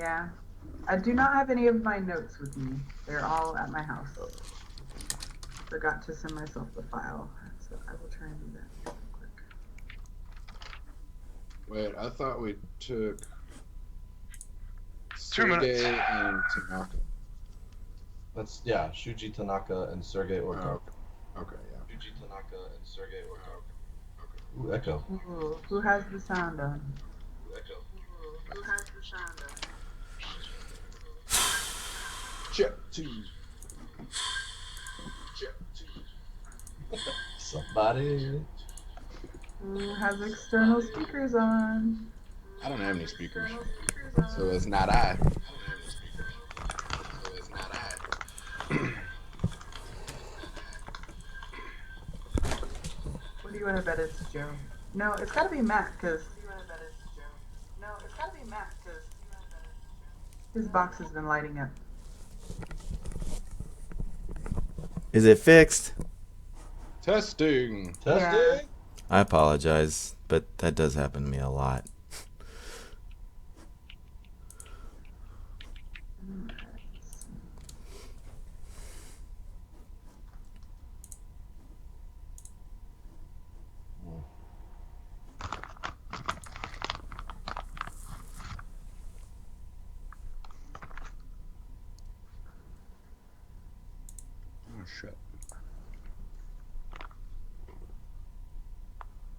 Yeah. I do not have any of my notes with me. They're all at my house. Forgot to send myself the file, so I will try and do that real quick. Wait, I thought we took 2 minutes. Sergey and Tanaka. That's Shuji Tanaka and Sergei Orkov. Okay, yeah. Shuji Tanaka and Sergei Orkov. Ooh, echo. Ooh, who has the sound on? Who has the sound on? Check two. Somebody. Who has external speakers on? I don't have any speakers, so it's not I. What do you want to bet it's Joe? No, it's got to be Matt, because his box has been lighting up. Is it fixed? Testing. Yeah. I apologize, but that does happen to me a lot. Oh shit.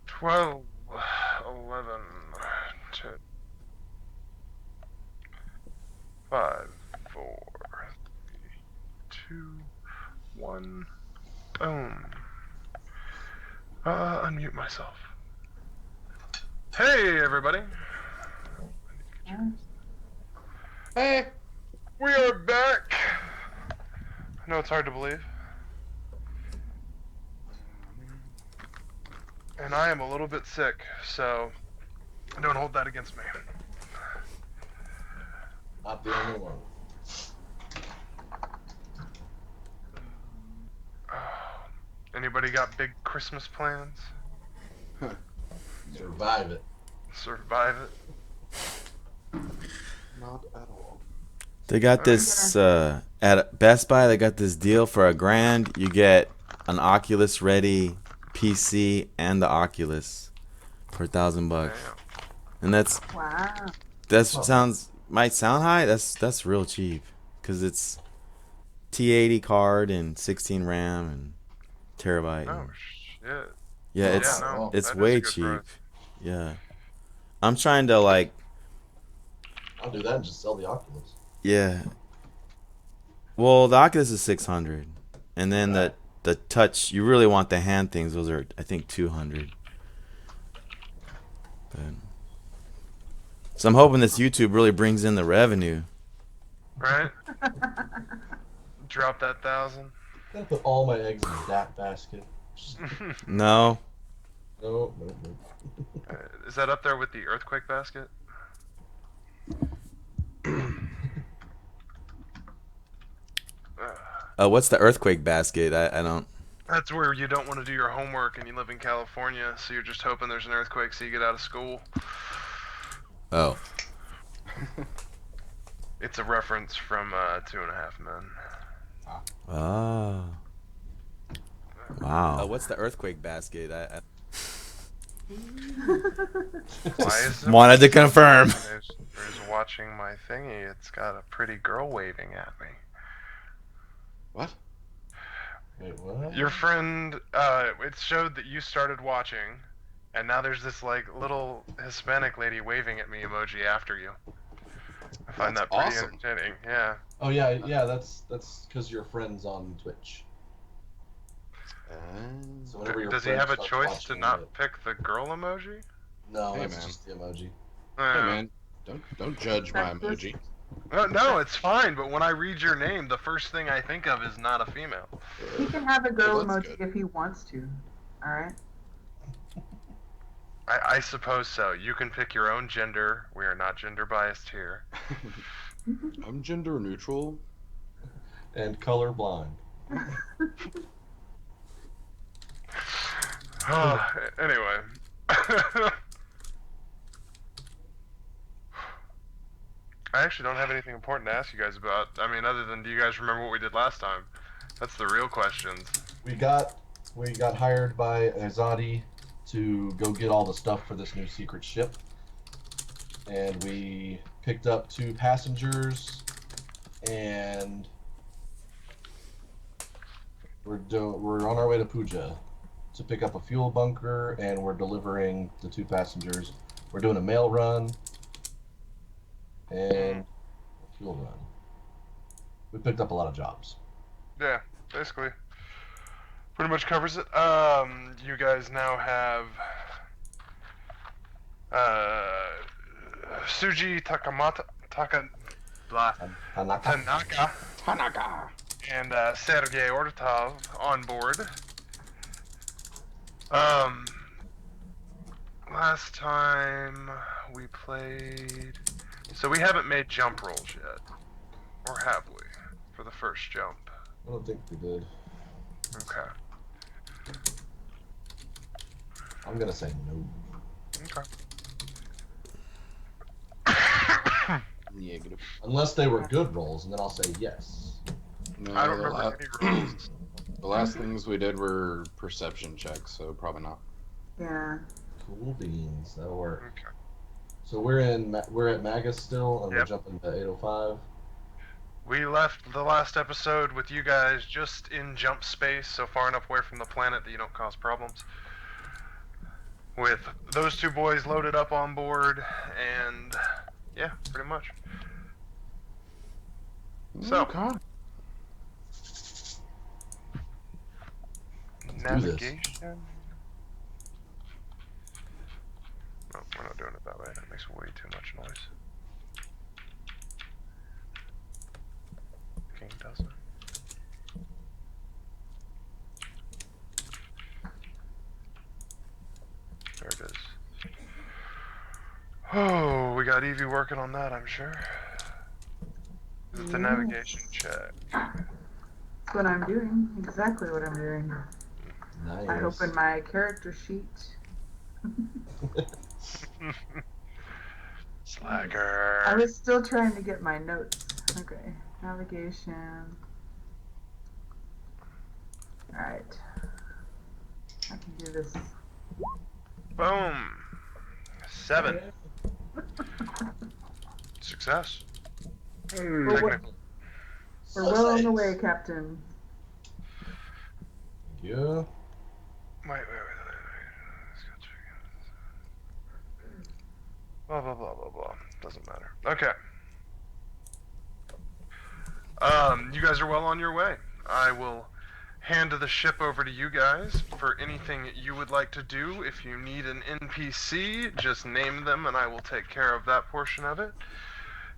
12, 11, 10, 5, 4, 3, 2, 1. Boom. Unmute myself. Hey, everybody. Hey. We are back. I know it's hard to believe. And I am a little bit sick, so don't hold that against me. Not the only one. Anybody got big Christmas plans? Survive it. Survive it? Not at all. They got this at Best Buy. They got this deal for $1,000. You get an Oculus Ready PC and the Oculus for $1,000. And that's might sound high. That's real cheap because it's T80 card and 16 RAM and terabyte. Oh shit. Yeah, it's way cheap. Yeah, I'm trying to like. I'll do that and just sell the Oculus. Yeah. Well, the Oculus is 600, and then the touch. You really want the hand things. Those are I think 200. But, so I'm hoping this YouTube really brings in the revenue. Right? Drop that 1,000. I'm gonna put all my eggs in that basket. No. No. Is that up there with the earthquake basket? What's the earthquake basket? I don't. That's where you don't want to do your homework and you live in California, so you're just hoping there's an earthquake so you get out of school. Oh. It's a reference from 2.5 Men. Oh. Wow. What's the earthquake basket? Why is it wanted to confirm. There's watching my thingy. It's got a pretty girl waving at me. What? Wait, what? Your friend, it showed that you started watching, and now there's this like little Hispanic lady waving at me emoji after you. I find that pretty awesome. entertaining. Yeah. Oh yeah. That's because your friend's on Twitch. So whenever your Does he friend have a starts choice to watching not it- pick the girl emoji? No, Hey, that's man. just the emoji. Hey man, don't judge my That's just- emoji. No, it's fine. But when I read your name, the first thing I think of is not a female. He can have a girl Well, that's emoji good. if he wants to. Alright? I suppose so. You can pick your own gender. We are not gender biased here. I'm gender neutral. And colorblind. Anyway. I actually don't have anything important to ask you guys about. I mean, other than do you guys remember what we did last time? That's the real questions. We got hired by Azadi to go get all the stuff for this new secret ship, and we picked up 2 passengers, and we're on our way to Puja to pick up a fuel bunker, and we're delivering the 2 passengers. We're doing a mail run and a fuel run. We picked up a lot of jobs. Yeah, basically. Pretty much covers it. You guys now have Suji Tanaka and Sergei Ortov on board. Last time we played, so we haven't made jump rolls yet, or have we? For the first jump. I don't think we did. Okay. I'm gonna say no. Okay. Negative. Unless they were good rolls, and then I'll say yes. No, I don't remember any rolls. The last things we did were perception checks, so probably not. Yeah. Cool beans. That'll work. Okay. So we're at Magus still, and Yep. we're jumping to 805. We left the last episode with you guys just in jump space, so far enough away from the planet that you don't cause problems. With those 2 boys loaded up on board, and yeah, pretty much. So, Okay. navigation. No, we're not doing it that way. That makes way too much noise. Game doesn't. There it is. Oh, we got Evie working on that, I'm sure. Is it the navigation check? That's what I'm doing. Exactly what I'm doing. Nice. I opened my character sheet. Slacker. I was still trying to get my notes. Okay. Navigation. Alright. I can do this. Boom. 7. Success. We're Technically. well on the way, Captain. Yeah. Wait. Blah, blah, blah, blah, blah. Doesn't matter. Okay. You guys are well on your way. I will hand the ship over to you guys for anything you would like to do. If you need an NPC, just name them and I will take care of that portion of it.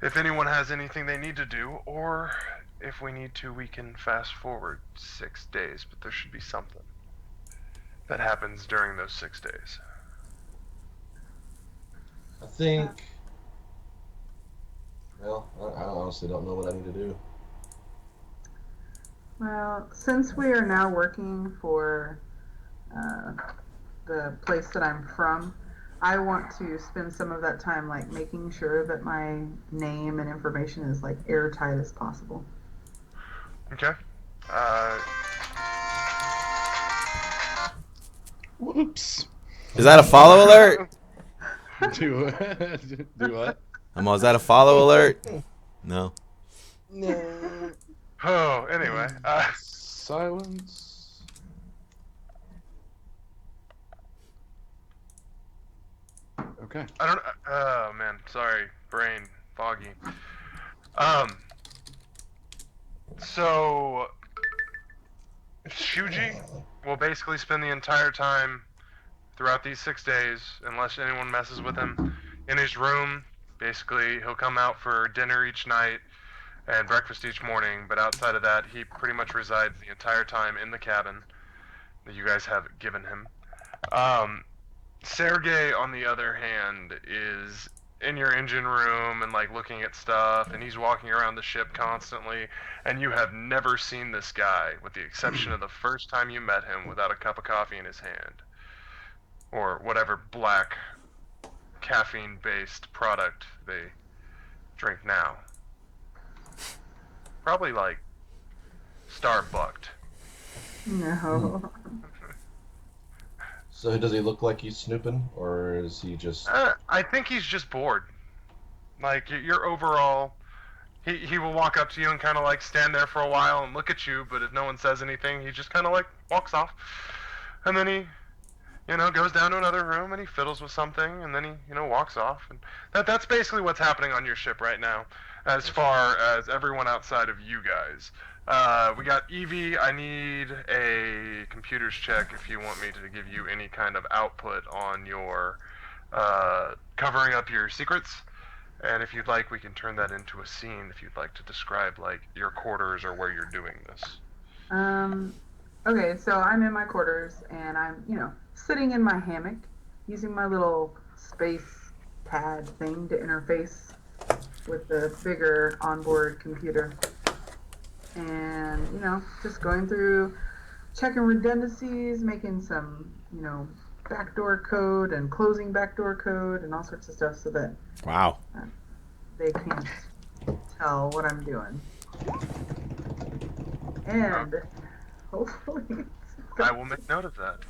If anyone has anything they need to do, or if we need to, we can fast forward 6 days, but there should be something that happens during those 6 days. I think. Well, I honestly don't know what I need to do. Well, since we are now working for the place that I'm from, I want to spend some of that time like making sure that my name and information is like airtight as possible. Okay. Whoops. Is that a follow alert? Do what? Is that a follow alert? No. No. Oh, anyway. Silence. Okay. I don't. Oh man, sorry, brain foggy. So Shuji will basically spend the entire time throughout these 6 days, unless anyone messes with him, in his room. Basically, he'll come out for dinner each night and breakfast each morning, but outside of that, he pretty much resides the entire time in the cabin that you guys have given him. Sergey, on the other hand, is in your engine room and like looking at stuff, and he's walking around the ship constantly, and you have never seen this guy, with the exception of the first time you met him, without a cup of coffee in his hand. Or whatever black caffeine-based product they drink now. Probably like Starbucked. No. So does he look like he's snooping, or is he just? I think he's just bored. Like your overall, he will walk up to you and kind of like stand there for a while and look at you, but if no one says anything, he just kind of like walks off, and then he, goes down to another room and he fiddles with something, and then he, walks off, and that's basically what's happening on your ship right now, as far as everyone outside of you guys. We got Evie. I need a computers check if you want me to give you any kind of output on your covering up your secrets. And if you'd like, we can turn that into a scene if you'd like to describe, like, your quarters or where you're doing this. Okay, so I'm in my quarters, and I'm, sitting in my hammock, using my little space pad thing to interface with the bigger onboard computer. And, just going through, checking redundancies, making some, backdoor code and closing backdoor code and all sorts of stuff so that Wow. They can't tell what I'm doing. And hopefully I will make note of that.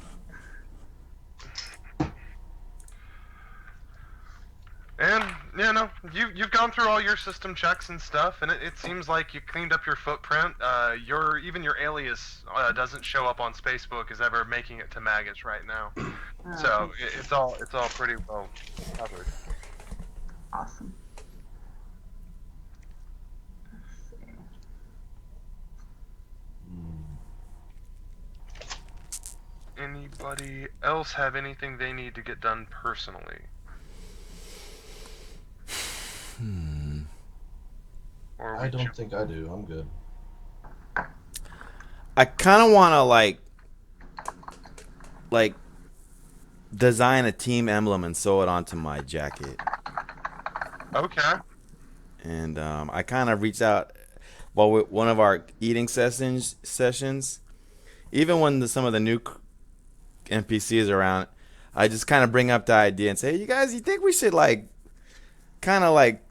And, you've gone through all your system checks and stuff, and it seems like you cleaned up your footprint. Even your alias doesn't show up on Spacebook as ever making it to Magus right now. So it's all pretty well covered. Awesome. Let's see. Anybody else have anything they need to get done personally? Or I don't think I do. I'm good. I kind of want to like design a team emblem and sew it onto my jacket. Okay. And I kind of reached out with one of our eating sessions. Even when some of the new NPCs are around, I just kind of bring up the idea and say, "Hey, you guys, you think we should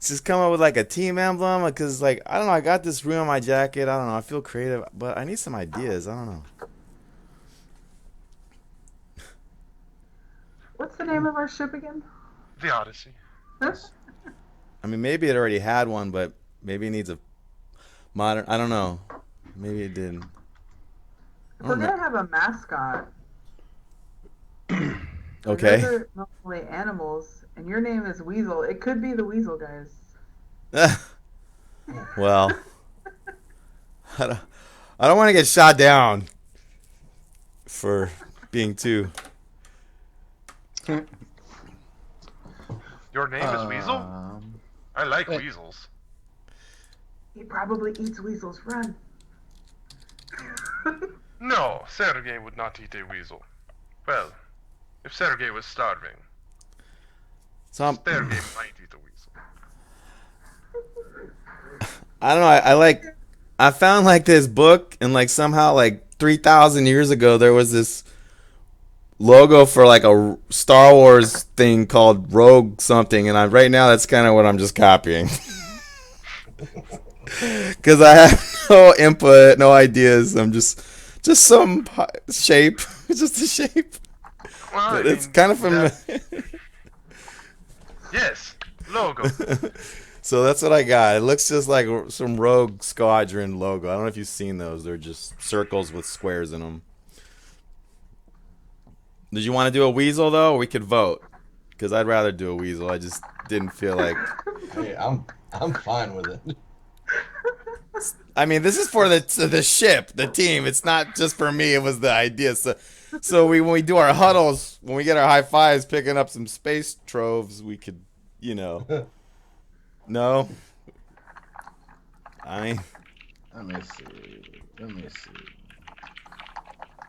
just come up with like a team emblem? Because I don't know, I got this room on my jacket. I don't know, I feel creative, but I need some ideas. I don't know." What's the name of our ship again? The Odyssey. I mean, maybe it already had one, but maybe it needs a modern. I don't know. Maybe it didn't. We're gonna have a mascot. Okay. Those are mostly animals, and your name is Weazel. It could be the Weazel guys. Well, I don't want to get shot down for being too. Your name is Weazel? I like weasels. He probably eats weasels. Run. No, Sergei would not eat a weasel. Well, if Sergei was starving, So Sergei might eat a weasel. I don't know. I found this book, and somehow 3,000 years ago there was this logo for a Star Wars thing called Rogue something, and right now that's kind of what I'm just copying. Because I have no input, no ideas. I'm just some shape. It's just a shape. Well, But it's kind of familiar. Yes, logo. So that's what I got. It looks just like some Rogue Squadron logo. I don't know if you've seen those. They're just circles with squares in them. Did you want to do a Weazel, though? Or we could vote. Because I'd rather do a Weazel. I just didn't feel like... Hey, I'm fine with it. I mean, this is for the ship, the team. It's not just for me. It was the idea. So when we do our huddles, when we get our high fives, picking up some space troves, we could, No? I mean... Let me see.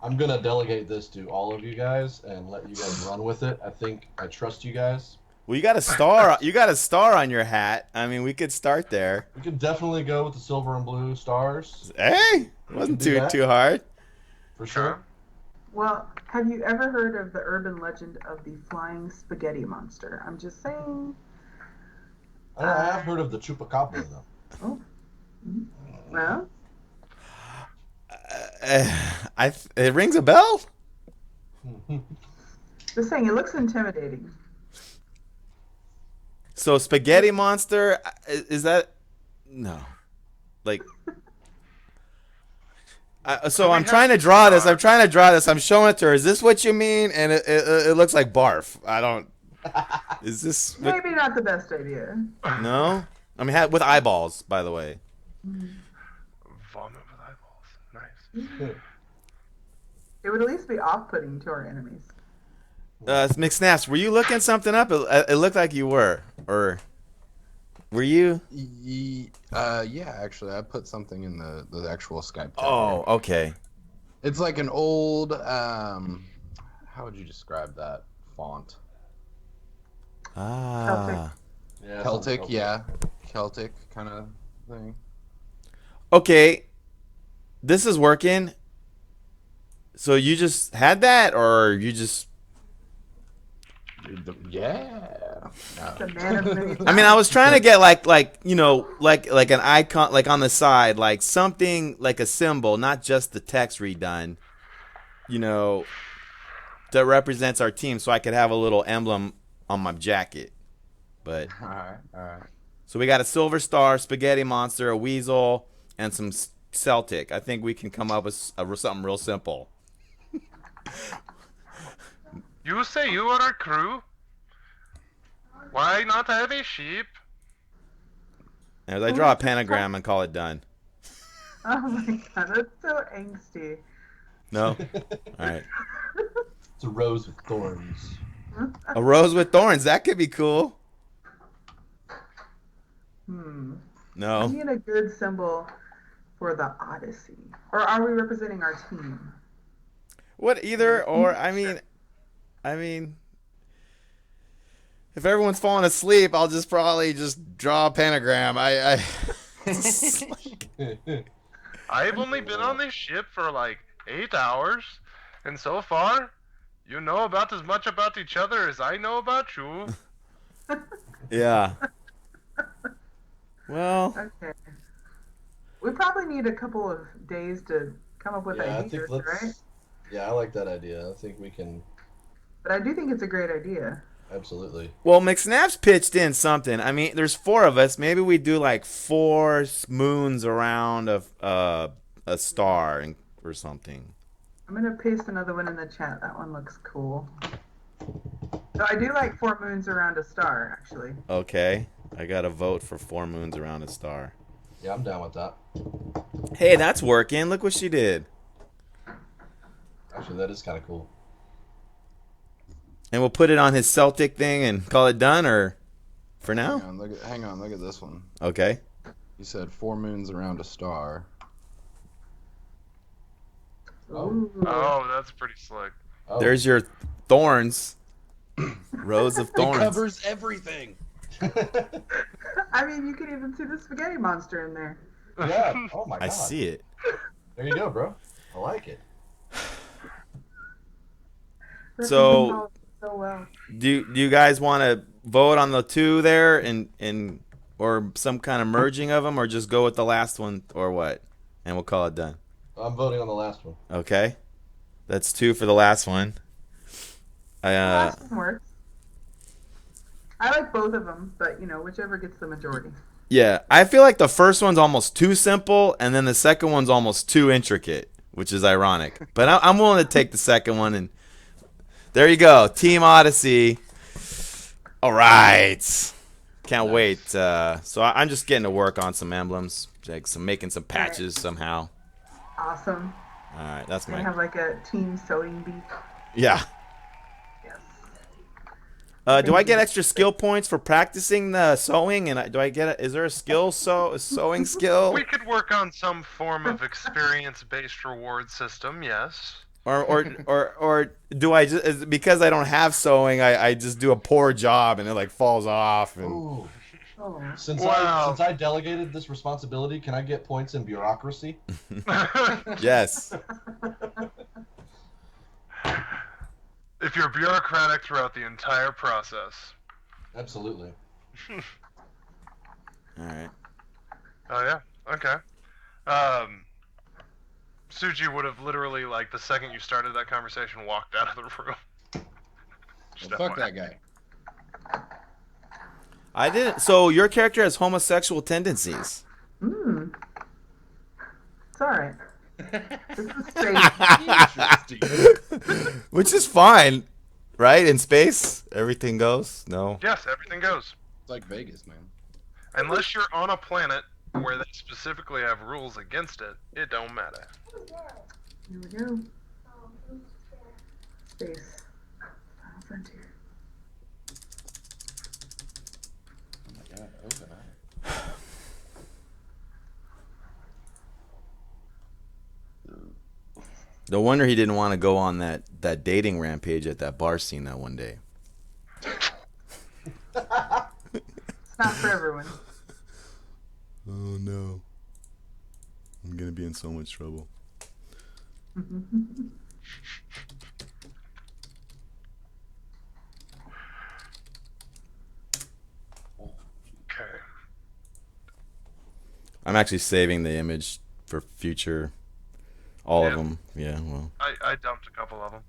I'm gonna delegate this to all of you guys and let you guys run with it. I trust you guys. Well, you got a star. You got a star on your hat. I mean, we could start there. We could definitely go with the silver and blue stars. Hey, it wasn't do that. too hard. For sure. Well, have you ever heard of the urban legend of the flying spaghetti monster? I'm just saying. I have heard of the chupacabra though. Oh. Well, It rings a bell. just saying, it looks intimidating. So spaghetti monster, is that no? Like, so I'm trying to draw this. I'm showing it to her. Is this what you mean? And it looks like barf. I don't. Is this Maybe not the best idea. no? I mean, with eyeballs, by the way. Vomit with eyeballs. Nice. It would at least be off-putting to our enemies. McSnaps, were you looking something up? It looked like you were, or were you? Yeah, actually, I put something in the actual Skype chat. Oh, okay. It's like an old, how would you describe that font? Ah. Yeah, Celtic, something yeah. Celtic kind of thing. Okay. This is working. So you just had that, or you just? Yeah. The man of many I mean, I was trying to get like an icon, like on the side, like something like a symbol, not just the text redone. That represents our team, so I could have a little emblem on my jacket. But All right. so we got a silver star, spaghetti monster, a Weazel, and some Celtic. I think we can come up with something real simple. You say you are a crew? Why not have a sheep? As I draw a pentagram and call it done. Oh my god, that's so angsty. No? All right. It's a rose with thorns. A rose with thorns. That could be cool. I No. need a good symbol for the Odyssey. Or are we representing our team? What either or I mean if everyone's falling asleep, I'll just probably just draw a pentagram. I've only been on this ship for like 8 hours, and so far, you know about as much about each other as I know about you. Yeah. Well, Okay. We probably need a couple of days to come up with Yeah, I ideas, think let's. right? Yeah, I like that idea. I think we can But I do think it's a great idea. absolutely. well, McSnaps pitched in something. I mean, there's 4 of us. Maybe we do like 4 moons around a star or something. I'm gonna paste another one in the chat. That one looks cool. So I do like 4 moons around a star, actually. Okay. I got to vote for 4 moons around a star. Yeah, I'm down with that. Hey, that's working. Look what she did. Actually, that is kind of cool. And we'll put it on his Celtic thing and call it done, or for now? Hang on, look at this one. Okay. You said 4 moons around a star. Oh. Ooh. Oh, that's pretty slick. Oh. There's your thorns. Rows of It thorns. covers everything. I mean, you can even see the spaghetti monster in there. Yeah. Oh my god. I see it. There you go, bro. I like it. So- So well. Do you guys want to vote on the 2 there and or some kind of merging of them, or just go with the last one, or what? And we'll call it done. I'm voting on the last one. Okay. That's 2 for the last one. Last one works. I like both of them, but whichever gets the majority. Yeah, I feel like the first one's almost too simple, and then the second one's almost too intricate, which is ironic. But I'm willing to take the second one, and there you go, Team Odyssey. All right, can't wait. So I'm just getting to work on some emblems, like making some patches somehow. Awesome. All right, that's I my have like a team sewing bee. yeah. Yes. Do I get extra skill points for practicing the sewing? And do I get? Is there a sewing skill? We could work on some form of experience-based reward system, yes. Or do I just because I don't have sewing, I just do a poor job and it like falls off and Ooh. Oh. Since Wow. I delegated this responsibility, can I get points in bureaucracy? yes. If you're bureaucratic throughout the entire process. Absolutely. All right. Oh yeah. Okay. Suji would have literally, like, the second you started that conversation, walked out of the room. Just Well, fuck FYI. that guy. I didn't. So your character has homosexual tendencies. Hmm. It's alright. This is space. Interesting. Which is fine, right? In space, everything goes. No. Yes, everything goes. It's like Vegas, man. Unless you're on a planet where they specifically have rules against it, it don't matter. Here we go. Space. Final frontier. Oh my god, open eye. No wonder he didn't want to go on that dating rampage at that bar scene that one day. It's not for everyone. Oh no. I'm gonna be in so much trouble. Okay. I'm actually saving the image for future. All of Yeah. them. Yeah, well. I dumped a couple of them.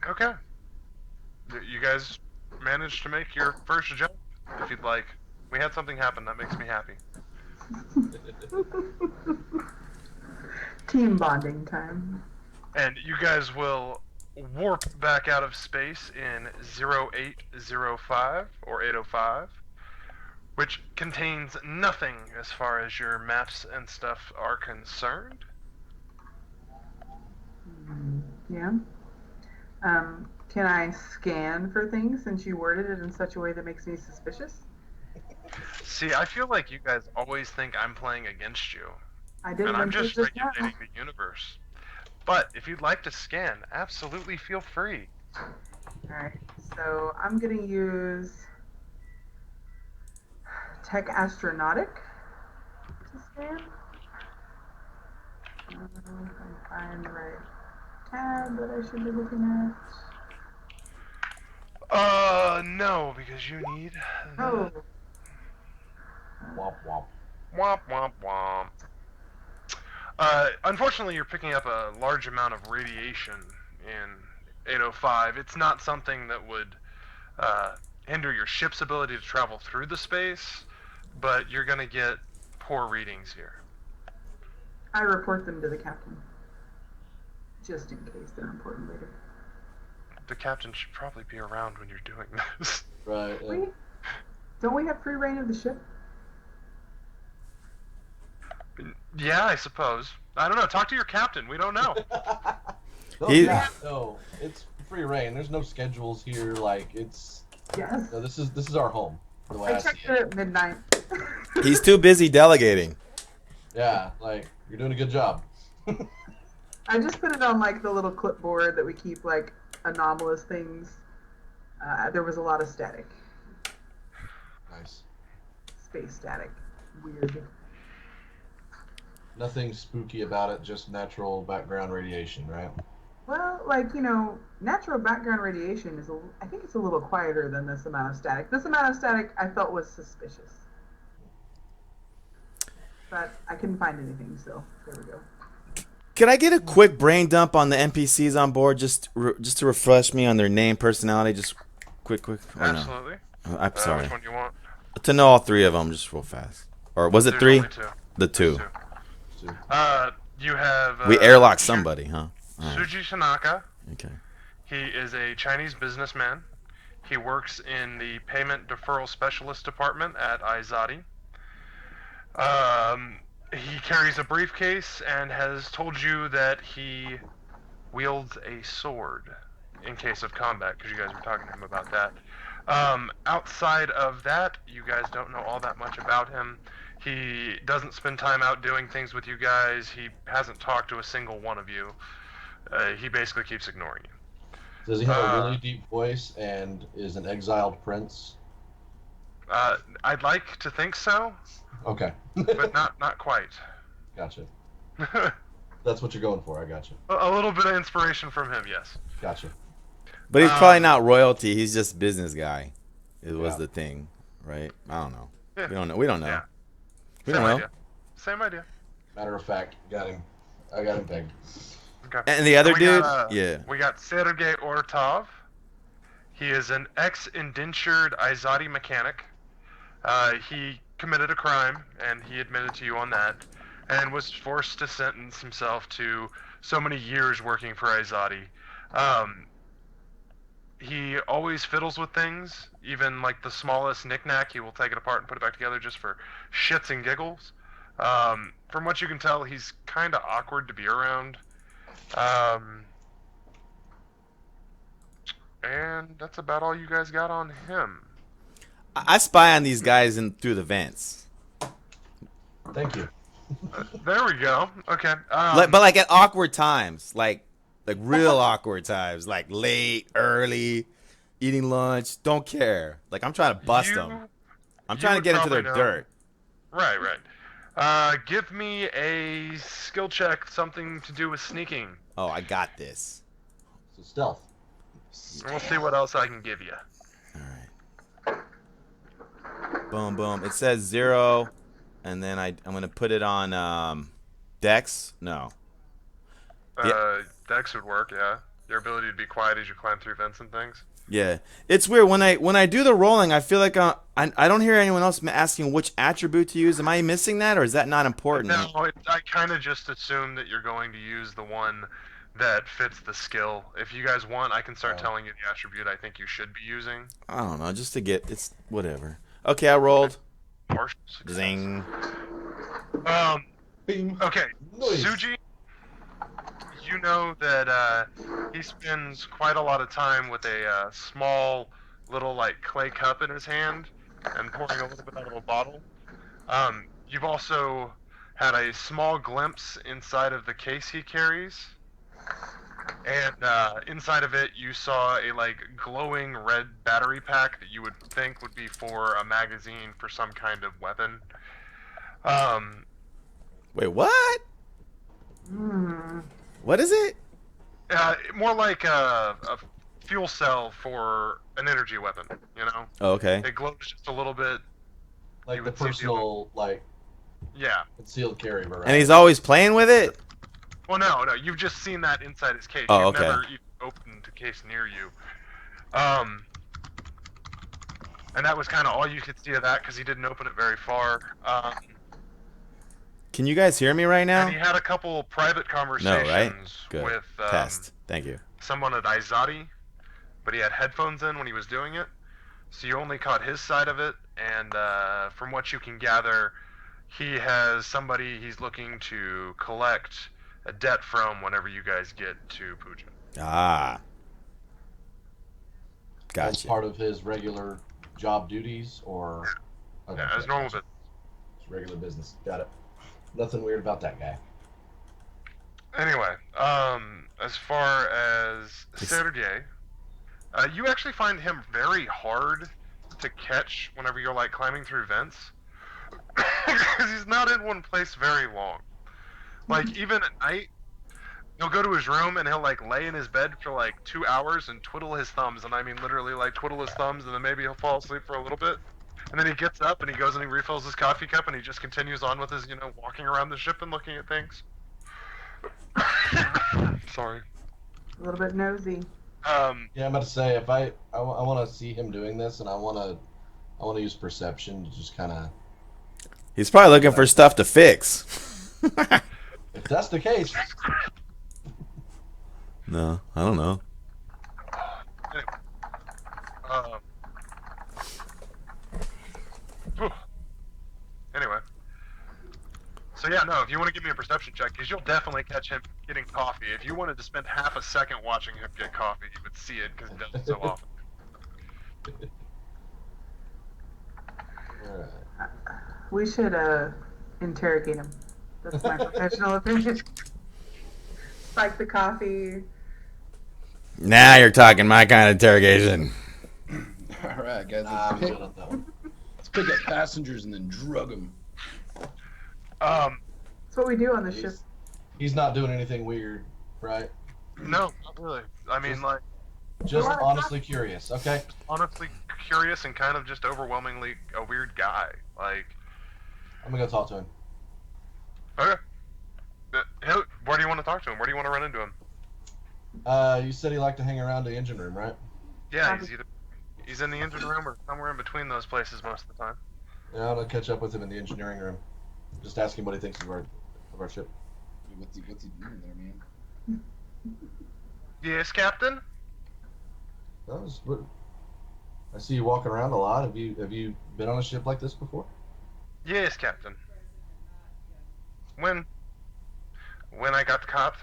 Okay. You guys managed to make your first jump. If you'd like, we had something happen that makes me happy. Team bonding time. And you guys will warp back out of space in 0805 or 805, which contains nothing as far as your maps and stuff are concerned. Yeah. Can I scan for things since you worded it in such a way that makes me suspicious? See, I feel like you guys always think I'm playing against you, I didn't and I'm until just now. regulating the universe. But if you'd like to scan, absolutely feel free. Alright, so I'm gonna use Tech Astronautic to scan. If I can find the right tab that I should be looking at. No, because you need... Oh, Womp womp. Womp, womp, womp. Unfortunately, you're picking up a large amount of radiation in 805. It's not something that would hinder your ship's ability to travel through the space, but you're going to get poor readings here. I report them to the captain. Just in case they're important later. The captain should probably be around when you're doing this. Right. Yeah. Wait, don't we have free reign of the ship? Yeah, I suppose. I don't know. Talk to your captain. We don't know. No, He- yeah, no, it's free reign. There's no schedules here. Like it's Yes. no, this is our home. The way I I see checked it. it at midnight. He's too busy delegating. Yeah, like you're doing a good job. I just put it on like the little clipboard that we keep like anomalous things. There was a lot of static. Nice. Space static. Weird. Nothing spooky about it. Just natural background radiation, right? Well, like, natural background radiation is, I think it's a little quieter than this amount of static. This amount of static I felt was suspicious. But I couldn't find anything, so there we go. Can I get a quick brain dump on the NPCs on board, just to refresh me on their name, personality, just quick? Or no? Absolutely. I'm sorry. Which one do you want? To know all three of them, just real fast. Or was it There's three? only two. The two. Two. You have... We airlocked somebody, huh? All right. Suji Tanaka. Okay. He is a Chinese businessman. He works in the payment deferral specialist department at Izadi. He carries a briefcase and has told you that he wields a sword in case of combat, because you guys were talking to him about that. Outside of that, you guys don't know all that much about him. He doesn't spend time out doing things with you guys. He hasn't talked to a single one of you. He basically keeps ignoring you. Does he have a really deep voice and is an exiled prince? I'd like to think so, Okay. but not quite. Gotcha. That's what you're going for. I gotcha. A little bit of inspiration from him, yes. Gotcha. But he's probably not royalty. He's just business guy. It was Yeah. the thing, right? I don't know. Yeah. We don't know. We don't know. Yeah. We Same don't know. idea. Same idea. Matter of fact, got him. I got him pegged. Okay. And the other we dude, got, yeah. We got Sergei Ortov. He is an ex-indentured Izadi mechanic. He committed a crime, and he admitted to you on that, and was forced to sentence himself to so many years working for Izadi. He always fiddles with things, even like the smallest knickknack. He will take it apart and put it back together just for shits and giggles. From what you can tell, he's kind of awkward to be around. And that's about all you guys got on him. I spy on these guys through the vents. Thank you. There we go. Okay. But like at awkward times, like real awkward times, like late, early, eating lunch. Don't care. Like I'm trying to bust them. I'm trying to would get into their probably know. dirt. Right. Give me a skill check, something to do with sneaking. Oh, I got this. So stealth. And we'll see what else I can give you. All right. Boom, boom. It says 0, and then I'm gonna put it on Dex. No. Dex would work, yeah. Your ability to be quiet as you climb through vents and things. Yeah, it's weird when I do the rolling. I feel like I don't hear anyone else asking which attribute to use. Am I missing that, or is that not important? No, I kind of just assume that you're going to use the one that fits the skill. If you guys want, I can start telling you the attribute I think you should be using. I don't know, just to get it's whatever. Okay, I rolled. Partial success. Zing. Bing. Okay, Nice. Suji, you know that he spends quite a lot of time with a small little like clay cup in his hand and pouring a little bit out of a bottle. You've also had a small glimpse inside of the case he carries, and inside of it you saw a like glowing red battery pack that you would think would be for a magazine for some kind of weapon. Wait, what? What is it? More like a fuel cell for an energy weapon, you know? Oh, okay. It glows just a little bit. Like You the would see the- personal, like, Yeah. concealed carry variety. And he's always playing with it. Well, no, you've just seen that inside his case. Oh, You've okay. never even opened a case near you. And that was kind of all you could see of that because he didn't open it very far. Can you guys hear me right now? And he had a couple private No, conversations right? Good. with Test. Thank you. someone at Izadi, but he had headphones in when he was doing it, so you only caught his side of it. And from what you can gather, he has somebody he's looking to collect a debt from whenever you guys get to Puja. Ah. That's Gotcha. part of his regular job duties, or okay, Yeah, as normal, but it's regular business. Got it. Nothing weird about that guy. anyway, as far as Sergei, you actually find him very hard to catch whenever you're like climbing through vents, because he's not in one place very long. Like even at night, he'll go to his room and he'll like lay in his bed for like 2 hours and twiddle his thumbs, and I mean literally like twiddle his thumbs, and then maybe he'll fall asleep for a little bit, and then he gets up and he goes and he refills his coffee cup and he just continues on with his, walking around the ship and looking at things. Sorry. A little bit nosy. Yeah, I'm about to say if I want to see him doing this, and I want to use perception to just kind of. He's probably looking for stuff to fix. If that's the case, No, I don't know. Anyway. So yeah, no, if you want to give me a perception check, because you'll definitely catch him getting coffee. If you wanted to spend half a second watching him get coffee, you would see it because he does it so often. alright. We should interrogate him. That's my professional opinion. Spike the coffee. Now you're talking my kind of interrogation. All right, guys, I'm good on that one. let's pick up passengers and then drug them. That's what we do on the ship. He's not doing anything weird, right? No, not really. I mean, like, Just honestly curious, okay? honestly curious and kind of just overwhelmingly a weird guy. Like, I'm gonna go talk to him. okay. Where do you want to talk to him? Where do you want to run into him? You said he liked to hang around the engine room, right? Yeah, he's in the engine room or somewhere in between those places most of the time. Yeah, I'm gonna catch up with him in the engineering room. Just ask him what he thinks of our ship. What's he doing there, man? Yes, Captain. I see you walking around a lot. Have you been on a ship like this before? Yes, Captain. When I got caught,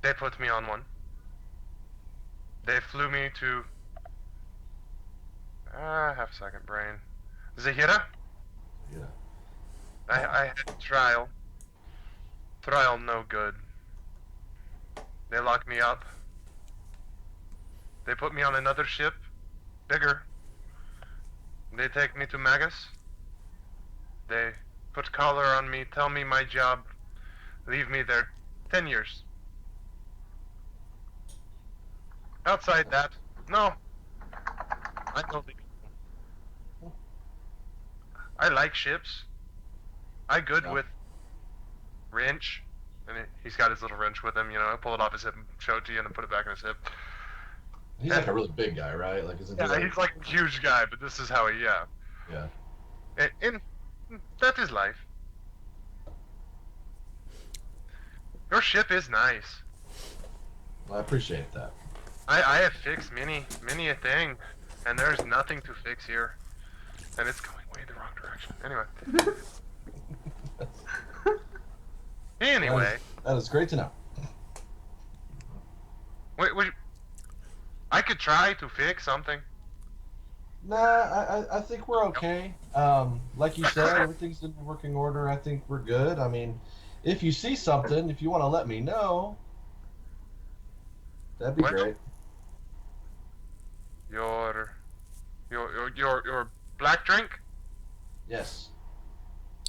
they put me on one. They flew me to half a second, brain. Zahira? Yeah. I had trial. Trial no good. They locked me up. They put me on another ship, bigger. They take me to Magus. They put collar on me, tell me my job, leave me there 10 years. Outside that, no. I don't think. I like ships. I good Yeah. with wrench. And he's got his little wrench with him, you know, pull it off his hip and show it to you and then put it back in his hip. He's like a really big guy, right? Like, isn't he? Yeah, he's like a huge guy, but this is how he, yeah. Yeah. And that is life. Your ship is nice. Well, I appreciate that. I have fixed many a thing, and there's nothing to fix here. And it's going way the wrong direction. Anyway. That is great to know. Wait, I could try to fix something. Nah, I think we're okay. Like you said, everything's in working order. I think we're good. I mean, if you see something, if you want to let me know, that'd be What? great. Your black drink? Yes.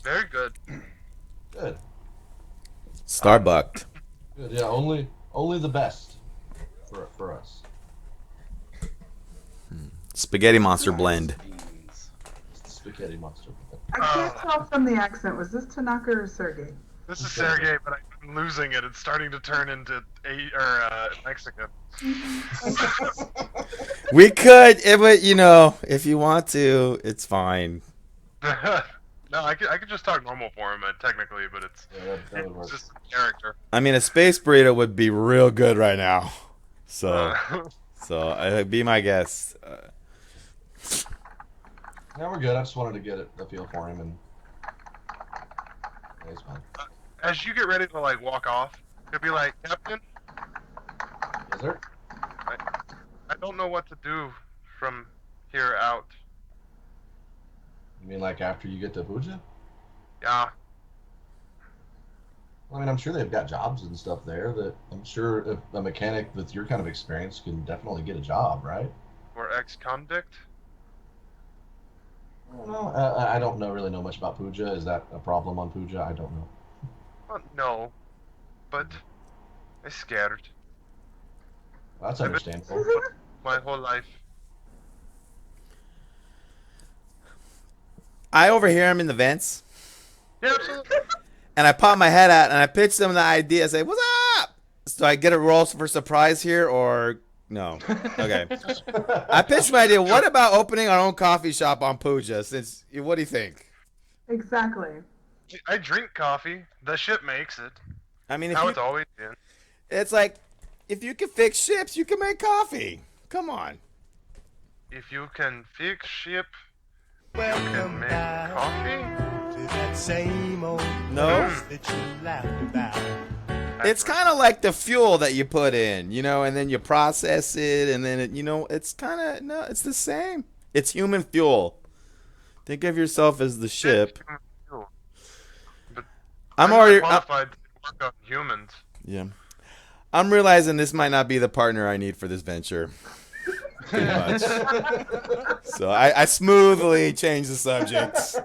Very good. Good. Starbucked. Good. Yeah. Only the best for us. Spaghetti monster blend. Beans. It's the spaghetti monster. I can't tell from the accent. Was this Tanaka or Sergey? This is Sergey, but I'm losing it. It's starting to turn into Mexican. We could, but you know, if you want to, it's fine. No, I could just talk normal for him, technically, but it's Yeah, that would work. just a character. I mean, a space burrito would be real good right now. So, be my guest. Yeah, we're good. I just wanted to get a feel for him, and yeah, he's fine. As you get ready to like walk off, he'll be like, Captain, Is there? I don't know what to do from here out. You mean like after you get to Puja? Yeah, I mean, I'm sure they've got jobs and stuff there. That I'm sure if a mechanic with your kind of experience can definitely get a job, right? we're ex-convict. I don't know. I don't really know much about Puja. Is that a problem on Puja? I don't know. No, but I'm scared. Well, that's understandable. My whole life. I overhear him in the vents, Yeah, absolutely. and I pop my head out and I pitch them the idea. I say, "What's up?" So I get a roll for surprise here, or no? Okay. I pitched my idea. What about opening our own coffee shop on Puja? What do you think? Exactly. I drink coffee. The ship makes it. I mean, How it's always been. it's like, if you can fix ships, you can make coffee. Come on. If you can fix ship, you can make coffee. To that same old No. place that you laughed about. It's kind of like the fuel that you put in, you know, and then you process it, and then it's kind of no, it's the same. It's human fuel. Think of yourself as the ship. But I'm not already. qualified to work on humans. Yeah. I'm realizing this might not be the partner I need for this venture. Pretty much. So I smoothly change the subjects.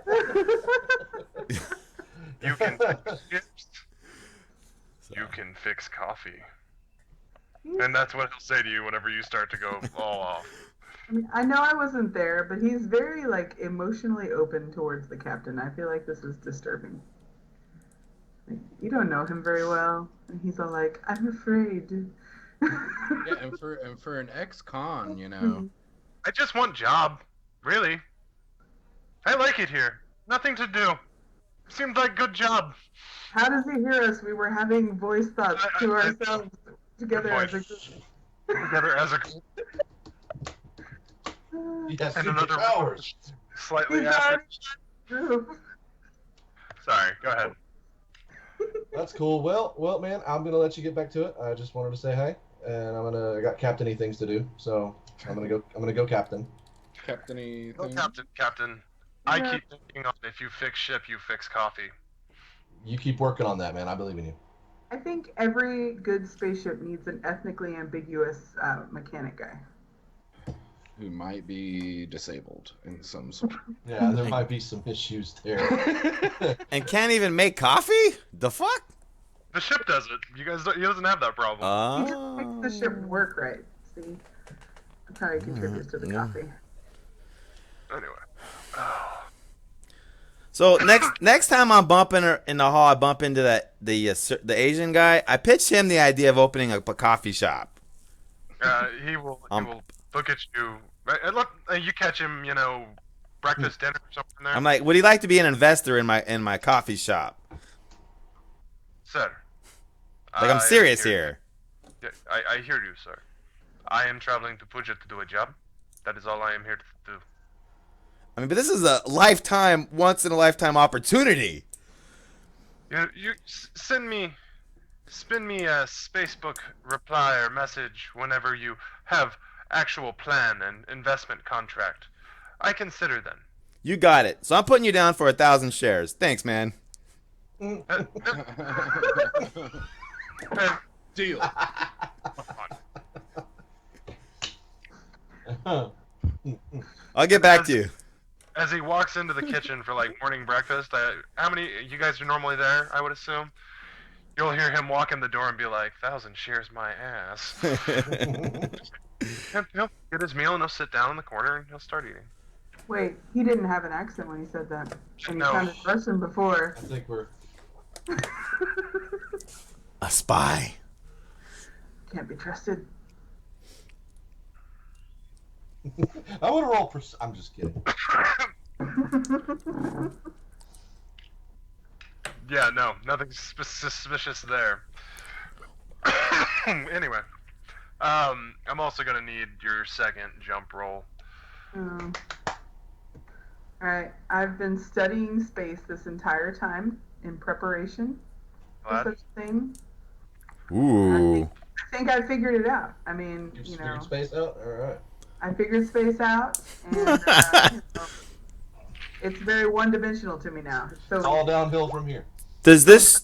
You can fix ships. You can fix coffee. And that's what he'll say to you whenever you start to go all off. I mean, I know I wasn't there, but he's very like emotionally open towards the captain. I feel like this is disturbing. Like, you don't know him very well, and he's all like, "I'm afraid." Yeah, and for an ex-con, you know. I just want job. Really. I like it here. Nothing to do. Seemed like good job. How does he hear us? We were having voice thoughts to ourselves together as a group. Together as a Yes, and super another powers. slightly He's after. already group. Sorry, go ahead. That's cool. Well, man, I'm gonna let you get back to it. I just wanted to say hi, and I got captainy things to do, so I'm gonna go captain. Captain-y Oh, thing. Captain. I Yeah. keep thinking on if you fix ship, you fix coffee. You keep working on that, man. I believe in you. I think every good spaceship needs an ethnically ambiguous mechanic guy. Who might be disabled in some sort. Yeah, there might be some issues there. And can't even make coffee? The fuck? The ship does it. You guys, he doesn't have that problem. He just makes the ship work right. See, that's how he contributes to the coffee. Anyway. So next time I'm bumping her in the hall, I bump into the Asian guy. I pitched him the idea of opening a coffee shop. He will look at you. Look, you catch him, breakfast, dinner, or something there. I'm like, would he like to be an investor in my coffee shop? Sir. Like, I'm serious here. Yeah, I hear you, sir. I am traveling to Puja to do a job. That is all I am here to do. I mean, but this is a once in a lifetime opportunity. You spin me a Spacebook reply or message whenever you have actual plan and investment contract. I consider them. You got it. So I'm putting you down for 1,000 shares. Thanks, man. Deal. I'll get back to you. As he walks into the kitchen for like morning breakfast, how many you guys are normally there? I would assume. You'll hear him walk in the door and be like, "1,000 shares my ass." And he'll get his meal and he'll sit down in the corner and he'll start eating. Wait, he didn't have an accent when he said that. And he No. sounded Russian before. I think we're. A spy. Can't be trusted. I want to roll. I'm just kidding. Yeah, no, nothing suspicious there. Anyway, I'm also gonna need your second jump roll. Alright, I've been studying space this entire time in preparation for Glad. such a thing. Ooh. I think I figured it out. I mean, You you know, figured space out. All right. I figured space out, and it's very one-dimensional to me now. So It's all downhill from here. Does this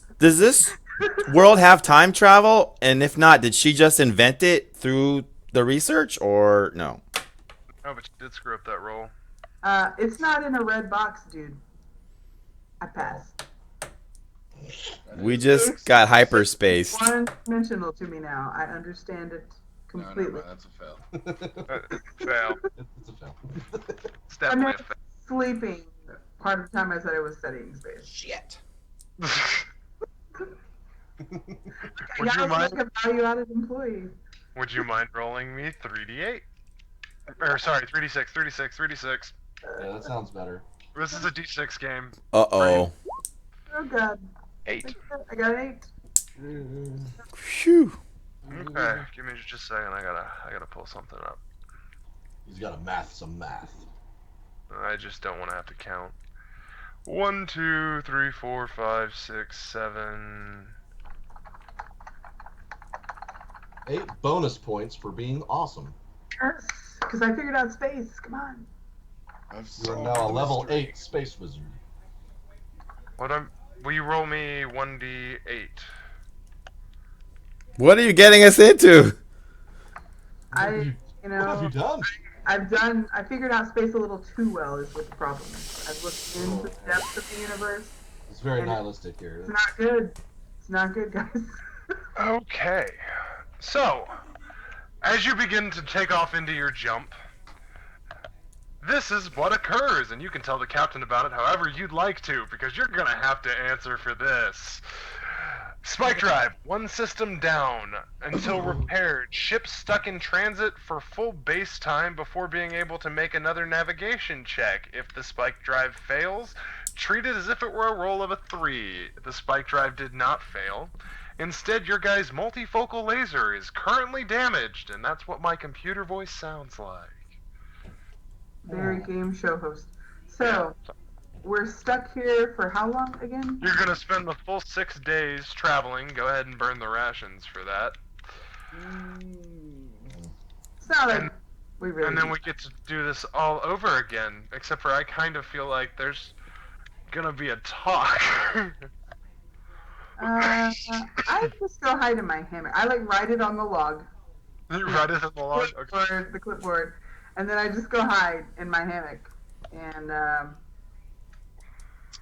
world have time travel? And if not, did she just invent it through the research or no? Oh, but you did screw up that roll. it's not in a red box, dude. I passed. We just got hyperspace. One-dimensional to me now. I understand it No, completely. that's a fail. Fail. It's a fail. It's I mean, definitely a fail. sleeping part of the time I said I was studying space. Shit. Would you mind? Like a value-added employee. Would you mind rolling me 3d8? Or sorry, 3d6, 3d6, 3d6. Yeah, that sounds better. This is a d6 game. Uh-oh. Oh god. 8. I got an 8. Phew. Okay, give me just a second. I gotta pull something up. He's got to some math. I just don't want to have to count. 1, 2, 3, 4, 5, 6, 7. 8 bonus points for being awesome. Yes, because I figured out space. Come on. You are now a level 8 space wizard. Will you roll me 1d8? What are you getting us into? I, What have you done? I figured out space a little too well is what the problem is. I've looked into the depths of the universe. It's very nihilistic here. It's not good. It's not good, guys. Okay. So, as you begin to take off into your jump, This is what occurs, and you can tell the captain about it however you'd like to, because you're gonna have to answer for this. Spike drive, one system down until repaired. Ship stuck in transit for full base time before being able to make another navigation check. If the spike drive fails, treat it as if it were a roll of a 3. The spike drive did not fail. Instead, your guy's multifocal laser is currently damaged, and that's what my computer voice sounds like. Very game show host. So, we're stuck here for how long again? You're gonna spend the full 6 days traveling. Go ahead and burn the rations for that. It's not like we really. And then we get to do this all over again. Except for I kind of feel like there's gonna be a talk. I just go hide in my hammock. I like write it on the log. You write it on the log? Okay. The clipboard. And then I just go hide in my hammock.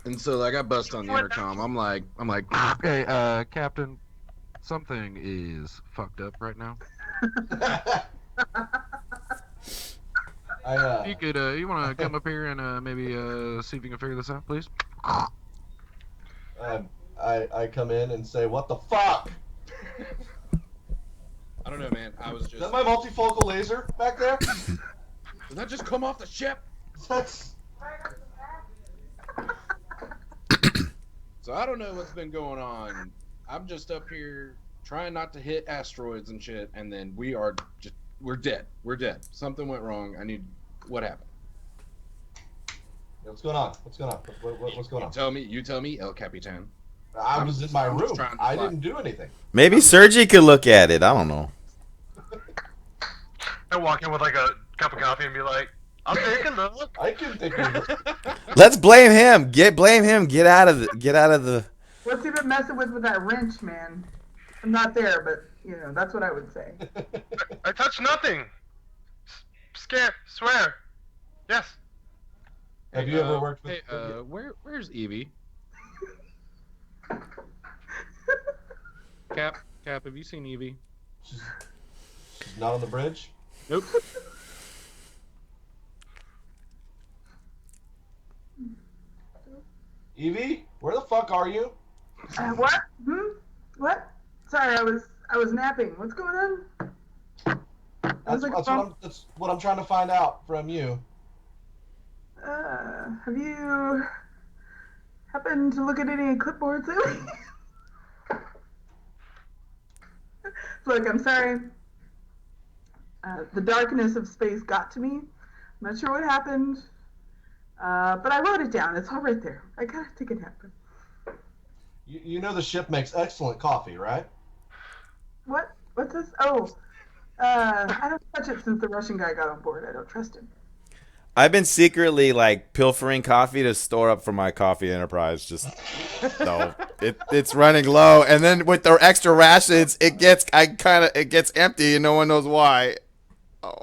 And so like I bust on the intercom. I'm like, hey, Captain, something is fucked up right now. You could, you want to come up here and maybe see if you can figure this out, please? I come in and say, what the fuck? I don't know, man. I was Is just. that my multifocal laser back there? Did that just come off the ship? That's... So I don't know what's been going on. I'm just up here trying not to hit asteroids and shit, and then we're dead. We're dead. Something went wrong. What happened? What's going on? What's going on? What's going on? You tell me, El Capitan. I was in my I'm just room. trying to I fly. didn't do anything. Maybe Sergi could look at it. I don't know. I walk in with like a cup of coffee and be like, I'll take a look. I can think of it. Let's blame him. Blame him. Get out of the. What's he been messing with that wrench, man? I'm not there, but that's what I would say. I touched nothing. Swear. Yes. Have you ever worked with... Hey, where's Evie? Cap, have you seen Evie? She's not on the bridge? Nope. Evie, where the fuck are you? What? What? Sorry, I was napping. What's going on? That's what I'm trying to find out from you. Have you happened to look at any clipboards lately? Look, I'm sorry. The darkness of space got to me. I'm not sure what happened. But I wrote it down. It's all right there. I gotta take a nap. You know the ship makes excellent coffee, right? What? What's this? Oh, I don't touch it since the Russian guy got on board. I don't trust him. I've been secretly like pilfering coffee to store up for my coffee enterprise. Just no, it's running low, and then with the extra rations, it gets empty, and no one knows why. Oh.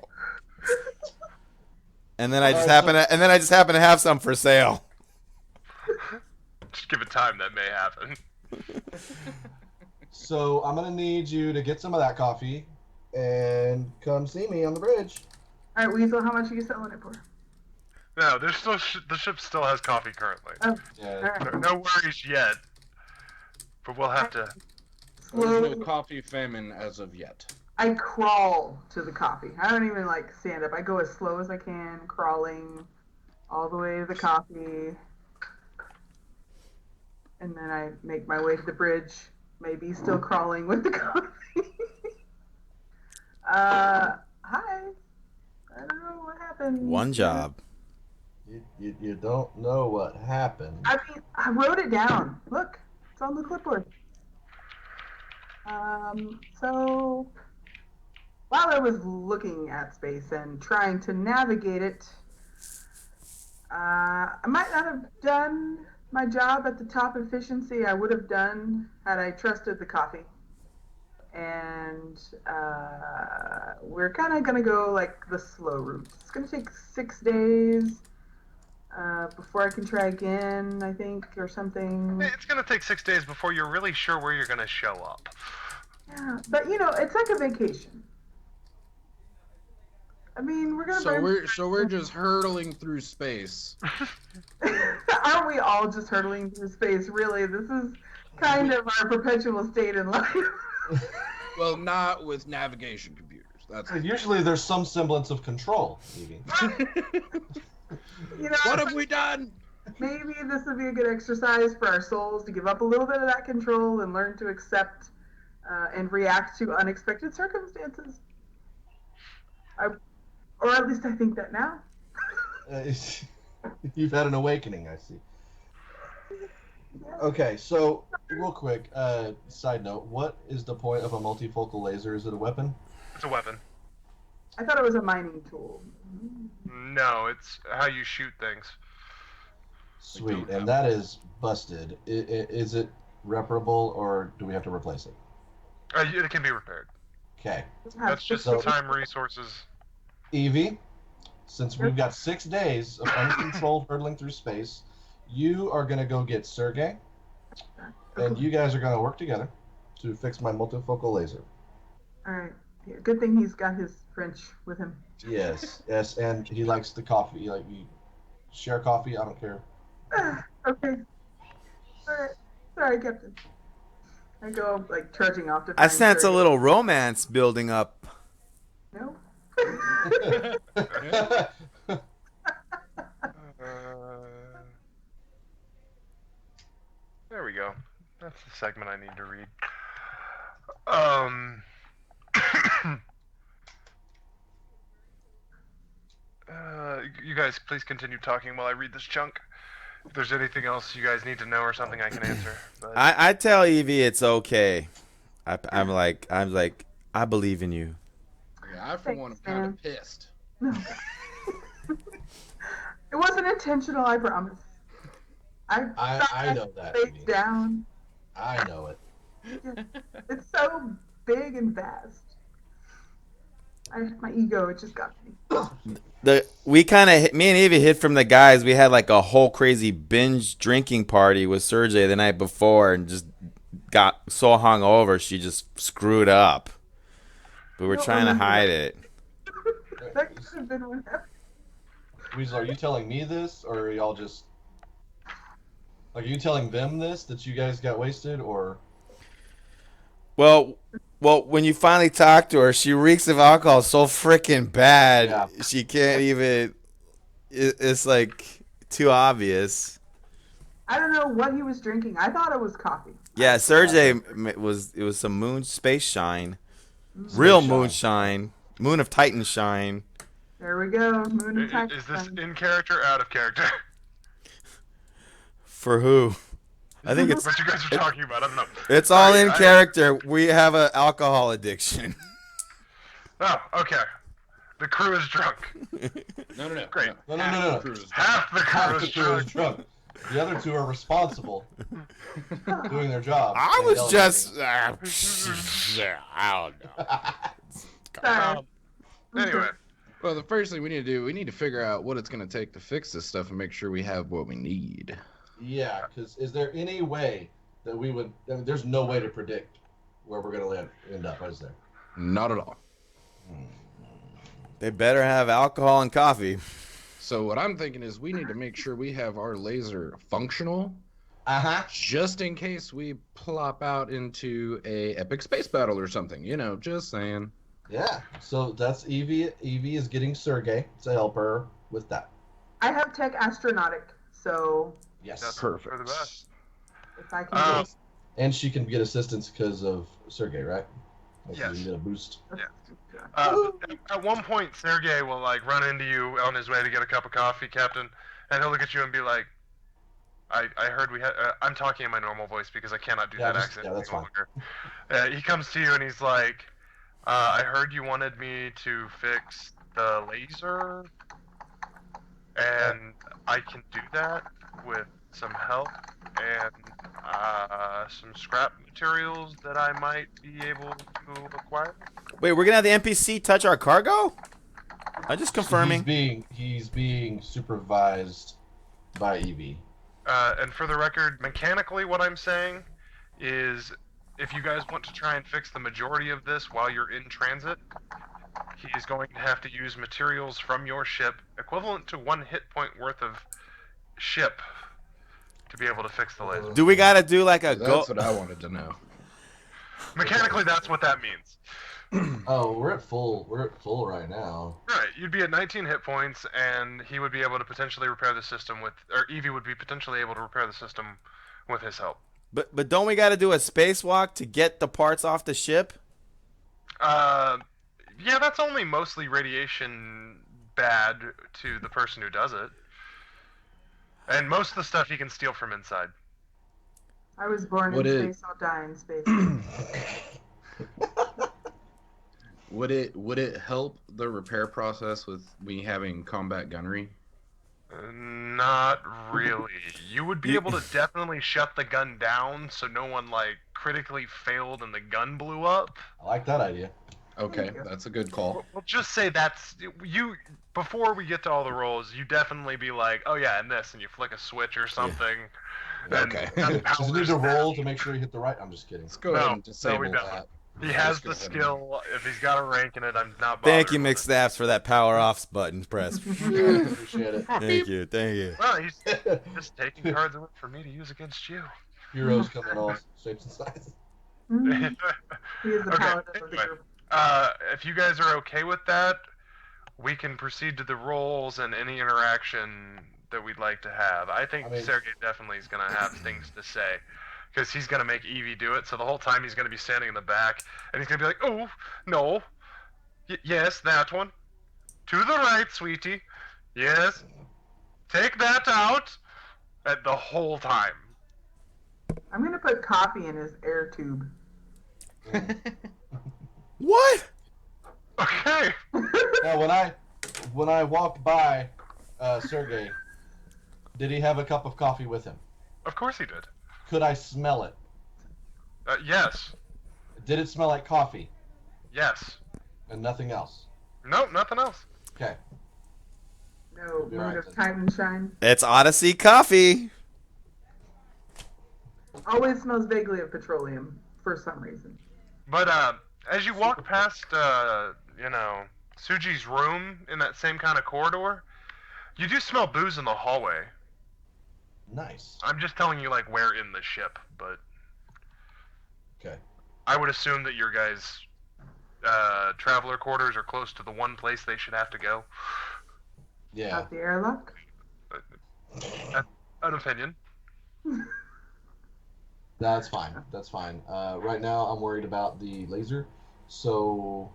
And then I just happen to have some for sale. Just give it time. That may happen. So I'm gonna need you to get some of that coffee and come see me on the bridge. All right, Weazel, how much are you selling it for? No, there's still the ship still has coffee currently. Oh, Yeah. all right. No worries yet. But we'll have to. There's no Slow. coffee famine as of yet. I crawl to the coffee. I don't even like stand up. I go as slow as I can, crawling all the way to the coffee. And then I make my way to the bridge, maybe still crawling with the coffee. Hi. I don't know what happened. One job. You don't know what happened. I mean, I wrote it down. Look, it's on the clipboard. So while I was looking at space and trying to navigate it, I might not have done my job at the top efficiency I would have done had I trusted the coffee. And we're kind of going to go like the slow route. It's going to take 6 days before I can try again, I think, or something. It's gonna take 6 days before you're really sure where you're gonna show up. Yeah, but it's like a vacation. I mean, we're gonna So burn. we're just hurtling through space. Aren't we all just hurtling through space? Really, this is kind of our perpetual state in life. Well, not with navigation computers. That's Usually there's some semblance of control, Evie. You know, what have we done? maybe this would be a good exercise for our souls to give up a little bit of that control and learn to accept and react to unexpected circumstances. Or at least I think that now. You've had an awakening, I see. Okay, so real quick, side note, what is the point of a multifocal laser? Is it a weapon? It's a weapon. I thought it was a mining tool. No, it's how you shoot things. Sweet, and that is busted. Is it reparable, or do we have to replace it? It can be repaired. Okay. That's just So- time, resources. Evie, since we've got 6 days of uncontrolled hurtling through space, you are going to go get Sergey, and you guys are going to work together to fix my multifocal laser. All right. Yeah, good thing he's got his French with him. Yes, yes, and he likes the coffee. Like, we share coffee, I don't care. Okay. All right. Sorry, Captain. I go like trudging off to. I find sense a Sergey. little romance building up. No. There we go. That's the segment I need to read. You guys, please continue talking while I read this chunk. If there's anything else you guys need to know or something, I can answer. But... I tell Evie it's okay. I'm like, I believe in you. Yeah, I for one am kind of pissed. No. It wasn't intentional, I promise. I know that. Face Evie. down. I know it. It's so big and vast. My ego, it just got me. Me and Evie hid from the guys. We had like a whole crazy binge drinking party with Sergey the night before, and just got so hungover she just screwed up. But we're No, trying to remember hide that. it. That could have been what happened. Weazel, are you telling me this, or are y'all just... Like, are you telling them this, that you guys got wasted, or... Well, when you finally talk to her, she reeks of alcohol so freaking bad. Yeah. She can't even. It's like too obvious. I don't know what he was drinking. I thought it was coffee. Yeah, Sergey it was some moon space shine, real moonshine, moon of Titan shine. There we go. Moon and Titan. Is this in character or out of character? For who? I think it's What you guys are talking about, I don't know. it's all in character. We have an alcohol addiction. Oh, okay. The crew is drunk. No. Great. No. Half the Half crew the is crew is drunk. drunk. The other two are responsible, doing their job. I and was delegating. just I don't know. Sorry. Anyway, Well, the first thing we need to do, we need to figure out what it's going to take to fix this stuff and make sure we have what we need. Yeah, because is there any way that we would... I mean, there's no way to predict where we're going to end up, is there? Not at all. They better have alcohol and coffee. So what I'm thinking is we need to make sure we have our laser functional, Uh-huh. just in case we plop out into a epic space battle or something. You know, just saying. Yeah, so that's Evie. Evie is getting Sergey to help her with that. I have tech astronautic, so Yes. That's Perfect. for the best. if I can Um, get And she can get assistance because of Sergey, right? Like Yes. You can get a boost. At one point, Sergey will like run into you on his way to get a cup of coffee, Captain, and he'll look at you and be like, "I heard we had." I'm talking in my normal voice because I cannot do Yeah, that just- accent yeah, that's any longer. He comes to you and he's like, "I heard you wanted me to fix the laser, and I can do that with some help and some scrap materials that I might be able to acquire." Wait, we're gonna have the NPC touch our cargo? I'm just confirming. He's being supervised by Evie. And for the record, mechanically, what I'm saying is, if you guys want to try and fix the majority of this while you're in transit, he's going to have to use materials from your ship, equivalent to 1 hit point worth of ship, to be able to fix the laser. Do we gotta do like a go? That's what I wanted to know. Mechanically, that's what that means. Oh, we're at full right now. Right, you'd be at 19 hit points, and he would be able to potentially repair the system with, or Evie would be potentially able to repair the system with his help. But don't we gotta do a spacewalk to get the parts off the ship? Yeah, that's only mostly radiation bad to the person who does it. And most of the stuff he can steal from inside. I was born Would in it- space, I'll die in space. Would it help the repair process with me having combat gunnery? Not really. You would be able to definitely shut the gun down so no one, like, critically failed and the gun blew up. I like that idea. Okay, that's a good call. We'll just say that's... you. Before we get to all the rolls, you definitely be like, oh yeah, and this, and you flick a switch or something. And Okay. that Does it need powers to that. roll to make sure you hit the right? I'm just kidding. Let's go No, ahead and no, disable we don't. that. He has Let's go the ahead and- skill. If he's got a rank in it, I'm not bothered. Thank you, with it. McSnaps, for that power off button press. Appreciate it. Thank you. Well, he's just taking cards away for me to use against you. Heroes come in all shapes and sizes. Mhm. He is the Okay, paladin of the anyway. group. If you guys are okay with that, we can proceed to the rolls and any interaction that we'd like to have. I think I mean- Sergey definitely is going to have things to say. Because he's going to make Evie do it, so the whole time he's going to be standing in the back, and he's going to be like, oh, no. Yes, that one. To the right, sweetie. Yes. Take that out. And the whole time. I'm gonna put coffee in his air tube. What? Okay. Now, when I walked by Sergey, did he have a cup of coffee with him? Of course he did. Could I smell it? Yes. Did it smell like coffee Yes. and nothing else? Nope, nothing else. Okay. No Be mood right of then. Titan shine. It's Odyssey coffee. Always smells vaguely of petroleum for some reason. But as you walk past, Suji's room in that same kind of corridor, you do smell booze in the hallway. Nice. I'm just telling you, like, where in the ship, but Okay. I would assume that your guys' traveler quarters are close to the one place they should have to go. Yeah. Out the airlock. An opinion. That's fine. That's fine. Right now, I'm worried about the laser. So,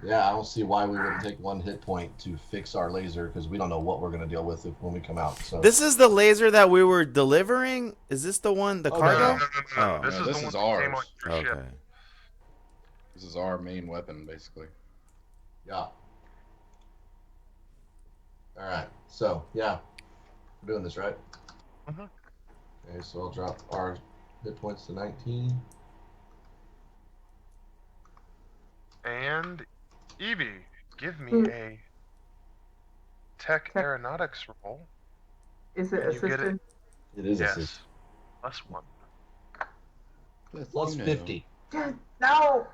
yeah, I don't see why we wouldn't take 1 hit point to fix our laser because we don't know what we're going to deal with when we come out. So This is the laser that we were delivering? Is this the one, the Oh, cargo? No. Oh. This No, is this the is one that came on ours. your Okay. ship. This is our main weapon, basically. yeah. All right. So, yeah, we're doing this, right? Mhm. Okay, so I'll drop our hit points to 19. And Evie, give me Hmm. a tech aeronautics roll. Is it You get it. assistant? It is Yes. assist. +1. Plus 50. Yes. No.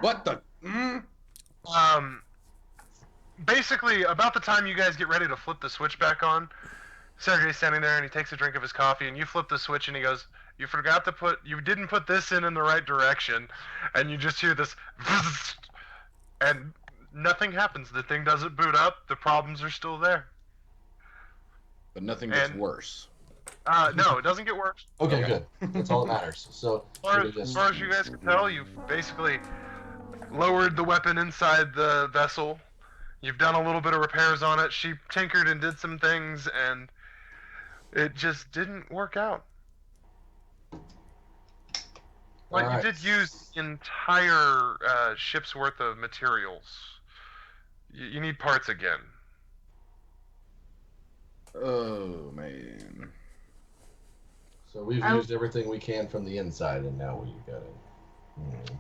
What the? Basically, about the time you guys get ready to flip the switch back on, Sergey's standing there and he takes a drink of his coffee and you flip the switch and he goes, you didn't put this in the right direction, and you just hear this and nothing happens. The thing doesn't boot up, the problems are still there. But nothing gets And- worse. No, it doesn't get worse. Okay, Okay. good. That's all that matters. So, As far as you guys can tell, you've basically lowered the weapon inside the vessel. You've done a little bit of repairs on it. She tinkered and did some things, and it just didn't work out. But Alright. you did use the entire ship's worth of materials. You need parts again. Oh man. So we've I- used everything we can from the inside, and now we got it.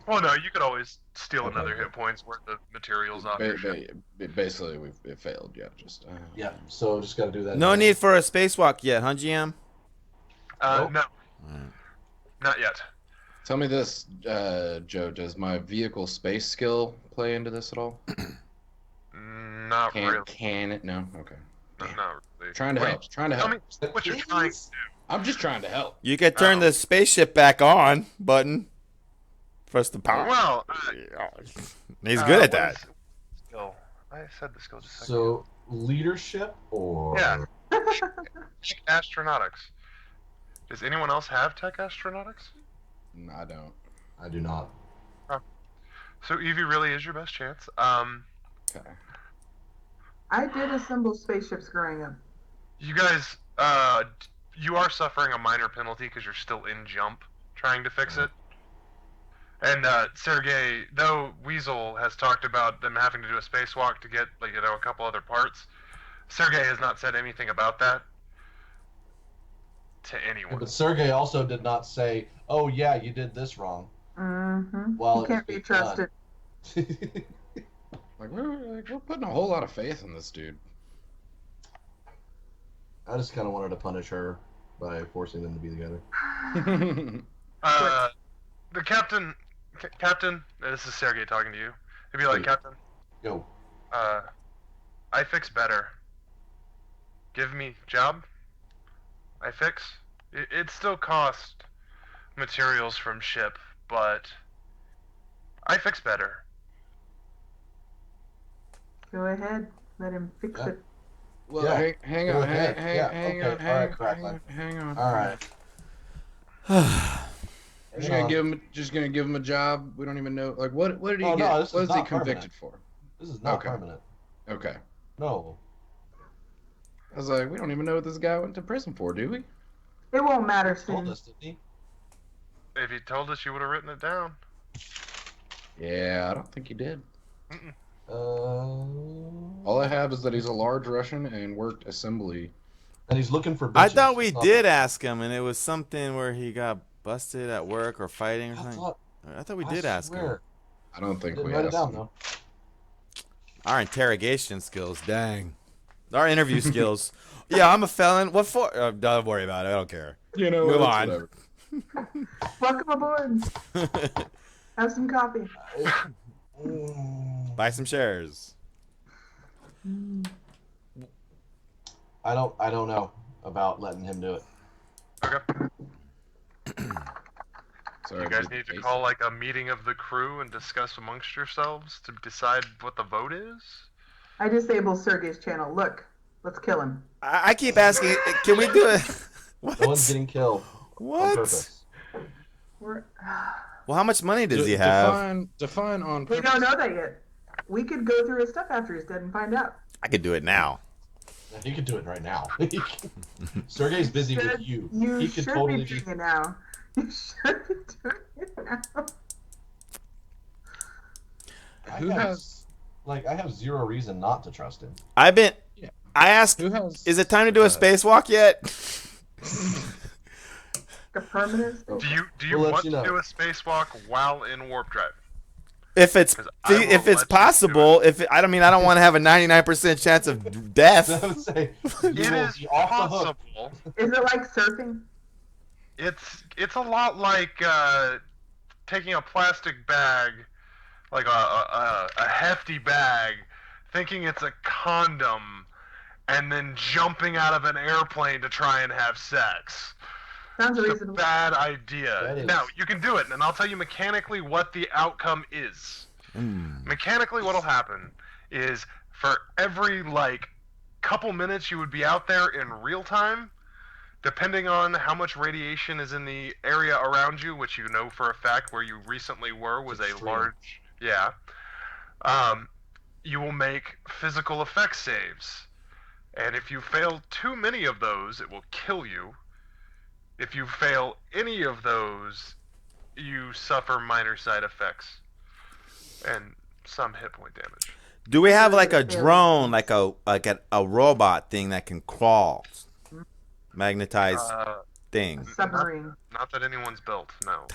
Oh no, you could always steal Okay. another hit points worth of materials off your ship. Basically, it failed. Yeah, just. Yeah. So just got to do that. No now. need for a spacewalk yet, huh, GM? Nope. No, Alright. not yet. Tell me this, Joe. Does my vehicle space skill play into this at all? Not really. Can it? No. Okay. Not really. Trying to Wait, help. Trying to Tell help. me what you're trying to do. I'm just trying to help. You could turn the spaceship back on button. Press the power. Well, He's good at what that. is skill? I said the skill just a second. So leadership or Yeah. Tech astronautics. Does anyone else have tech astronautics? No, I don't. I do not. So Evie really is your best chance. Okay. I did assemble spaceships growing up. You guys, you are suffering a minor penalty because you're still in jump trying to fix it. And Sergey, though Weazel has talked about them having to do a spacewalk to get, like, a couple other parts, Sergey has not said anything about that to anyone. Yeah, but Sergey also did not say, "Oh yeah, you did this wrong." Mm-hmm. While He it was can't be being trusted. done. We're putting a whole lot of faith in this dude. I just kind of wanted to punish her by forcing them to be together. The captain, this is Sergey talking to you. He'd be like, Hey. Captain, Go. I fix better. Give me job. I fix. It still cost materials from ship, but I fix better. Go ahead. Let him fix Yeah. it. Well, Yeah. hang Go on, ahead. hang Yeah, on, okay. hang All right, on, Crackln. hang on. All right. Just Hang gonna give him a job. We don't even know. Like, what did he Oh, get? no, this What is is he not convicted for? This is not Okay. permanent. Okay. No. I was like, we don't even know what this guy went to prison for, do we? It won't matter He told soon. us, didn't he? If he told us, you would have written it down. Yeah, I don't think he did. All I have is that he's a large Russian and worked assembly. And he's looking for bitches. I thought we It's not did that- ask him, and it was something where he got busted at work or fighting or I something. thought, I thought we did ask him. swear. I don't think Didn't we write it asked down him. though. Our interrogation skills, dang. Our interview skills. Yeah, I'm a felon. What for? Don't worry about it. I don't care. You know, Move it's on. whatever. Welcome aboard. Have some coffee. Buy some shares. I don't know about letting him do it. Okay. Sorry, You guys dude, need to basic. call like a meeting of the crew and discuss amongst yourselves to decide what the vote is. I disabled Sergey's channel. Look, let's kill him. I keep asking, can we do it? What? No one's getting killed on What? purpose. We're, Well, how much money does he have? Define on we purpose. don't know that yet. We could go through his stuff after he's dead and find out. I could do it now. He could do it right now. Sergey's busy with you. You He could should totally be doing it now. You should be doing it now. Who has? I have zero reason not to trust him. I've been. Yeah. I asked, Who has? is it time to do a spacewalk yet? A permanent. Do you We'll let want you to know. do a spacewalk while in warp drive? If it's 'Cause I will if let it's you possible, I don't want to have a 99% chance of I death. would say It you will is be off the hook. possible. Is it like surfing? It's a lot like taking a plastic bag, like a hefty bag, thinking it's a condom, and then jumping out of an airplane to try and have sex. Sounds It's a reasonable. bad idea. That is. Now, you can do it, and I'll tell you mechanically what the outcome is. Mechanically, what'll happen is for every, couple minutes you would be out there in real time, depending on how much radiation is in the area around you, which you know for a fact where you recently were was a Extreme. large... Yeah. You will make physical effects saves. And if you fail too many of those, it will kill you. If you fail any of those, you suffer minor side effects and some hit point damage. Do we have like a drone, like a robot thing that can crawl, magnetized thing? Submarine. Not that anyone's built, no.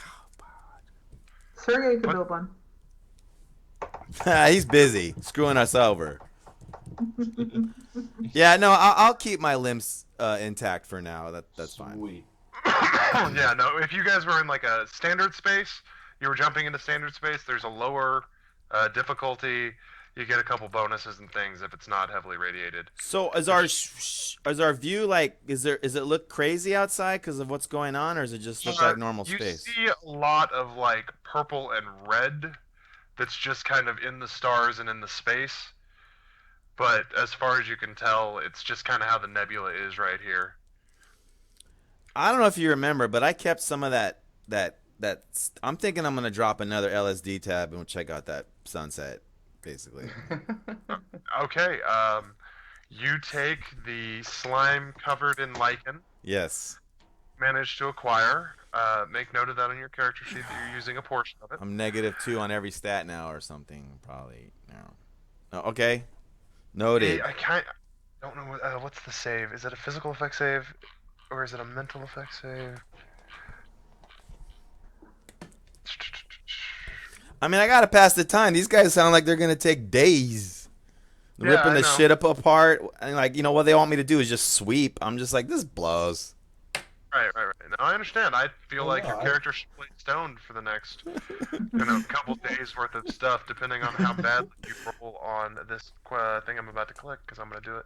Sergey could What? build one. He's busy screwing us over. Yeah, no, I'll keep my limbs intact for now. That's fine. Sweet. Yeah, no. If you guys were in like a standard space, you were jumping into standard space. There's a lower difficulty. You get a couple bonuses and things if it's not heavily radiated. So is our view like is it look crazy outside because of what's going on, or does it just look like normal you space? see a lot of like purple and red that's just kind of in the stars and in the space. But as far as you can tell, it's just kind of how the nebula is right here. I don't know if you remember, but I kept some of that. I'm thinking I'm gonna drop another LSD tab and check out that sunset, basically. Okay, you take the slime covered in lichen. Yes. Managed to acquire. Make note of that on your character sheet that you're using a portion of it. I'm -2 on every stat now, or something, probably. No. Okay. Noted. I don't know what's the save. Is it a physical effect save, or is it a mental effect save? I mean, I gotta pass the time. These guys sound like they're gonna take days. Yeah, Ripping I the know. shit up apart. And like, what they want me to do is just sweep. I'm just like, this blows. Right. No, I understand. I feel like your I- character should play stoned for the next, couple days worth of stuff, depending on how badly you roll on this thing I'm about to click, because I'm gonna do it,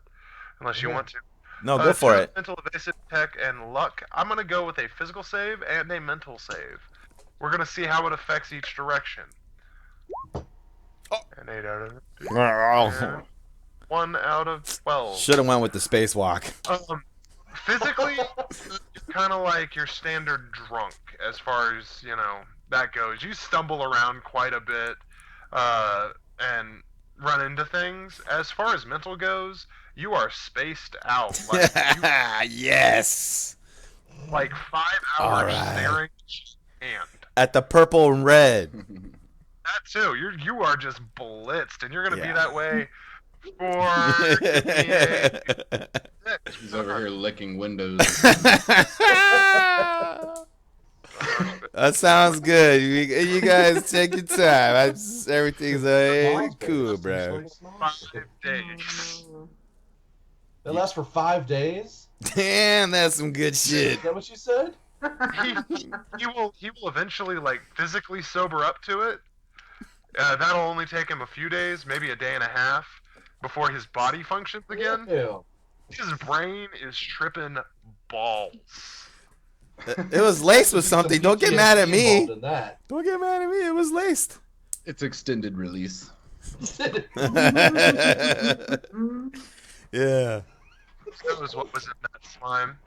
unless you Yeah. want to. No, go for it. Mental, evasive, tech, and luck. I'm gonna go with a physical save and a mental save. We're gonna see how it affects each direction. An 8 out of and 1 out of 12. Should have went with the spacewalk. Physically, you're kind of like your standard drunk as far as, that goes. You stumble around quite a bit and run into things. As far as mental goes, you are spaced out. Like, Yes. like 5 hours All right. staring at your hand. At the purple and red. That too. You are just blitzed, and you're gonna be Yeah. that way for 58. He's over here licking windows. That sounds good. You guys take your time. Everything's cool, bro. 5 days. That lasts for 5 days? Damn, that's some good Is shit. that what you said? He will eventually physically sober up to it. That'll only take him a few days, maybe a day and a half, before his body functions again. Ew. His brain is tripping balls. It was laced with something. Don't get mad at me. Involved in that. Don't get mad at me. It was laced. It's extended release. Yeah. That was what was in that slime.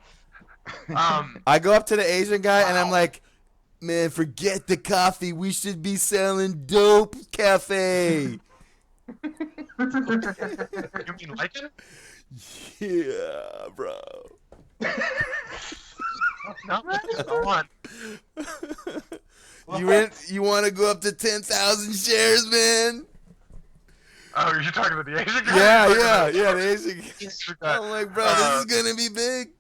I go up to the Asian guy and I'm like, man, forget the coffee. We should be selling dope cafe. You mean lichen? Yeah, bro. No, go on. You want to go up to 10,000 shares, man? Oh, you're talking about the Asian guy? Yeah, the Asian guy. Asian guy. I'm like, bro, this is gonna be big.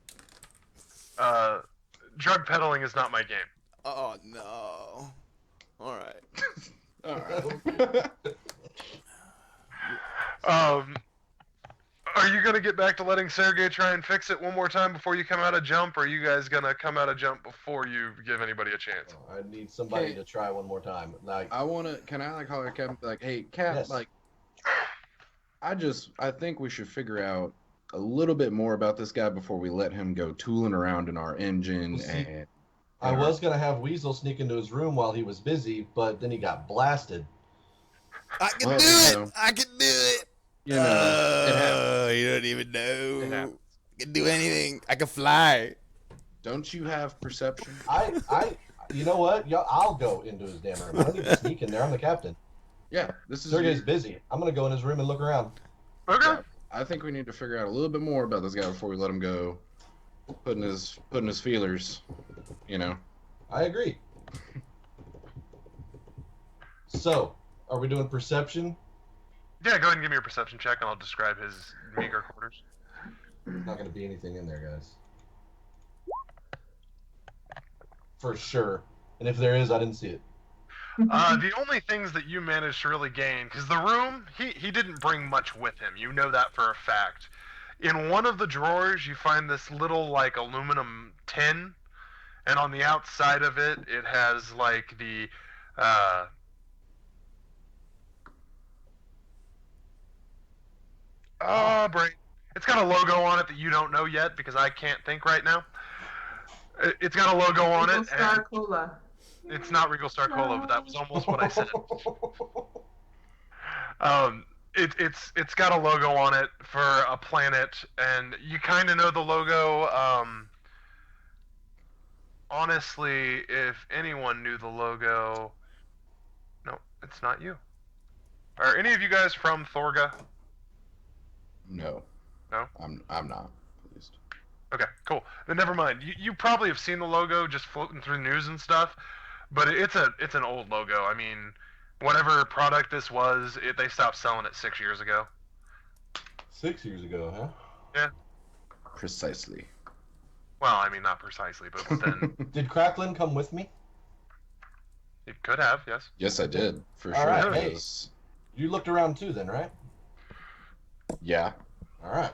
Drug peddling is not my game. Oh no. All right. All right. Are you gonna get back to letting Sergey try and fix it one more time before you come out of jump, or are you guys gonna come out of jump before you give anybody a chance? I need somebody Okay. to try one more time. Like, Can I holler at Cap and be like, hey, Cap, Yes. I think we should figure out a little bit more about this guy before we let him go tooling around in our engine. Well, see, And I was gonna have Weazel sneak into his room while he was busy, but then he got blasted. I can Well, do you it. know. I can do it. it happens. You don't even know. It happens. I can do anything. I can fly. Don't you have perception? You know what? I'll go into his damn room. I don't need to sneak in there. I'm the captain. Yeah, this is. Sergey's busy. I'm gonna go in his room and look around. Okay. I think we need to figure out a little bit more about this guy before we let him go. Putting his feelers, I agree. So, are we doing perception? Yeah, go ahead and give me your perception check, and I'll describe his meager quarters. Not gonna be anything in there, guys. For sure. And if there is, I didn't see it. The only things that you managed to really gain, because the room, he didn't bring much with him. You know that for a fact. In one of the drawers, you find this little, aluminum tin, and on the outside of it, it has like the brain. It's got a logo on it that you don't know yet because I can't think right now. It's got a logo on Regal it. Star And Cola. it's not Regal Star Cola, but that was almost what I said. It's got a logo on it for a planet, and you kind of know the logo. Honestly, if anyone knew the logo, no, it's not you. Are any of you guys from Thorga? No. No? I'm not, at least. Okay, cool. Then never mind. You probably have seen the logo just floating through news and stuff, but it's an old logo. I mean, whatever product this was, they stopped selling it 6 years ago. 6 years ago, huh? Yeah. Precisely. Well, I mean, not precisely, but then Did Crackln come with me? it could have, yes. Yes, I did, for All sure. right, hey. because- You looked around too, then, right? Yeah. All right.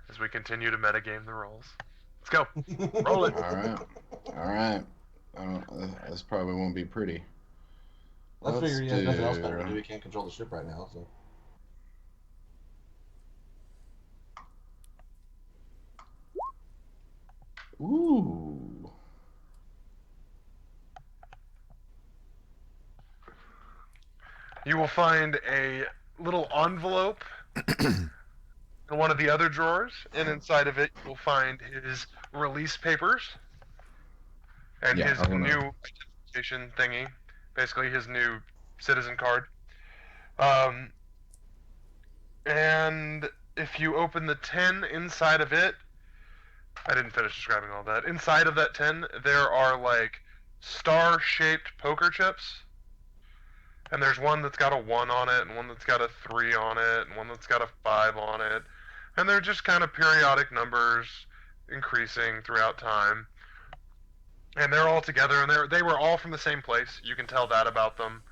As we continue to metagame the roles. Let's go. Roll it. All right. This probably won't be pretty. I Let's figured he has nothing else better to do- do. He can't control the ship right now, so. Ooh. You will find a little envelope in one of the other drawers, and inside of it you will find his release papers and Yeah, his I wanna- new identification thingy, basically his new citizen card. And if you open the tin inside of it, I didn't finish describing all that. Inside of that tin, there are like star-shaped poker chips. And there's one that's got a 1 on it, and one that's got a 3 on it, and one that's got a 5 on it. And they're just kind of periodic numbers increasing throughout time. And they're all together, and they were all from the same place. You can tell that about them.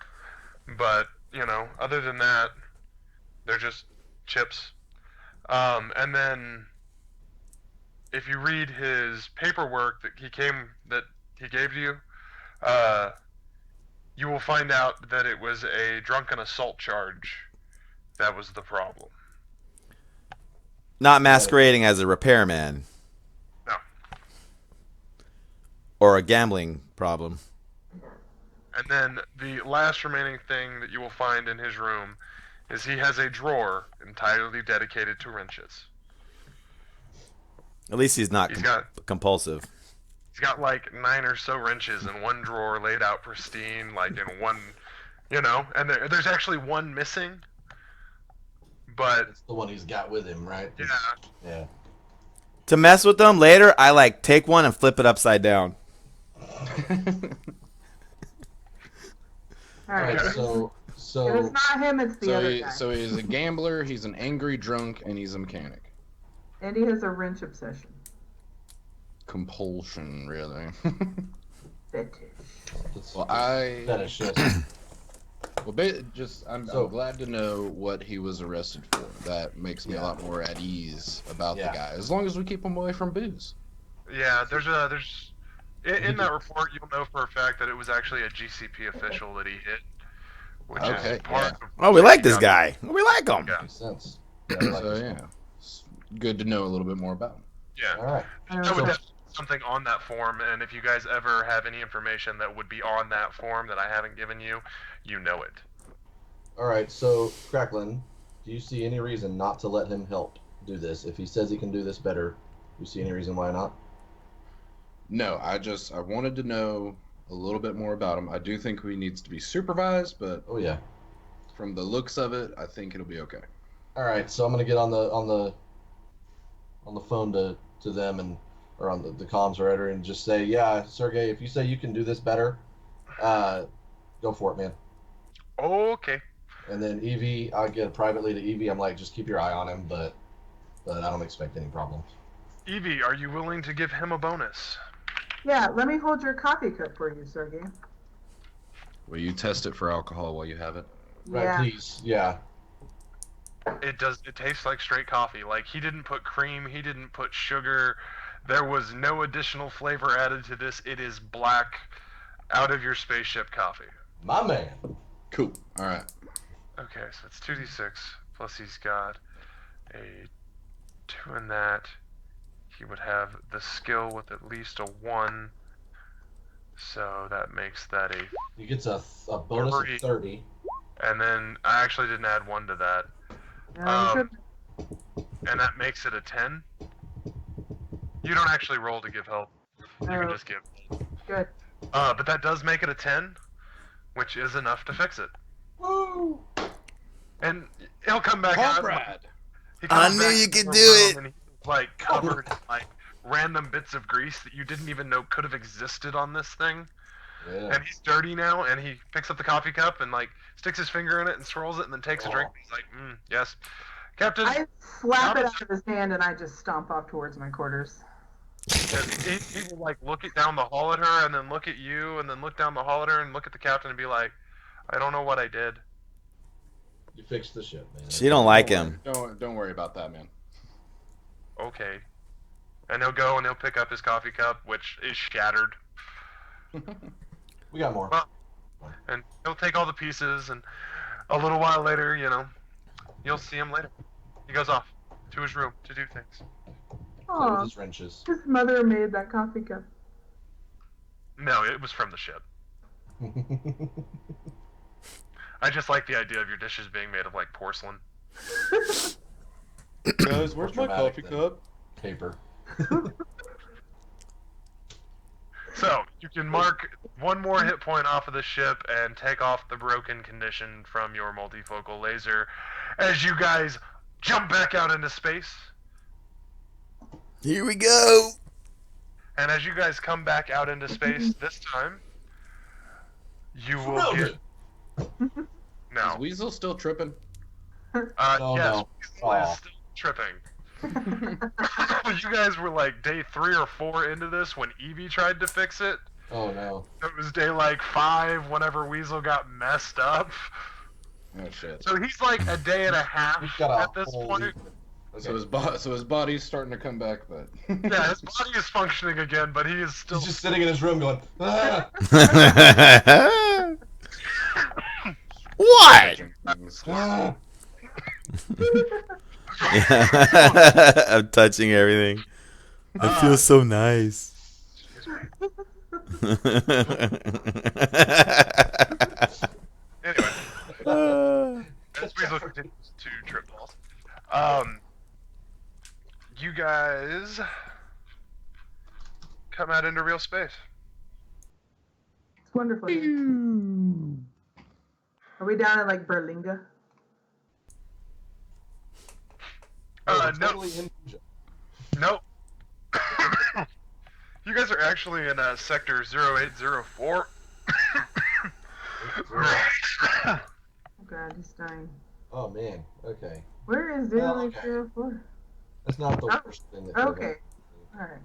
But, you know, other than that, they're just chips. And then if you read his paperwork that he gave to you, you will find out that it was a drunken assault charge that was the problem. Not masquerading as a repairman. No. Or a gambling problem. And then the last remaining thing that you will find in his room is he has a drawer entirely dedicated to wrenches. At least he's not He's got compulsive. He's got like 9 or so wrenches in one drawer laid out pristine, like in one, you know, and there's actually one missing. But It's the one he's got with him, right? yeah, Yeah. To mess with them later, I like take one and flip it upside down. All right. Alright, so If it's not him, it's the other guy. So he's a gambler, he's an angry drunk, and he's a mechanic. And he has a wrench obsession. Compulsion, really. Fetish. it's Well, I'm So- glad to know what he was arrested for. That makes me a lot more at ease about the Yeah. guy, as long as we keep him away from booze. yeah. In that report, you'll know for a fact that it was actually a GCP official that he hit, which Okay, is part yeah. of. Oh, we like this guy. We like him. Yeah. makes sense. Yeah, I like So this yeah, one. it's good to know a little bit more about him. Yeah. All right. I don't That would know. definitely be something on that form, and if you guys ever have any information that would be on that form that I haven't given you, you know it. All right. So, Crackln, do you see any reason not to let him help do this? If he says he can do this better, do you see any reason why not? No, I wanted to know a little bit more about him. I do think he needs to be supervised, but Oh yeah. from the looks of it, I think it'll be okay. All right. So I'm gonna get on the phone to them or on the comms or whatever and just say, yeah, Sergey, if you say you can do this better, go for it, man. Okay. And then Evie, I get privately to Evie. I'm like, just keep your eye on him, but I don't expect any problems. Evie, are you willing to give him a bonus? Yeah, let me hold your coffee cup for you, Sergey. Will you test it for alcohol while you have it? Right, Yeah. please. Yeah. It does. It tastes like straight coffee. Like he didn't put cream. He didn't put sugar. There was no additional flavor added to this. It is black, out of your spaceship coffee. My man. Cool. All right. Okay, so it's 2d6, plus he's got a 2 in that. He would have the skill with at least a 1. So that makes that a... He gets a bonus of 30. And then I actually didn't add 1 to that. Yeah, you should. And that makes it a 10. You don't actually roll to give help. You can just give. Good. But that does make it a 10, which is enough to fix it. Woo! And he'll come back out. Brad. He I comes knew back you in could the do room it. And he's like covered in like random bits of grease that you didn't even know could have existed on this thing. Yeah. And he's dirty now, and he picks up the coffee cup and like sticks his finger in it and swirls it, and then takes a drink. And he's like, "Yes, Captain." I slap it out of his hand and I just stomp off towards my quarters. He will like look it down the hall at her, and then look at you, and then look down the hall at her, and look at the captain, and be like, "I don't know what I did." You fixed the ship, man. She don't like him. Don't worry about that, man. Okay. And he'll go and he'll pick up his coffee cup, which is shattered. We got more. Well, and he'll take all the pieces, and a little while later, you'll see him later. He goes off to his room to do things. Play with Aw, his wrenches. his mother made that coffee cup. No, it was from the ship. I just like the idea of your dishes being made of like porcelain. Guys, where's my Dramatic, coffee then. cup? Paper. So, you can mark 1 more hit point off of the ship and take off the broken condition from your multifocal laser as you guys jump back out into space. Here we go. And as you guys come back out into space this time, you will Thrill get... me. No. Is Weazel still tripping? Oh, yes, no. Weazel Aw. is still tripping. You guys were like day 3 or 4 into this when Evie tried to fix it. Oh, no. It was day like 5 whenever Weazel got messed up. Oh shit. So he's like a day and a half We've got a at this whole point. week. Okay. So his body's starting to come back, but Yeah, his body is functioning again, but he is still. He's just sitting in his room going, ah! What? Ah! I'm touching everything. I feel so nice. Anyway, as Weazel continues to trip balls, you guys come out into real space. It's wonderful. Are we down at like Berlinga? Oh, No, totally in Puja. nope. You guys are actually in sector 0804. Oh god, he's dying. Oh, man. Okay. Where is Well, okay. 0804? That's not the Oh, worst thing that could have Okay. Alright.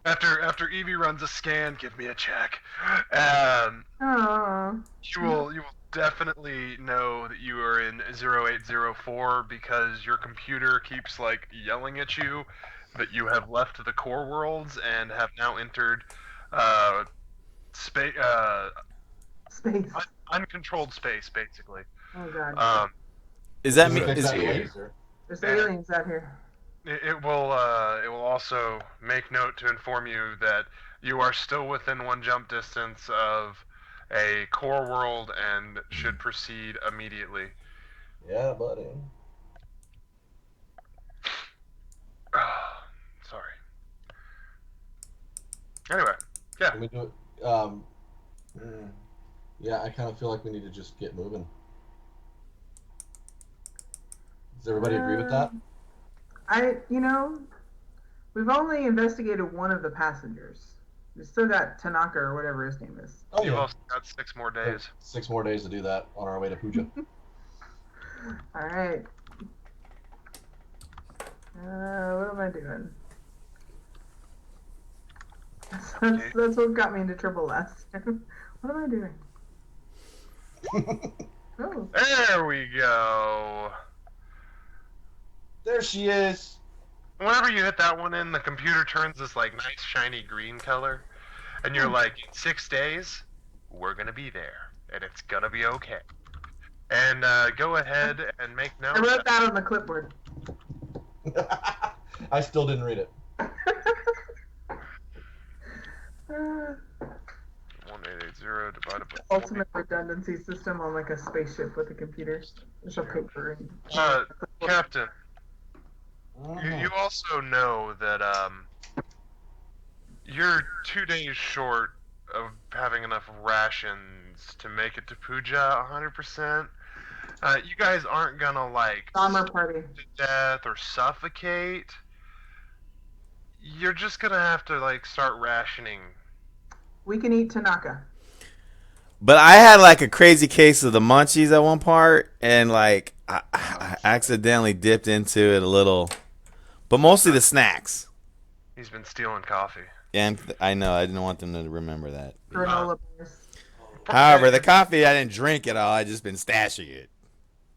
After Evie runs a scan, give me a check. Oh. You will definitely know that you are in 0804 because your computer keeps like yelling at you that you have left the core worlds and have now entered space Space. uncontrolled space basically. Oh god. Is that Does me? it fix Is, that laser? There's aliens out here. It will also make note to inform you that you are still within 1 jump distance of a core world and should proceed immediately. Yeah, buddy. Sorry. Anyway, yeah. Can we do it? Yeah, I kind of feel like we need to just get moving. Does everybody agree with that? We've only investigated one of the passengers. We still got Tanaka or whatever his name is. Oh, You've yeah. also got 6 more days. 6 more days to do that on our way to Puja. Alright. What am I doing? That's what got me into trouble last time. What am I doing? Oh. There we go. There she is. whenever you hit that one in, the computer turns this like nice shiny green color, and you're like, in 6 days, we're gonna be there, and it's gonna be okay. And go ahead and make I note. wrote that on the clipboard. I still didn't read it. 1880 divided by 40. Ultimate redundancy system on like a spaceship with a computer. There's a paper and Captain, you also know that you're 2 days short of having enough rations to make it to Puja 100%. You guys aren't gonna like bomber party. to death or suffocate. You're just gonna have to like start rationing. We can eat Tanaka. But I had like a crazy case of the munchies at one part, and like I accidentally dipped into it a little, but mostly the snacks. He's been stealing coffee. And I know I didn't want them to remember that. Granola bars. However, the coffee I didn't drink at all. I just been stashing it.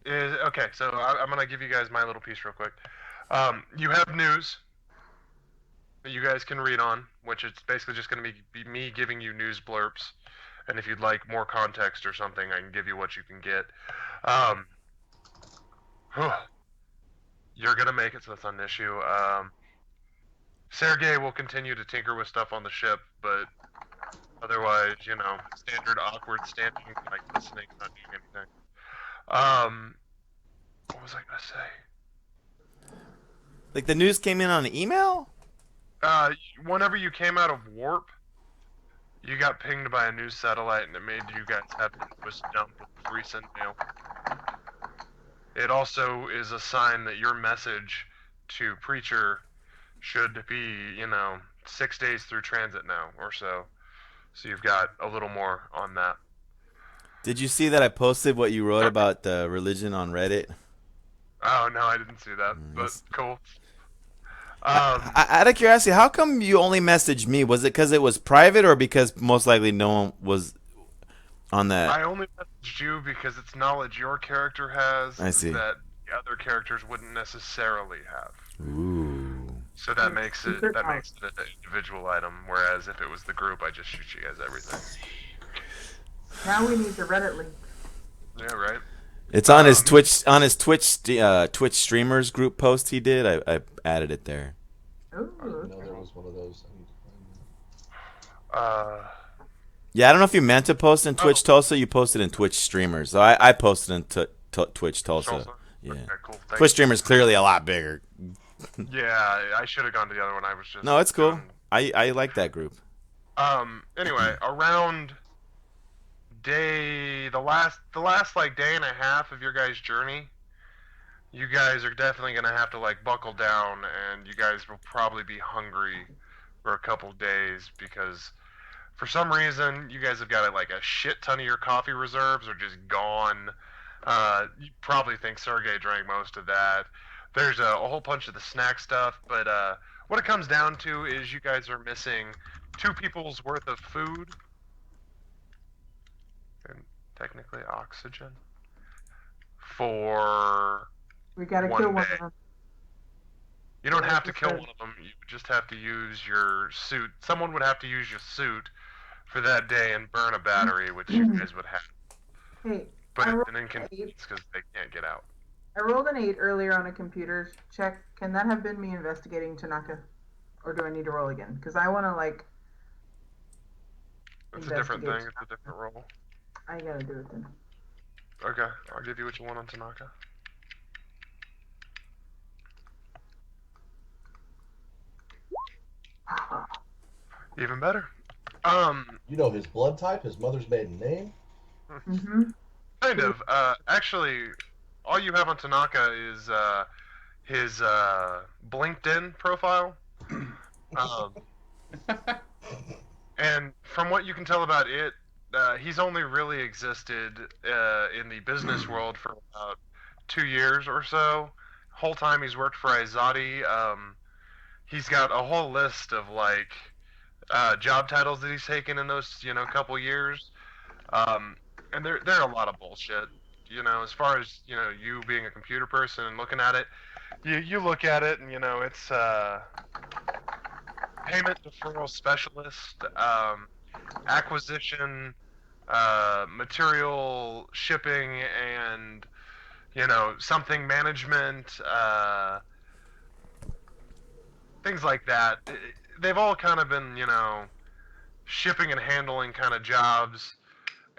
Okay, so I'm gonna give you guys my little piece real quick. You have news that you guys can read on, which is basically just gonna be me giving you news blurbs, and if you'd like more context or something, I can give you what you can get. You're gonna make it, so that's not an issue. Sergey will continue to tinker with stuff on the ship, but otherwise, you know, standard awkward standing, like listening, not doing anything. What was I gonna say? Like the news came in on an email? Whenever you came out of warp, you got pinged by a new satellite, and it made you guys have to twist dump with recent mail. It also is a sign that your message to Preacher should be, you know, 6 days through transit now, or so. So you've got a little more on that. Did you see that I posted what you wrote about the religion on Reddit? Oh, no, I didn't see that, but cool. Out of curiosity, how come you only messaged me? Was it because it was private, or because most likely no one was on that? I only messaged you because it's knowledge your character has I see. that the other characters wouldn't necessarily have. Ooh. So that makes it an individual item, whereas if it was the group, I just shoot you guys everything. Now we need the Reddit link. Yeah, right. It's on his Twitch Twitch streamers group post he did. I added it there. Ooh, I didn't know there was one of those. Yeah, I don't know if you meant to post in Twitch Tulsa. You posted in Twitch streamers. So I posted in Twitch Tulsa. Yeah. Okay, cool. Twitch streamers clearly a lot bigger. Yeah, I should have gone to the other one. I was just No, it's cool. I like that group. Anyway, around the last like day and a half of your guys' journey, you guys are definitely gonna have to like buckle down, and you guys will probably be hungry for a couple days because for some reason you guys have got like a shit ton of your coffee reserves are just gone. You probably think Sergey drank most of that. There's a whole bunch of the snack stuff, but what it comes down to is you guys are missing 2 people's worth of food and technically oxygen for we gotta one kill one day. of them. You don't Yeah, have to just kill said- one of them. You just have to use your suit. Someone would have to use your suit for that day and burn a battery, which you guys would have. Hey, But I it's rolled an inconvenience because they can't get out. I rolled an 8 earlier on a computer check. Can that have been me investigating Tanaka? Or do I need to roll again? Because I want to, like... It's a different thing. investigate It's a different role. I gotta do it then. Okay, I'll give you what you want on Tanaka. Even better. You know his blood type, his mother's maiden name. Mm-hmm. Kind of. Actually, all you have on Tanaka is his LinkedIn profile. And from what you can tell about it, he's only really existed in the business world for about 2 years or so. Whole time he's worked for Izadi. He's got a whole list of like job titles that he's taken in those couple years, and they're a lot of bullshit. As far as you being a computer person and looking at it, You look at it, and it's payment deferral specialist, acquisition, material shipping, and something management, things like that. They've all kind of been shipping and handling kind of jobs,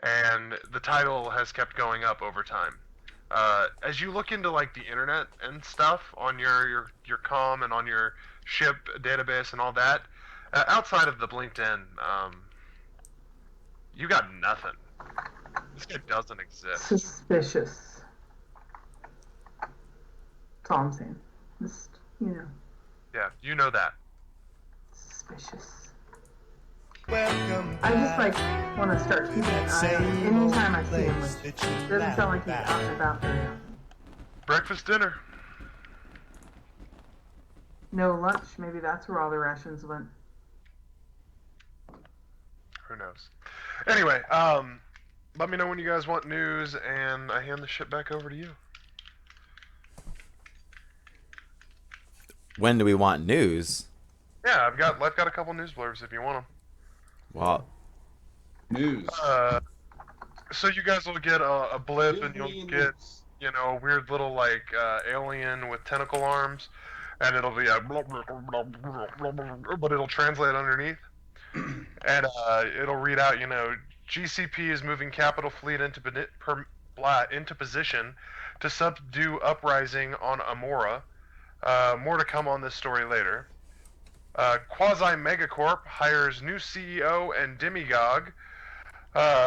and the title has kept going up over time. As you look into like the internet and stuff on your comm and on your ship database and all that, outside of the LinkedIn, you got nothing. This guy doesn't exist. Suspicious. That's all I'm saying. Just, Yeah, you know that. suspicious. Welcome I just want to start keeping an eye on him anytime I see him, which doesn't sound like he's out and about very often. Breakfast, dinner. No lunch. Maybe that's where all the rations went. Who knows? Anyway, let me know when you guys want news, and I hand the ship back over to you. When do we want news? Yeah, I've got a couple news blurbs if you want them. Well, News. So you guys will get a blip, Give and you'll me get news. a weird little like alien with tentacle arms, and it'll be a but it'll translate underneath, and it'll read out GCP is moving capital fleet into position to subdue uprising on Amora. More to come on this story later. Quasi Megacorp hires new CEO and demigod.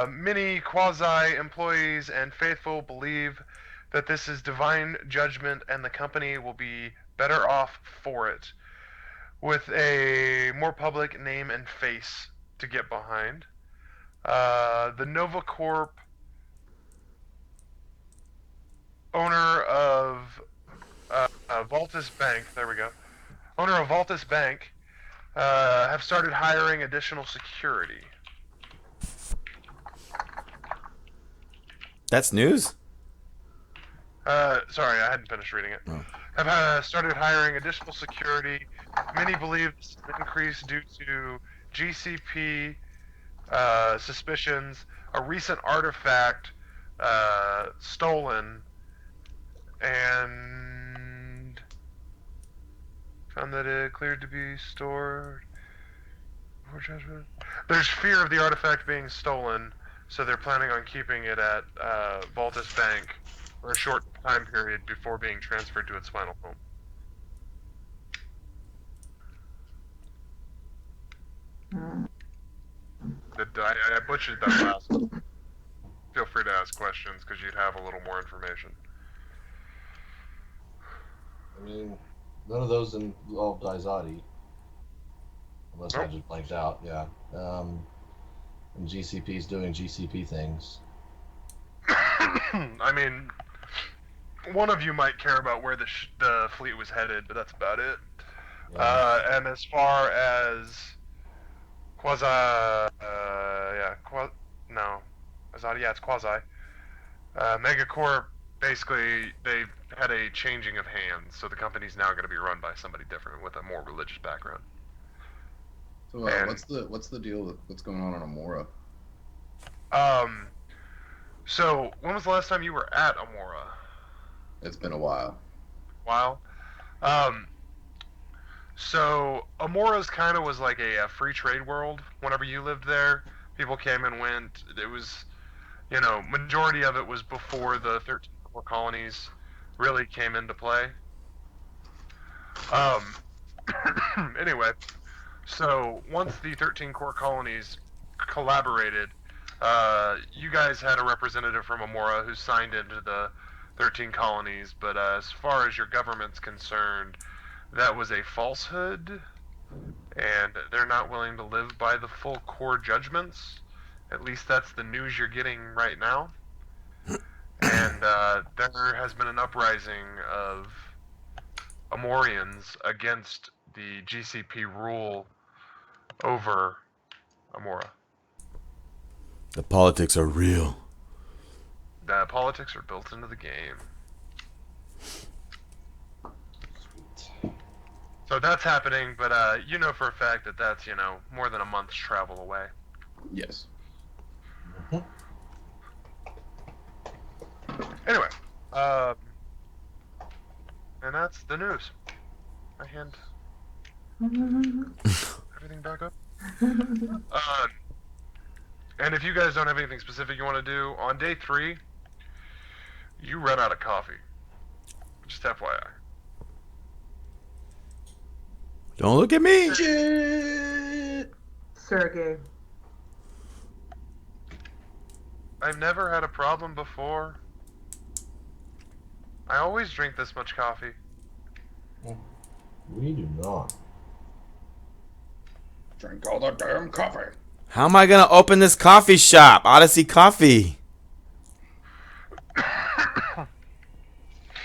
Many quasi employees and faithful believe that this is divine judgment and the company will be better off for it, with a more public name and face to get behind. The Nova Corp owner of Voltus Bank, there we go, owner of Voltus Bank, have started hiring additional security. that's news? Sorry, I hadn't finished reading it. Oh. Have started hiring additional security. Many believe this is an increase due to GCP suspicions, a recent artifact stolen, and found that it cleared to be stored. There's fear of the artifact being stolen, so they're planning on keeping it at Voltus Bank for a short time period before being transferred to its final home. I butchered that last one. Feel free to ask questions because you'd have a little more information. I mean, none of those involved Izadi. Unless I Nope. just blanked out, yeah. And GCP's doing GCP things. I mean, one of you might care about where the fleet was headed, but that's about it. Yeah. And as far as Quasi, it's Quasi. Megacorp, basically, they had a changing of hands, so the company's now going to be run by somebody different with a more religious background. So what's the deal with what's going on Amora? So when was the last time you were at Amora? It's been a while. Wow. So Amora's kind of was like a free trade world. Whenever you lived there, people came and went. It was, majority of it was before the 13 core colonies really came into play. Anyway, so once the 13 core colonies collaborated, you guys had a representative from Amora who signed into the 13 colonies, but as far as your government's concerned, that was a falsehood, and they're not willing to live by the full core judgments. At least that's the news you're getting right now. And there has been an uprising of Amorians against the GCP rule over Amora. The politics are real. The politics are built into the game. So that's happening, but you know for a fact that that's more than a month's travel away. Yes. Mhm. Anyway, and that's the news. I hand everything back up. And if you guys don't have anything specific you want to do on day 3, you run out of coffee. Just FYI. Don't look at me. Shit. Sergey. I've never had a problem before. I always drink this much coffee. We do not. Drink all the damn coffee. How am I gonna open this coffee shop? Odyssey Coffee.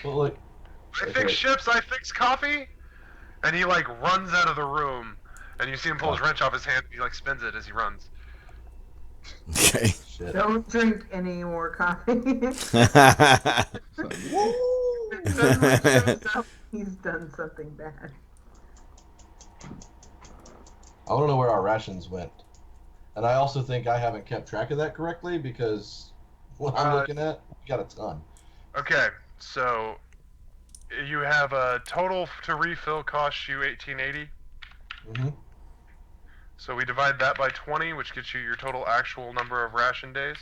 Well, like, I fix ships, I fix coffee. And he like runs out of the room, and you see him pull his wrench off his hand. And he like spins it as he runs. Okay. shit. Don't drink any more coffee. He's done something bad. I want to know where our rations went. And I also think I haven't kept track of that correctly because what I'm looking at, we got a ton. Okay, so you have a total to refill costs you $18.80. Mm-hmm. So we divide that by 20, which gets you your total actual number of ration days.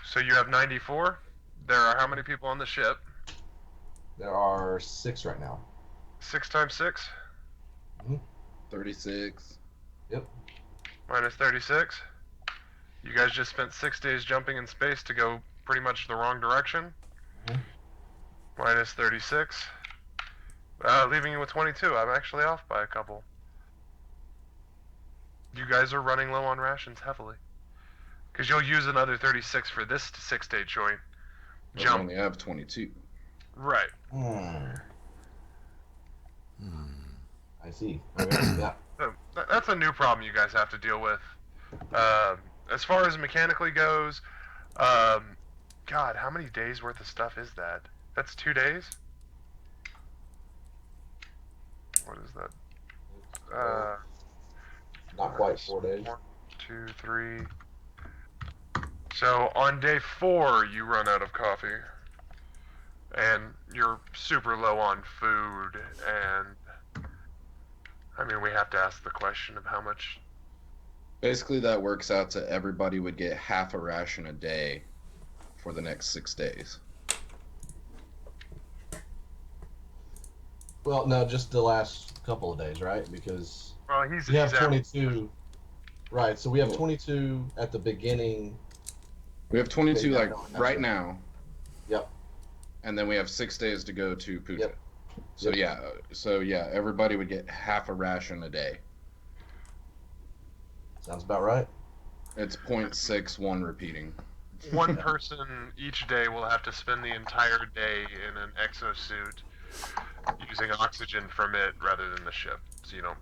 So you have 94. There are how many people on the ship? There are 6 right now. 6 times 6 36. minus 36. You guys just spent 6 days jumping in space to go pretty much the wrong direction. Mhm. Minus 36. Leaving you with 22. I'm actually off by a couple. You guys are running low on rations heavily. Because you'll use another 36 for this 6-day joint. We Jump. only have 22. Right. I see. Okay. Yeah. So that's a new problem you guys have to deal with. As far as mechanically goes, God, how many days worth of stuff is that? That's 2 days? What is that? Not quite 4 days. 1, 2, 3. So on day 4, you run out of coffee. And you're super low on food. And I mean, we have to ask the question of how much. Basically, that works out to everybody would get half a ration a day for the next 6 days. Well, no, just the last couple of days, right? Because Well, we have he's out. 22. Right, so we have 22 at the beginning. We have 22 Okay, like no, right that's now. Yep. And then we have 6 days to go to Puja. Yep. So yeah, everybody would get half a ration a day. Sounds about right. It's 0.61 repeating. One person each day will have to spend the entire day in an exosuit using oxygen from it rather than the ship. So you don't.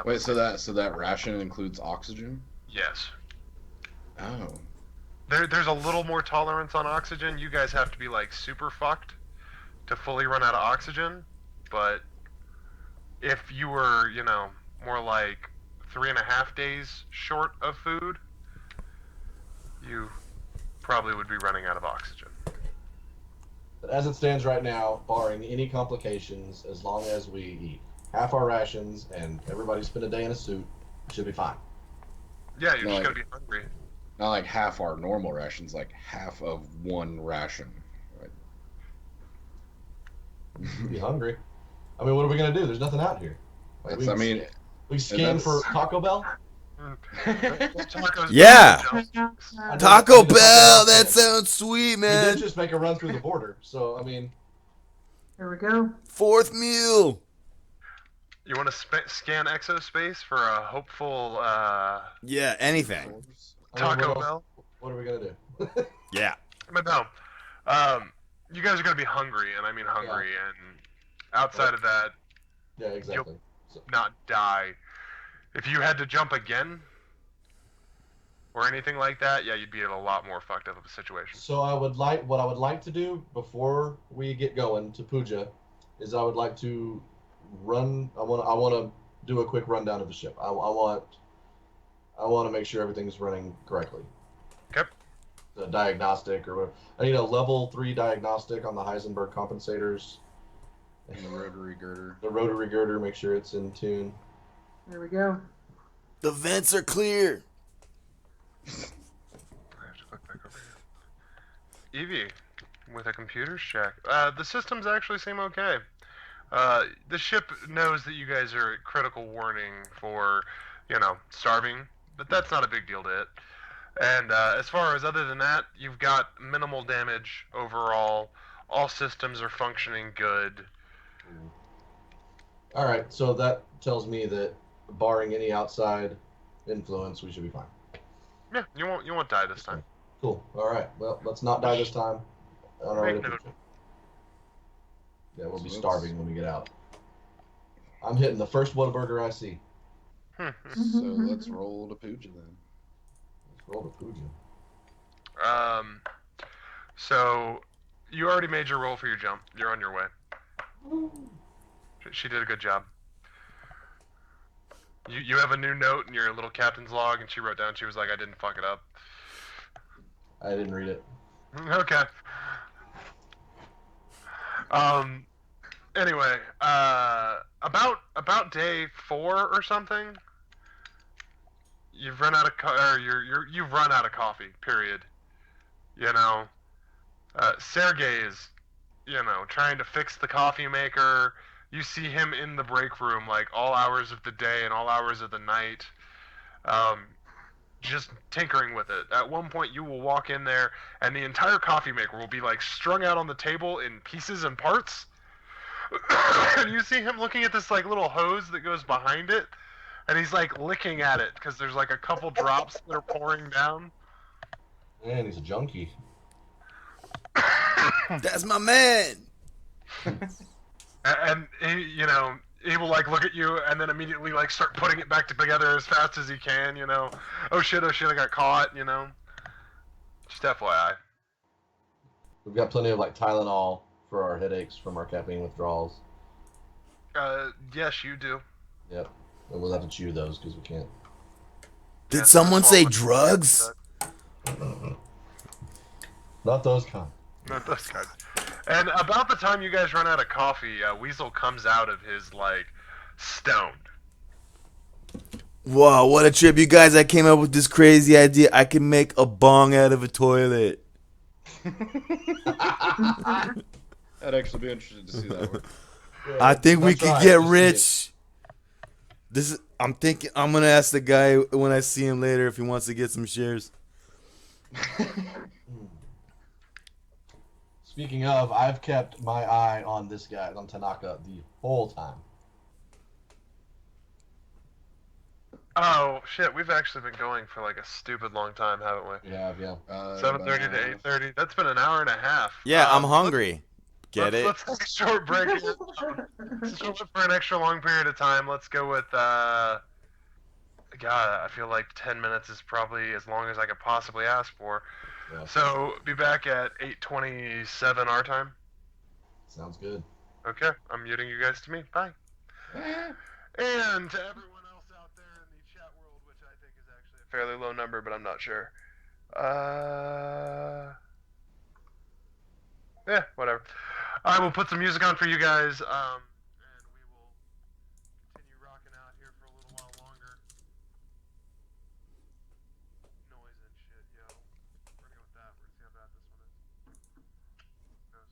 Wait, so that ration includes oxygen? Yes. Oh. There's a little more tolerance on oxygen. You guys have to be like super fucked to fully run out of oxygen. But if you were, more like 3.5 days short of food, you probably would be running out of oxygen. But as it stands right now, barring any complications, as long as we eat half our rations and everybody spend a day in a suit, it should be fine. Yeah, you're No, just gonna be hungry. Not like half our normal rations, like half of one ration. Right? Be hungry. I mean, what are we gonna do? There's nothing out here. Like, we scan for Taco Bell. Tacos, Yeah. I Taco know- Bell. That sounds sweet, We man. did just make a run through the border, so I mean, Here we go. 4th meal. You want to scan exospace for a hopeful Yeah, anything. I mean, Taco what else- Bell? What are we gonna do? Yeah. But no, you guys are gonna be hungry, and I mean hungry, and outside of that, Yeah, exactly. So, not die. If you had to jump again or anything like that, yeah, you'd be in a lot more fucked up of a situation. what I would like to do before we get going to Puja is I would like to run. I want to do a quick rundown of the ship. I want to make sure everything's running correctly. Okay. The diagnostic or whatever. I need a level 3 diagnostic on the Heisenberg compensators. And the rotary girder. The rotary girder, make sure it's in tune. There we go. The vents are clear. I have to click back over here. Evie, with a computer's check. The systems actually seem okay. The ship knows that you guys are at critical warning for, starving, but that's not a big deal to it. And as far as other than that, you've got minimal damage overall. All systems are functioning good. All right, so that tells me that barring any outside influence, we should be fine. Yeah, you won't die this time. Cool. All right. Well, let's not die this time. On our way to Make note. Puja. Yeah, we'll be So starving when we get out. I'm hitting the first Whataburger I see. So let's roll to Puja then. Let's roll to Puja. So you already made your roll for your jump. You're on your way. She did a good job. You have a new note in your little captain's log, and she wrote down, she was like, I didn't fuck it up. I didn't read it. Okay. Anyway, about day 4 or something, you've run out of you've run out of coffee. Period. Sergey's, trying to fix the coffee maker. You see him in the break room like all hours of the day and all hours of the night, just tinkering with it. At one point, you will walk in there, and the entire coffee maker will be like strung out on the table in pieces and parts. And you see him looking at this like little hose that goes behind it, and he's like licking at it because there's like a couple drops that are pouring down. Man, he's a junkie. That's my man. And he will like look at you and then immediately like start putting it back together as fast as he can. Oh shit, I got caught. Just FYI. We've got plenty of like Tylenol for our headaches from our caffeine withdrawals. Yes, you do. Yep. And we'll have to chew those because we can't. Did someone say drugs? Not those kind. Not those guys. And about the time you guys run out of coffee, Weazel comes out of his like stoned. Wow, what a trip, you guys. I came up with this crazy idea. I can make a bong out of a toilet. I'd actually be interested to see that one. Yeah, I think we that's could right, get just rich. I'm thinking I'm gonna ask the guy when I see him later if he wants to get some shares. Speaking of, I've kept my eye on this guy, on Tanaka, the whole time. Oh shit, we've actually been going for like a stupid long time, haven't we? We have, yeah. 7:30 to 8:30. That's been an hour and a half. Yeah, I'm hungry. Get it? Let's take a short break. Since we're for an extra long period of time, let's go with. God, I feel like 10 minutes is probably as long as I could possibly ask for. Yeah. So be back at 8:27 our time. Sounds good. Okay, I'm muting you guys to me. Bye. And to everyone else out there in the chat world, which I think is actually a fairly low number, but I'm not sure. Yeah, whatever. I will put some music on for you guys, and we will continue rocking out here for a little while longer. Noise and shit, yo. We're gonna go with that. We're gonna see how bad this one is. Goes.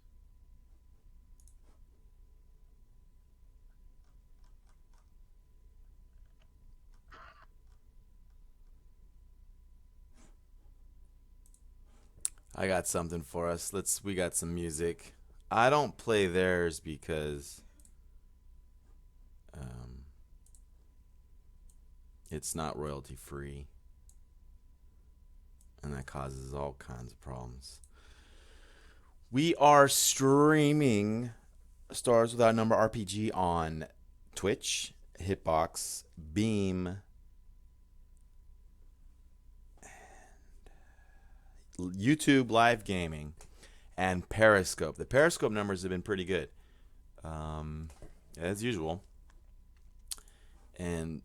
I got something for us. We got some music. I don't play theirs because it's not royalty free, and that causes all kinds of problems. We are streaming Stars Without Number RPG on Twitch, Hitbox, Beam, YouTube Live Gaming, and Periscope. The Periscope numbers have been pretty good. as usual. And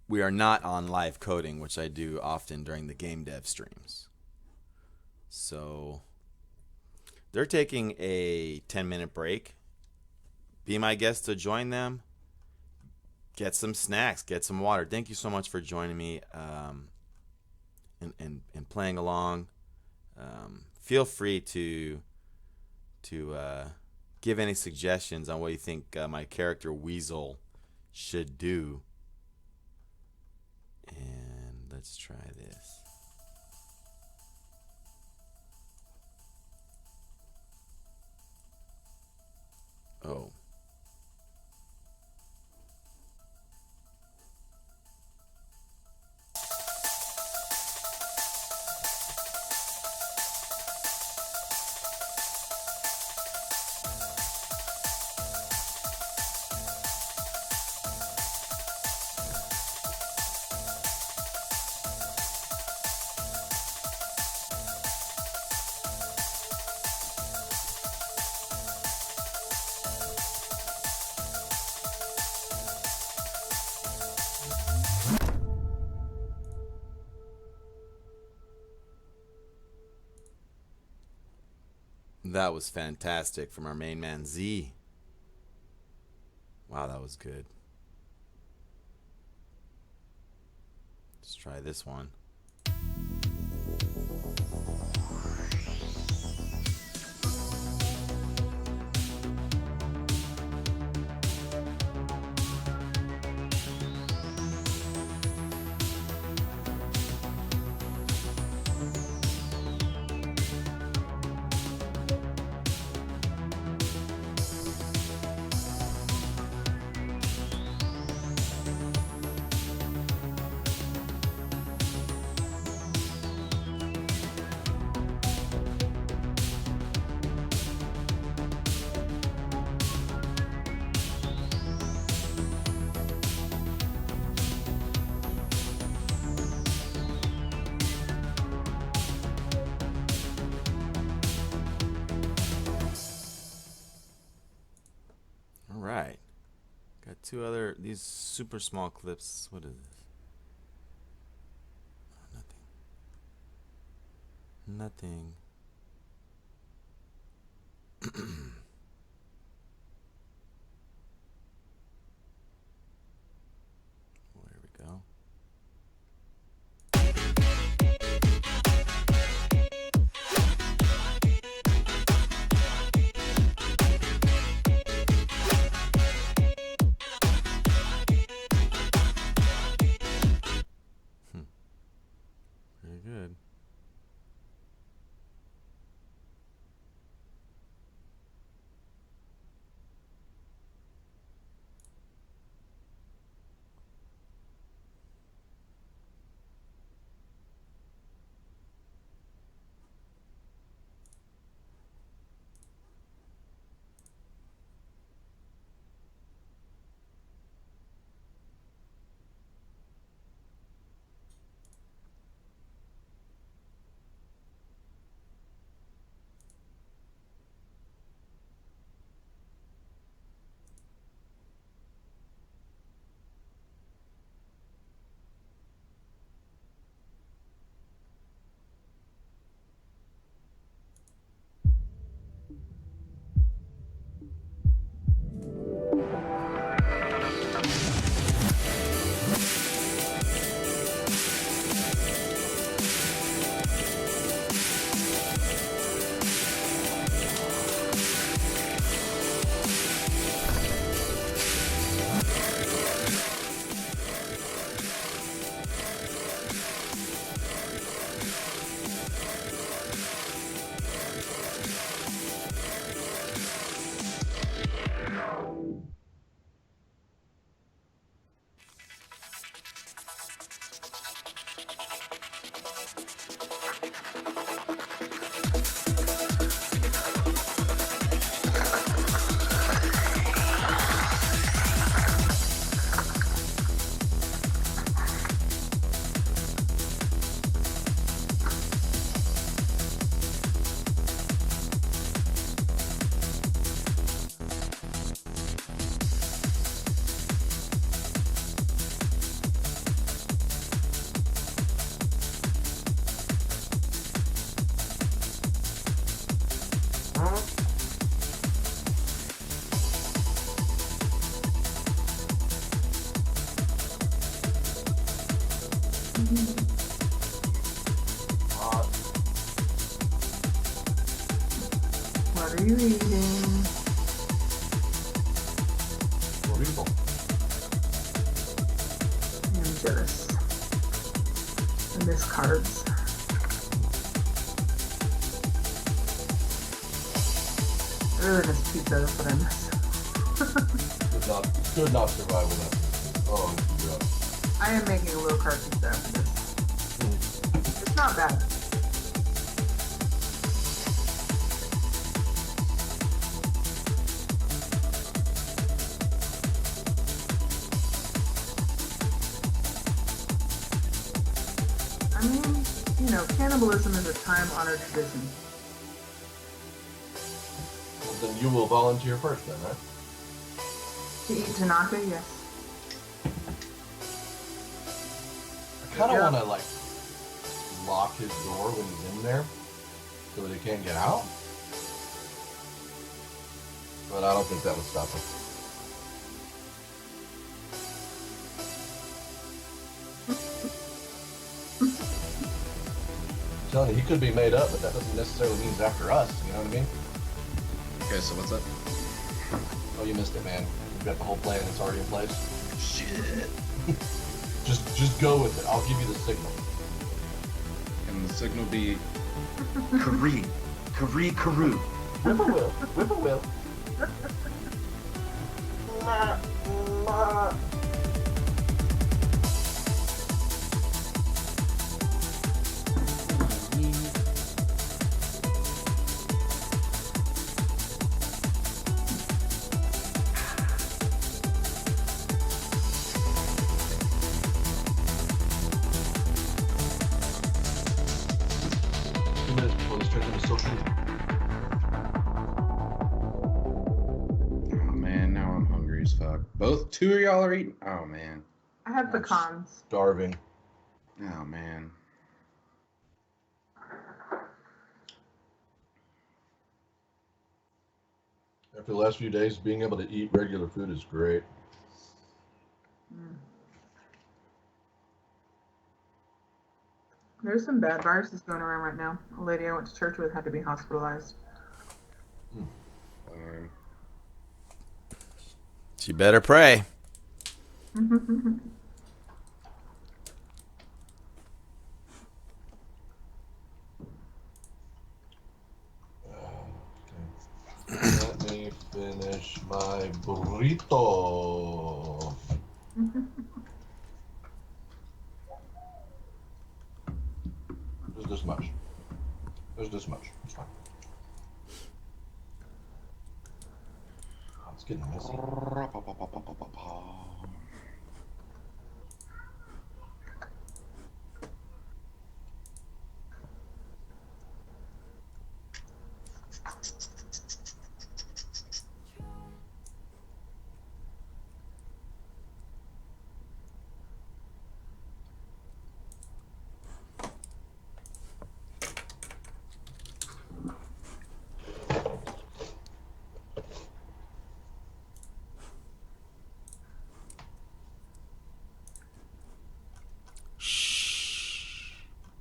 we are not on live coding, which I do often during the game dev streams. So they're taking a 10-minute break. Be my guest to join them. Get some snacks, get some water. Thank you so much for joining me and playing along. Feel free to give any suggestions on what you think my character Weazel should do. And let's try this. Oh. That was fantastic from our main man Z. Wow, that was good. Let's try this one. Alright. Got two other, these super small clips. What is this? Oh, nothing. Nothing. Well, there we go. Very good. What are you eating? Weazel. I'm jealous. I miss carbs. I really miss pizza, that's what I miss. Could not survive without it. Oh, God. I am making a low carb pizza after this. It's not bad. I mean, you know, cannibalism is a time-honored tradition. Well, then you will volunteer first, then, right? To eat Tanaka, yes. I kind of want to, like, lock his door when he's in there so that he can't get out. But I don't think that would stop him. I'm telling you, he could be made up, but that doesn't necessarily mean he's after us. You know what I mean? Okay, so what's up? Oh, you missed it, man. We've got the whole plan. It's already in place. Shit. Just go with it. I'll give you the signal. And the signal be Karee. Karee Karoo. Whippoorwill. Whippoorwill. Oh man, now I'm hungry as fuck. Both two of y'all are eating. Oh man. I have pecans. Starving. Oh man. After the last few days, being able to eat regular food is great. There's some bad viruses going around right now. A lady I went to church with had to be hospitalized. She better pray. Let me finish my burrito. There's this much. There's this much. It's fine. Oh, it's getting messy.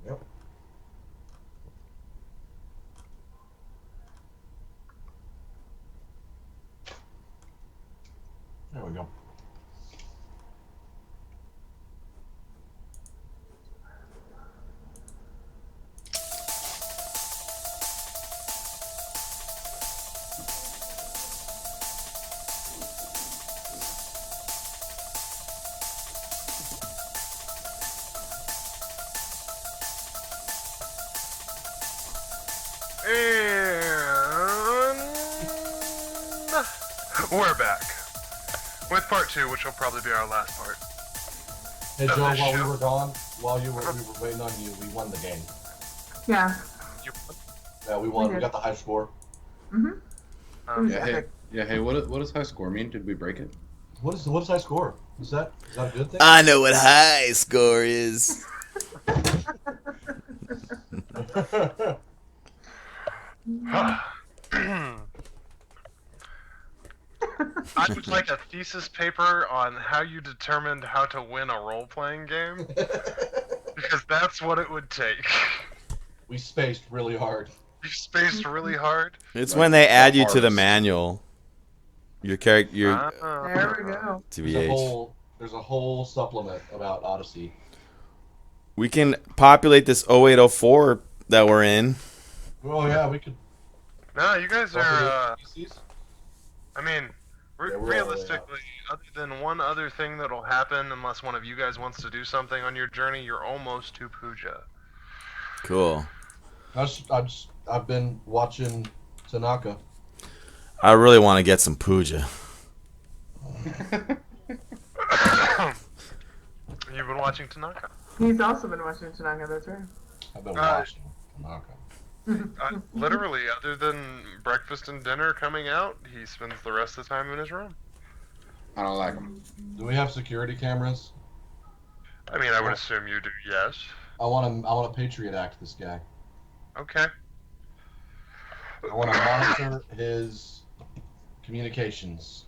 Yep. There we go. And we're back with part 2, which will probably be our last part. Hey Joe, this while we show. were gone, while we were waiting on you, we won the game. Yeah. Yeah, we won. We We did. got the high score. It was Yeah, hey, epic. what does high score mean? Did we break it? What is high score? Is that a good thing? I know what high score is. I would like a thesis paper on how you determined how to win a role-playing game. Because that's what it would take. We spaced really hard. You spaced really hard. It's Like when they add you to the hardest. manual. Your character, your There we go. TBH. There's a whole supplement about Odyssey. We can populate this 0804 that we're in. Oh yeah, we could. No, you guys are. PCs? I mean, Yeah, we're all realistically, other than one other thing that'll happen, unless one of you guys wants to do something on your journey, you're almost to Puja. Cool. I've been watching Tanaka. I really want to get some Puja. You've been watching Tanaka. He's also been watching Tanaka, that's right. I've been watching Tanaka. Literally, other than breakfast and dinner coming out, he spends the rest of the time in his room. I don't like them. Do we have security cameras? I mean, I would assume you do, yes. I want to Patriot Act this guy. Okay. I want to monitor his communications.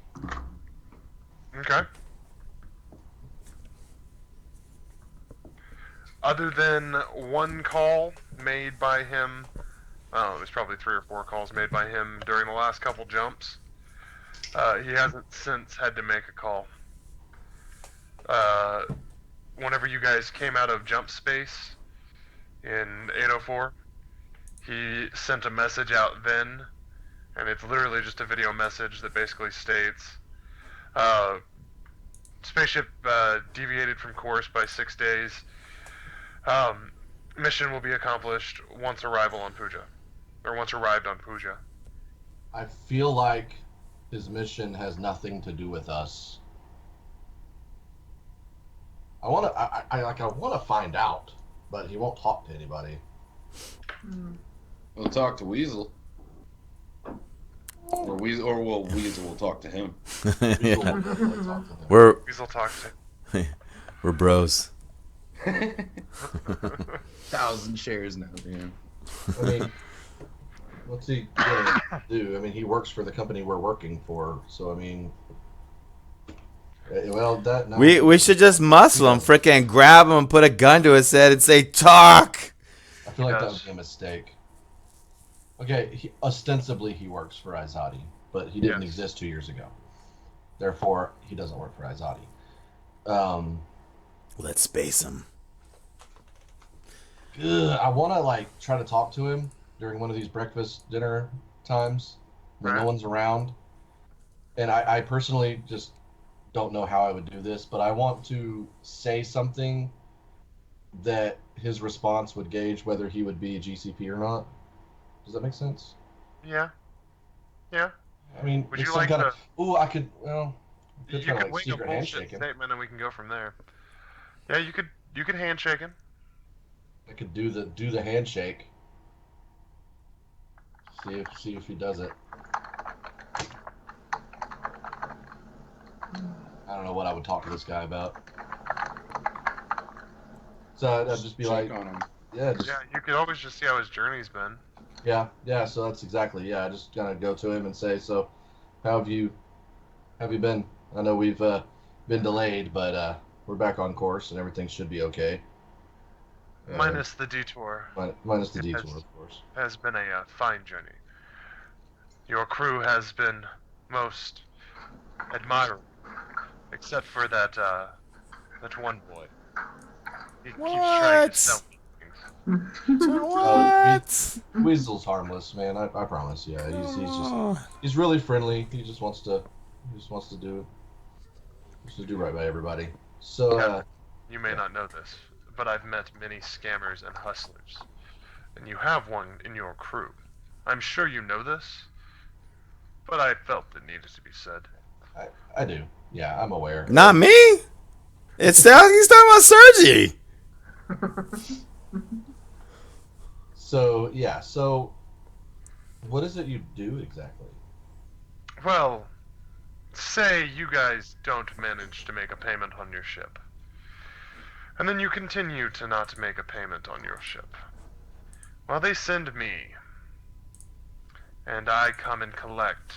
Okay. Other than one call made by him, it was probably 3 or 4 calls made by him during the last couple jumps. He hasn't since had to make a call. Whenever you guys came out of jump space in 804, he sent a message out then, and it's literally just a video message that basically states, spaceship deviated from course by 6 days. Mission will be accomplished once arrival on Puja, or once arrived on Puja. I feel like his mission has nothing to do with us. I want to find out, but he won't talk to anybody. We'll talk to Weazel. Or Weazel will talk to him. Weasel will definitely talk to him. Weazel talks to We're bros. 1,000 shares now, man. I mean, what's he gonna do? I mean, he works for the company we're working for, so I mean, well, that. No. We should just muscle him, frickin' grab him and put a gun to his head and say, talk! I feel like that Yes. would be a mistake. Okay, ostensibly he works for Izadi, but he didn't Yes. exist 2 years ago. Therefore, he doesn't work for Izadi. Let's space him. I want to try to talk to him during one of these breakfast dinner times when no Right. one's around. And I personally just don't know how I would do this, but I want to say something that his response would gauge whether he would be GCP or not. Does that make sense? Yeah. Yeah. I mean, Would it's you some like kind to? of. Ooh, I could. Well, I could You try to could wing a secret bullshit handshake him. statement, and we can go from there. Yeah, you could handshake him. I could do the handshake. See if he does it. I don't know what I would talk to this guy about. So I'd just be Check like, on him. yeah, just, Yeah, you could always just see how his journey's been. yeah. So that's exactly, yeah. I just kind of go to him and say, so, how have you been? I know we've been delayed, but we're back on course and everything should be okay. Minus the detour. Minus the Yes. detour, of course. Has been a fine journey. Your crew has been most admirable, except for that one boy. He keeps trying What? to sell things. What? Weasel's harmless, man. I promise. Yeah, he's really friendly. He just wants to do right by everybody. So You may not know this, but I've met many scammers and hustlers, and you have one in your crew. I'm sure you know this, but I felt it needed to be said. I do. Yeah, I'm aware. Not me. He's talking about Sergi. So yeah. So what is it you do exactly? Well, say you guys don't manage to make a payment on your ship, and then you continue to not make a payment on your ship. Well, they send me, and I come and collect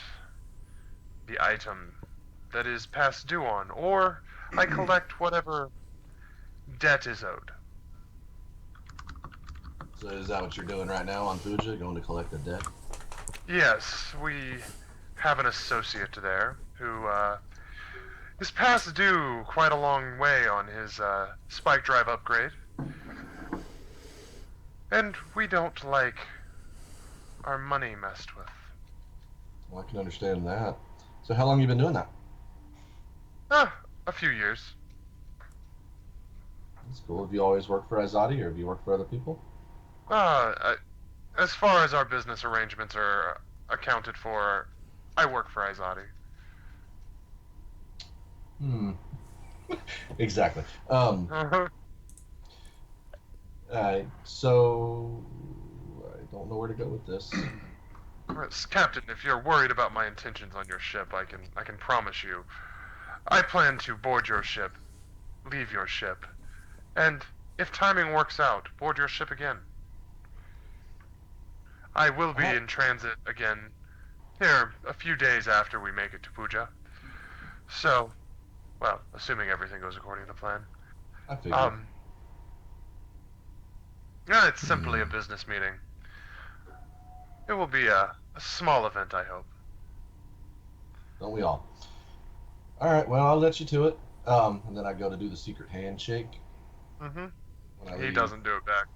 the item that is past due on, or I collect whatever debt is owed. So is that what you're doing right now on Puja? Going to collect the debt? Yes, we have an associate there who is past due quite a long way on his spike drive upgrade. And we don't like our money messed with. Well, I can understand that. So how long you been doing that? A few years. That's cool. Have you always worked for Azadi, or have you worked for other people? As far as our business arrangements are accounted for, I work for Izadi. Exactly. So I don't know where to go with this. Captain, if you're worried about my intentions on your ship, I can promise you, I plan to board your ship, leave your ship, and if timing works out, board your ship again. I will be in transit again here a few days after we make it to Puja. So, well, assuming everything goes according to plan. I figured. Yeah, it's simply a business meeting. It will be a small event, I hope. Don't we all? All right. Well, I'll let you to it. And then I go to do the secret handshake. Mm-hmm. When I He leave. doesn't do it back.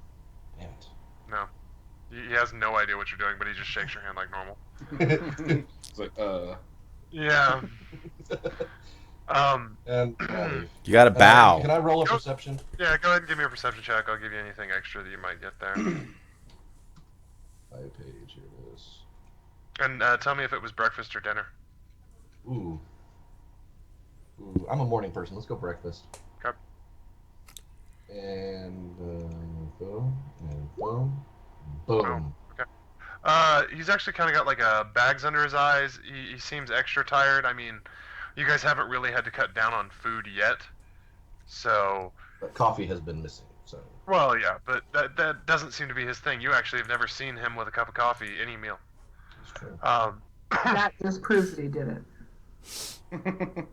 Damn it. No. He has no idea what you're doing, but he just shakes your hand like normal. It's like, Yeah. And I leave. You got to bow. Can I roll a perception? Yeah, go ahead and give me a perception check. I'll give you anything extra that you might get there. 5 page, here it is. And tell me if it was breakfast or dinner. Ooh. I'm a morning person. Let's go breakfast. Okay. And boom, and boom, Oh, boom. okay. He's actually kind of got like bags under his eyes. He seems extra tired. I mean, you guys haven't really had to cut down on food yet, so. But coffee has been missing, so. Well, yeah, but that doesn't seem to be his thing. You actually have never seen him with a cup of coffee any meal. It's true. That just proves that he did it.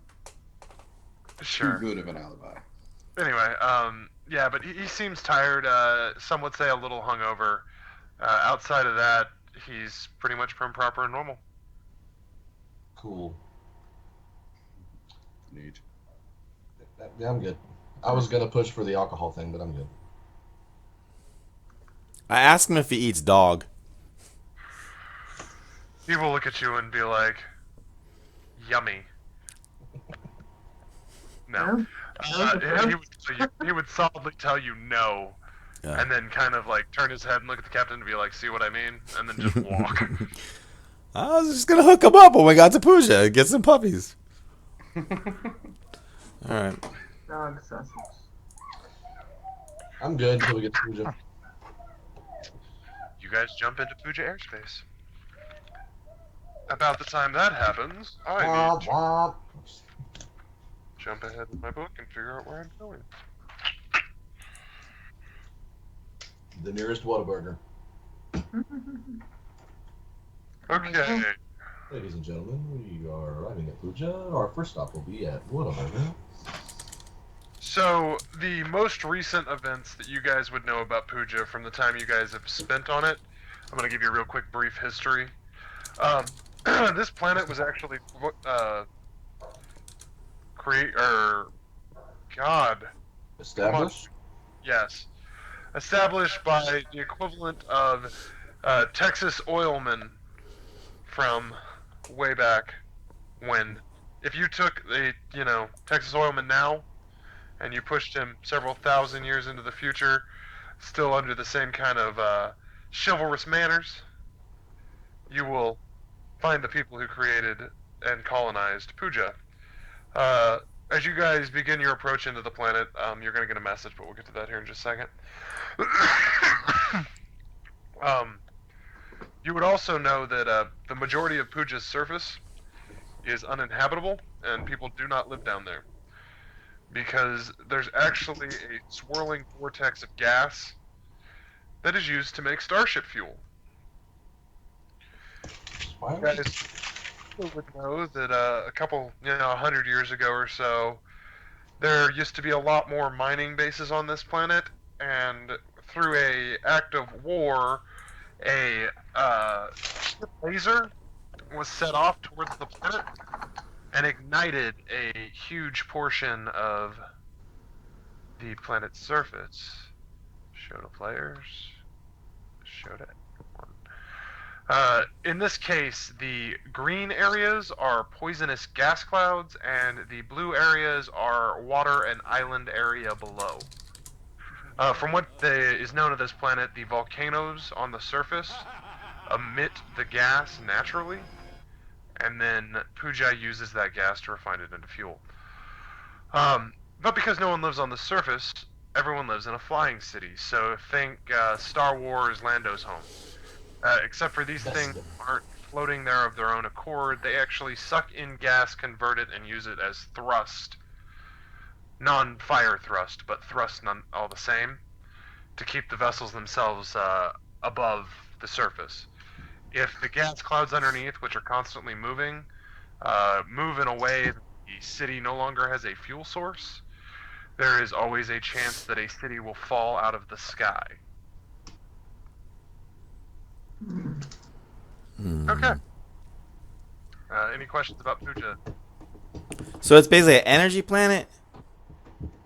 Sure. Too good of an alibi. Anyway, yeah, but he seems tired. Some would say a little hungover. Outside of that, he's pretty much prim, proper, and normal. Cool. Neat. Yeah, I'm good. I was gonna push for the alcohol thing, but I'm good. I asked him if he eats dog. He will look at you and be like, "Yummy." No. He would solidly tell you no, Yeah. and then kind of like turn his head and look at the captain and be like, "See what I mean?" And then just walk. I was just gonna hook him up when we got to Puja and get some puppies. All right. Dog sausage. I'm good until we get to Puja. You guys jump into Puja airspace. About the time that happens, I need to Womp. jump ahead in my book and figure out where I'm going. The nearest Whataburger. Okay. Ladies and gentlemen, we are arriving at Puja. Our first stop will be at Whataburger. So, the most recent events that you guys would know about Puja from the time you guys have spent on it, I'm going to give you a real quick brief history. This planet was actually Established? Yes. Established by the equivalent of Texas oilmen from way back when. If you took the, Texas oilman now and you pushed him several thousand years into the future, still under the same kind of chivalrous manners, you will find the people who created and colonized Puja. As you guys begin your approach into the planet, you're going to get a message, but we'll get to that here in just a second. You would also know that the majority of Puja's surface is uninhabitable, and people do not live down there. Because there's actually a swirling vortex of gas that is used to make starship fuel. You guys would know that a couple, 100 years ago or so, there used to be a lot more mining bases on this planet, and through a act of war, a laser was set off towards the planet and ignited a huge portion of the planet's surface. Show to players. Show to everyone. In this case, the green areas are poisonous gas clouds, and the blue areas are water and island area below. From what is known of this planet, the volcanoes on the surface emit the gas naturally, and then Puja uses that gas to refine it into fuel. But because no one lives on the surface, everyone lives in a flying city. So think Star Wars Lando's home. Except for these things aren't floating there of their own accord. They actually suck in gas, convert it, and use it as thrust. Non-fire thrust, but thrust all the same, to keep the vessels themselves above the surface. If the gas clouds underneath, which are constantly moving, move in a way that the city no longer has a fuel source, there is always a chance that a city will fall out of the sky. Okay. Any questions about Puja? So it's basically an energy planet?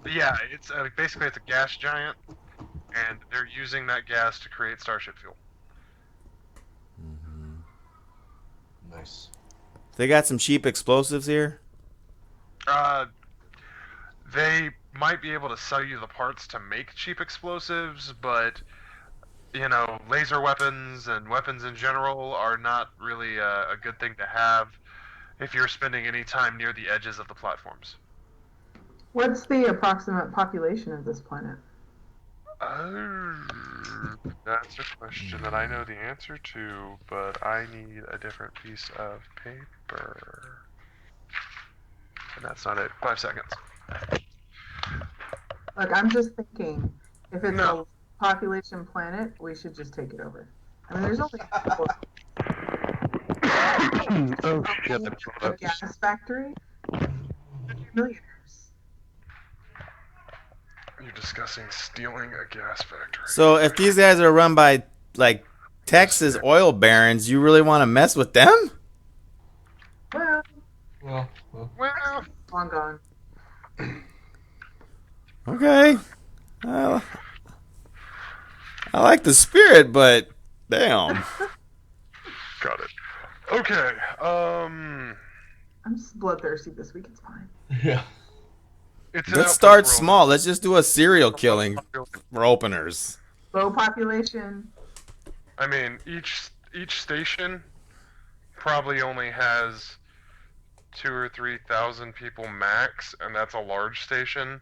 Yeah, it's basically it's a gas giant, and they're using that gas to create starship fuel. Nice. They got some cheap explosives here? They might be able to sell you the parts to make cheap explosives, but you know, laser weapons and weapons in general are not really a good thing to have if you're spending any time near the edges of the platforms. What's the approximate population of this planet? That's a question that I know the answer to, but I need a different piece of paper. And that's not it. 5 seconds. Look, I'm just thinking, if it's No. a population planet, we should just take it over. I mean, there's only Oh shit! a gas factory. Millionaires. You're discussing stealing a gas factory. So if these guys are run by, like, Texas oil barons, you really want to mess with them? Well, Well, long gone. Okay. I like the spirit, but damn. got it. Okay. I'm just bloodthirsty this week. It's fine. Yeah. It's an Let's outpost start world. small. Let's just do a serial killing for openers. Low population. I mean, each station probably only has 2,000 or 3,000 people max, and that's a large station.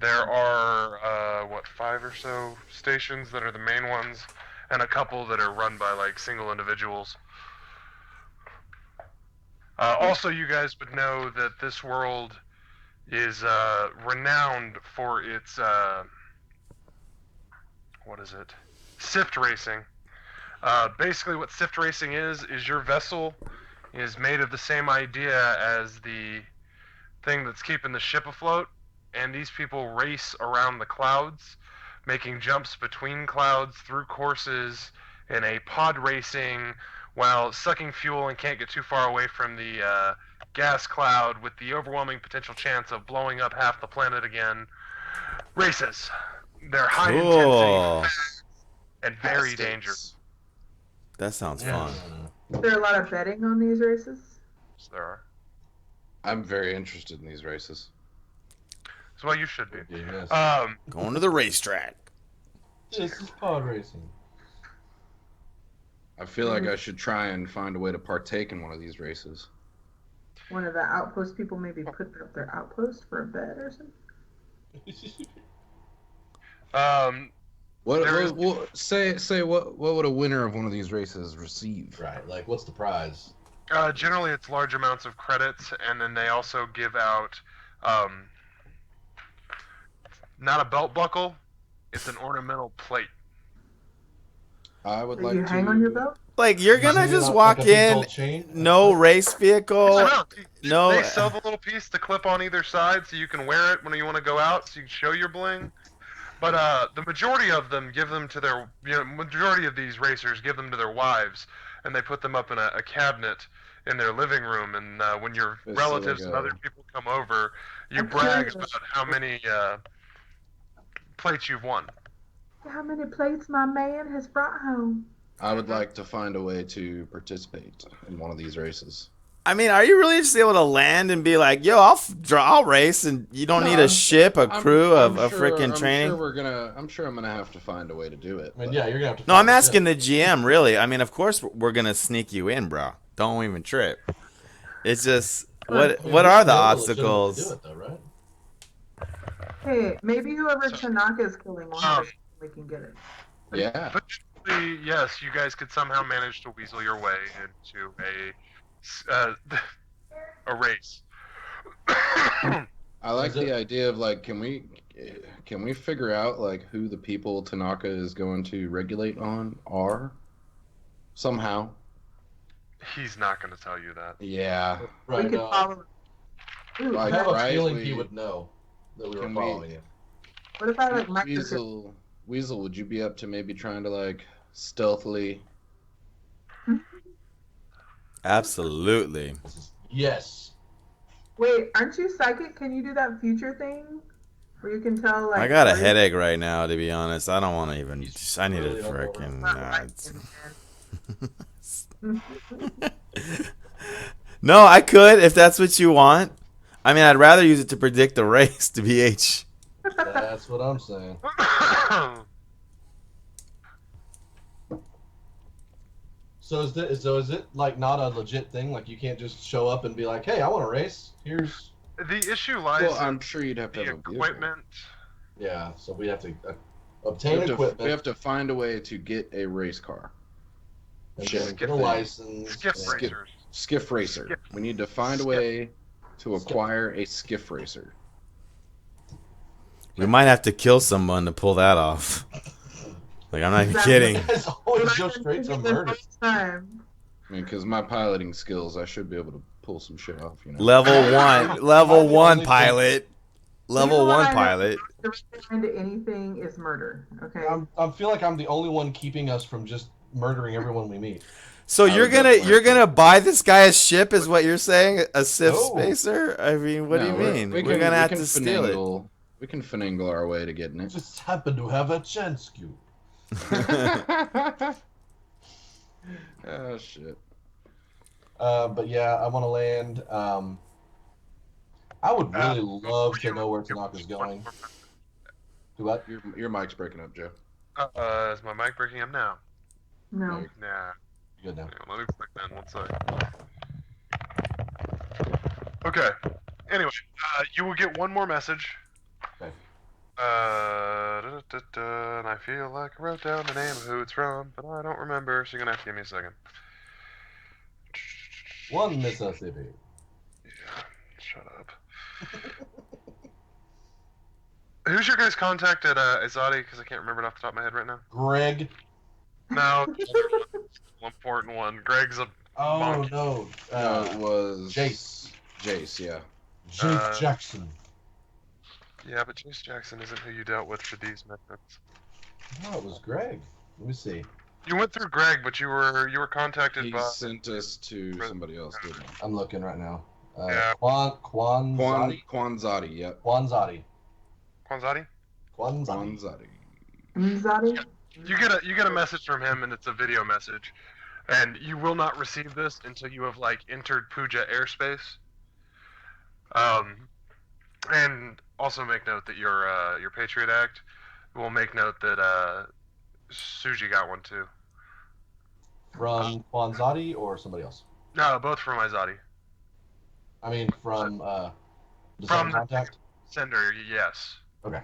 There are 5 or so stations that are the main ones, and a couple that are run by like single individuals. Also, you guys would know that this world is renowned for its sift racing. Basically, what sift racing is your vessel is made of the same idea as the thing that's keeping the ship afloat, and these people race around the clouds, making jumps between clouds through courses in a pod racing while sucking fuel and can't get too far away from the gas cloud, with the overwhelming potential chance of blowing up half the planet again. Races. They're high Cool. intensity and very dangerous. That sounds fun. Is there a lot of betting on these races? So there are. I'm very interested in these races. That's why you should be. Yes. Going to the racetrack. This is pod racing. I feel like I should try and find a way to partake in one of these races. One of the outpost people maybe put up their outpost for a bet or something? What would a winner of one of these races receive? Right, like what's the prize? Generally, it's large amounts of credits, and then they also give out not a belt buckle, it's an ornamental plate. I would Do like you to hang on your belt? Like, you're gonna Maybe just not walk like a big in, gold chain? no race vehicle, no. They sell the little piece to clip on either side, so you can wear it when you want to go out, so you can show your bling. But the majority of them give them to their, majority of these racers give them to their wives, and they put them up in a cabinet in their living room. And when your It's relatives like and other people come over, you I'm brag curious. about how many plates you've won. How many plates my man has brought home? I would like to find a way to participate in one of these races. I mean, are you really just able to land and be like, "Yo, I'll race," and you don't need a ship, a crew, a freaking training? I'm sure I'm gonna have to find a way to do it. I mean, yeah, you're gonna have to. No, find I'm a asking ship. the GM. Really, I mean, of course we're gonna sneak you in, bro. Don't even trip. It's just what I mean, what we are should the be able to legitimately obstacles? do it, though, right? Hey, maybe whoever Tanaka is killing will have Um, it. We can get it. Yeah. Potentially, yes, you guys could somehow manage to weasel your way into a race. I like Is it- the idea of like, can we figure out like who the people Tanaka is going to regulate on are somehow? He's not going to tell you that. Yeah. Right. We could follow. Ooh, Like, I have a right, feeling he would know that we were can we- following you. what if I like microchip? Weazel, would you be up to maybe trying to like stealthily? Absolutely. Yes. Wait, aren't you psychic? Can you do that future thing where you can tell like? I got a what is- headache right now, to be honest. I don't want to even. I need Really a don't know freaking. Not Nah, right, man. no, I could if that's what you want. I mean, I'd rather use it to predict the race, to BH. That's what I'm saying. So is it like not a legit thing? Like you can't just show up and be like, "Hey, I want to race. Here's." The issue lies Well, in I'm sure you'd have to the have a vehicle. equipment. Yeah. So we have to We obtain equipment. have to find a way to get a race car. and Shit. then get a license. Skiff and- racers. Skiff racer. We need to find a way to acquire a skiff racer. We might have to kill someone to pull that off. Like, I'm not even kidding. You guys always go straight to murder. Time. I mean, because my piloting skills, I should be able to pull some shit off. You know. Level one, pilot. Level You know one what? pilot. Direct line to anything is murder. Okay. I feel like I'm the only one keeping us from just murdering everyone we meet. So I you're would gonna definitely you're have to- gonna buy this guy a ship, is what you're saying? A Sif No. spacer? I mean, what do you mean? We're gonna have to steal it. We can finagle our way to getting it. Just happen to have a chance, you. Oh shit. But yeah, I want to land. I would really love to know where Tanaka's going. Do what? Your mic's breaking up, Joe. Is my mic breaking up now? No. Nah. Good now. Hang on, let me click that in 1 sec. Okay. Anyway, you will get one more message. Okay. And I feel like I wrote down the name of who it's from, but I don't remember, so you're gonna have to give me a second. One Mississippi. Yeah, shut up. Who's your guys' contact at Azadi? Because I can't remember it off the top of my head right now. Greg. No, the other one, important one. Greg's a Oh monkey. no. No, it was Jace. Jace, yeah. Jace Jackson. Yeah, but Chase Jackson isn't who you dealt with for these methods. No, it was Greg. Let me see. You went through Greg, but you were contacted He by sent us to somebody else, didn't he? I'm looking right now. Yeah. Kwanzadi. Kwanzadi, yep. Kwanzadi. Kwanzadi. Kwanzadi. Kwanzadi. Zadi? You get a message from him, and it's a video message, and you will not receive this until you have like entered Puja airspace. And also make note that your Patriot Act will make note that Suji got one too. From Kwanzadi or somebody else? No, both from Izadi. I mean, from the From same contact? Sender, yes. Okay.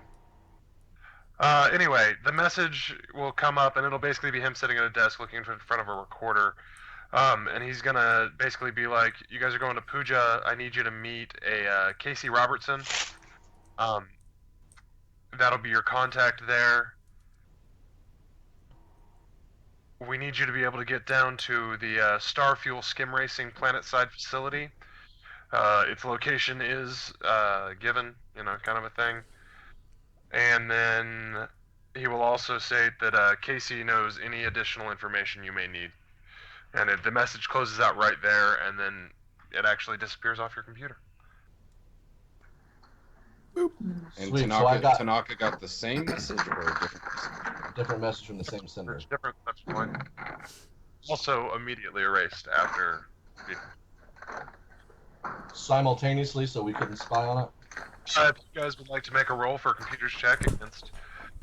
Anyway, the message will come up, and it'll basically be him sitting at a desk looking in front of a recorder. And he's gonna basically be like, "You guys are going to Puja. I need you to meet a Casey Robertson. That'll be your contact there. We need you to be able to get down to the Starfuel Skim Racing Planetside facility. Its location is given, kind of a thing. And then he will also state that Casey knows any additional information you may need. And the message closes out right there, and then it actually disappears off your computer. And Sweet, so I got Tanaka got the same message or a different message? different message from the same sender. There's different message point. Also immediately erased after. Simultaneously, so we couldn't spy on it. If you guys would like to make a roll for a computer's check against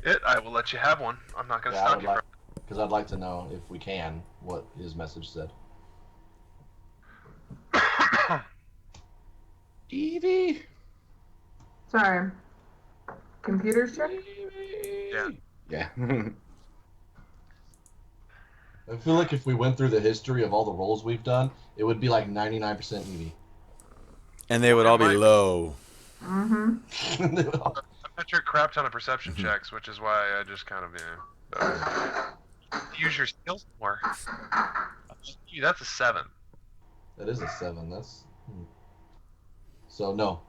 it, I will let you have one. I'm not going to stop you from it. Because I'd like to know, if we can, what his message said. Evie. Sorry. Computers check? Yeah. I feel like if we went through the history of all the rolls we've done, it would be like 99% Evie. And they would all be low. Mm-hmm. I bet your crap ton of perception checks, which is why I just kind of, use your skills more. Gee, that's a 7. That is a 7. That's... So, no.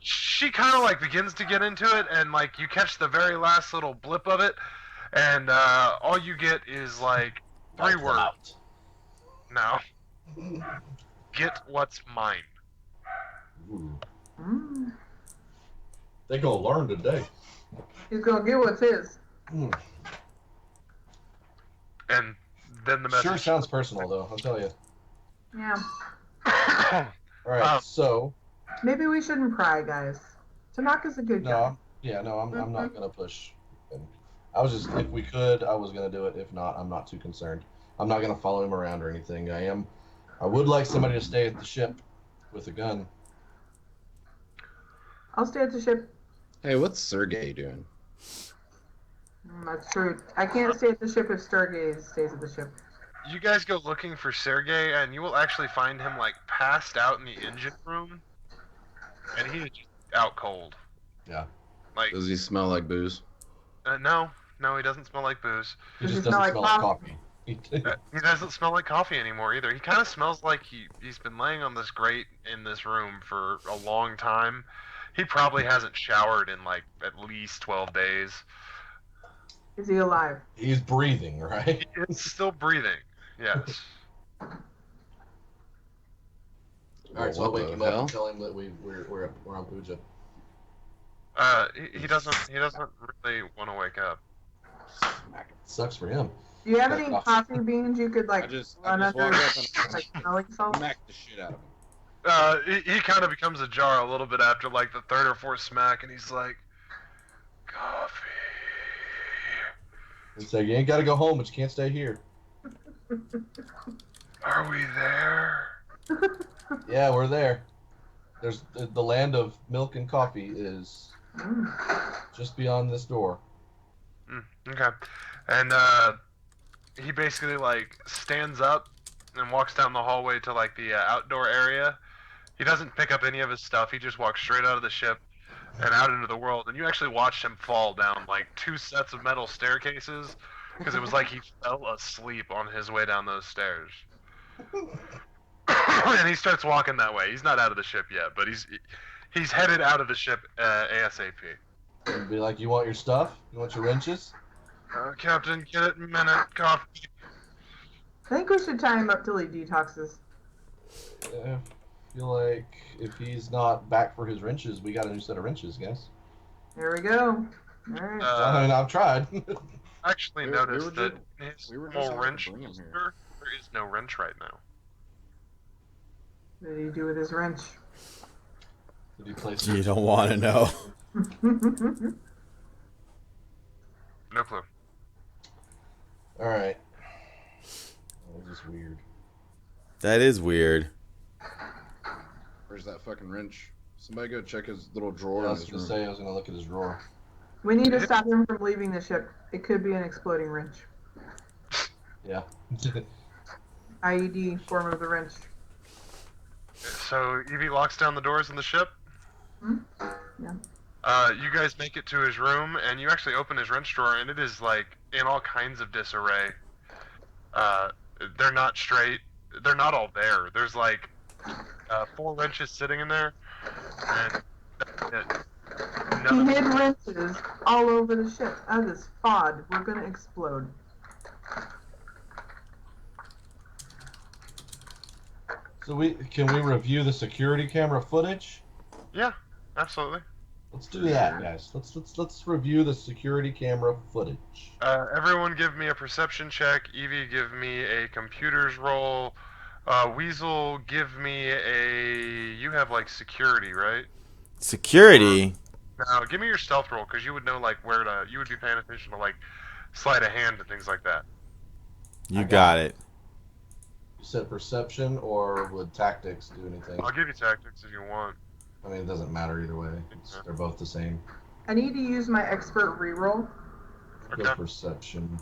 She kind of like begins to get into it, and like you catch the very last little blip of it, and all you get is like 3 words. Out. No. Get what's mine. Ooh. Mm. They gonna learn today. He's gonna get what's his. Mm. And then the message. Sure sounds personal, though, I'll tell you. Yeah. Alright, so... Maybe we shouldn't pry, guys. Tanaka's a good guy. I'm not gonna push. I was just, if we could, I was gonna do it. If not, I'm not too concerned. I'm not gonna follow him around or anything. I would like somebody to stay at the ship with a gun. I'll stay at the ship. Hey, what's Sergey doing? That's true. I can't stay at the ship if Stargaze stays at the ship. You guys go looking for Sergey, and you will actually find him like passed out in the engine room, and he is just out cold. Yeah. Like, Does he smell like booze? no, he doesn't smell like booze. He Does just it doesn't smell smell like like coffee. He doesn't smell like coffee anymore either. He kind of smells like he's been laying on this grate in this room for a long time. He probably hasn't showered in like at least 12 days. Is he alive? He's breathing, right? He is still breathing. Yes. Alright, so I'll What wake the him up hell? and tell him that we're on Puja. He doesn't really want to wake up. Sucks for him. Do you have Got any coffee. coffee beans you could like I just run walked under up and like smelling salts? smacked the shit out of him. He kind of becomes a jar a little bit after like the 3rd or 4th smack, and he's like, coffee. And say, you ain't gotta go home, but you can't stay here. Are we there? Yeah, we're there. There's the land of milk and coffee is just beyond this door. Okay. And he basically like stands up and walks down the hallway to like the outdoor area. He doesn't pick up any of his stuff. He just walks straight out of the ship and out into the world. And you actually watched him fall down like 2 sets of metal staircases because it was like he fell asleep on his way down those stairs. And he starts walking that way. He's not out of the ship yet, but he's headed out of the ship ASAP. And be like, you want your stuff? You want your wrenches? Captain, get it in a minute. Coffee. I think we should tie him up till he detoxes. Yeah, I feel like if he's not back for his wrenches, we got a new set of wrenches, guys. There we go. Alright. I mean, I've tried. I actually We noticed were that just- his just small having to wrench bring him here. holster, there is no wrench right now. What did he do with his wrench? Did he place You don't want to know. No clue. Alright. That was just weird. That is weird. Where's that fucking wrench? Somebody go check his little drawer I in was his gonna room. say, I was gonna look at his drawer. We need to stop him from leaving the ship. It could be an exploding wrench. Yeah. IED form of the wrench. So Evie locks down the doors in the ship. Yeah. You guys make it to his room, and you actually open his wrench drawer, and it is like in all kinds of disarray. They're not straight. They're not all there. There's like 4 wrenches sitting in there, and that's it. None He of hid them. wrenches all over the ship. That is FOD. We're gonna explode. So can we review the security camera footage? Yeah, absolutely. Let's do that, guys. Let's review the security camera footage. Everyone give me a perception check. Evie, give me a computers roll. Weasel, give me a... You have, like, security, right? Security. Now, give me your stealth roll, because you would know, like, where to... You would be paying attention to, like, sleight of hand and things like that. You got it. You said perception, or would tactics do anything? I'll give you tactics if you want. I mean, it doesn't matter either way. They're both the same. I need to use my expert reroll. Okay. Good perception.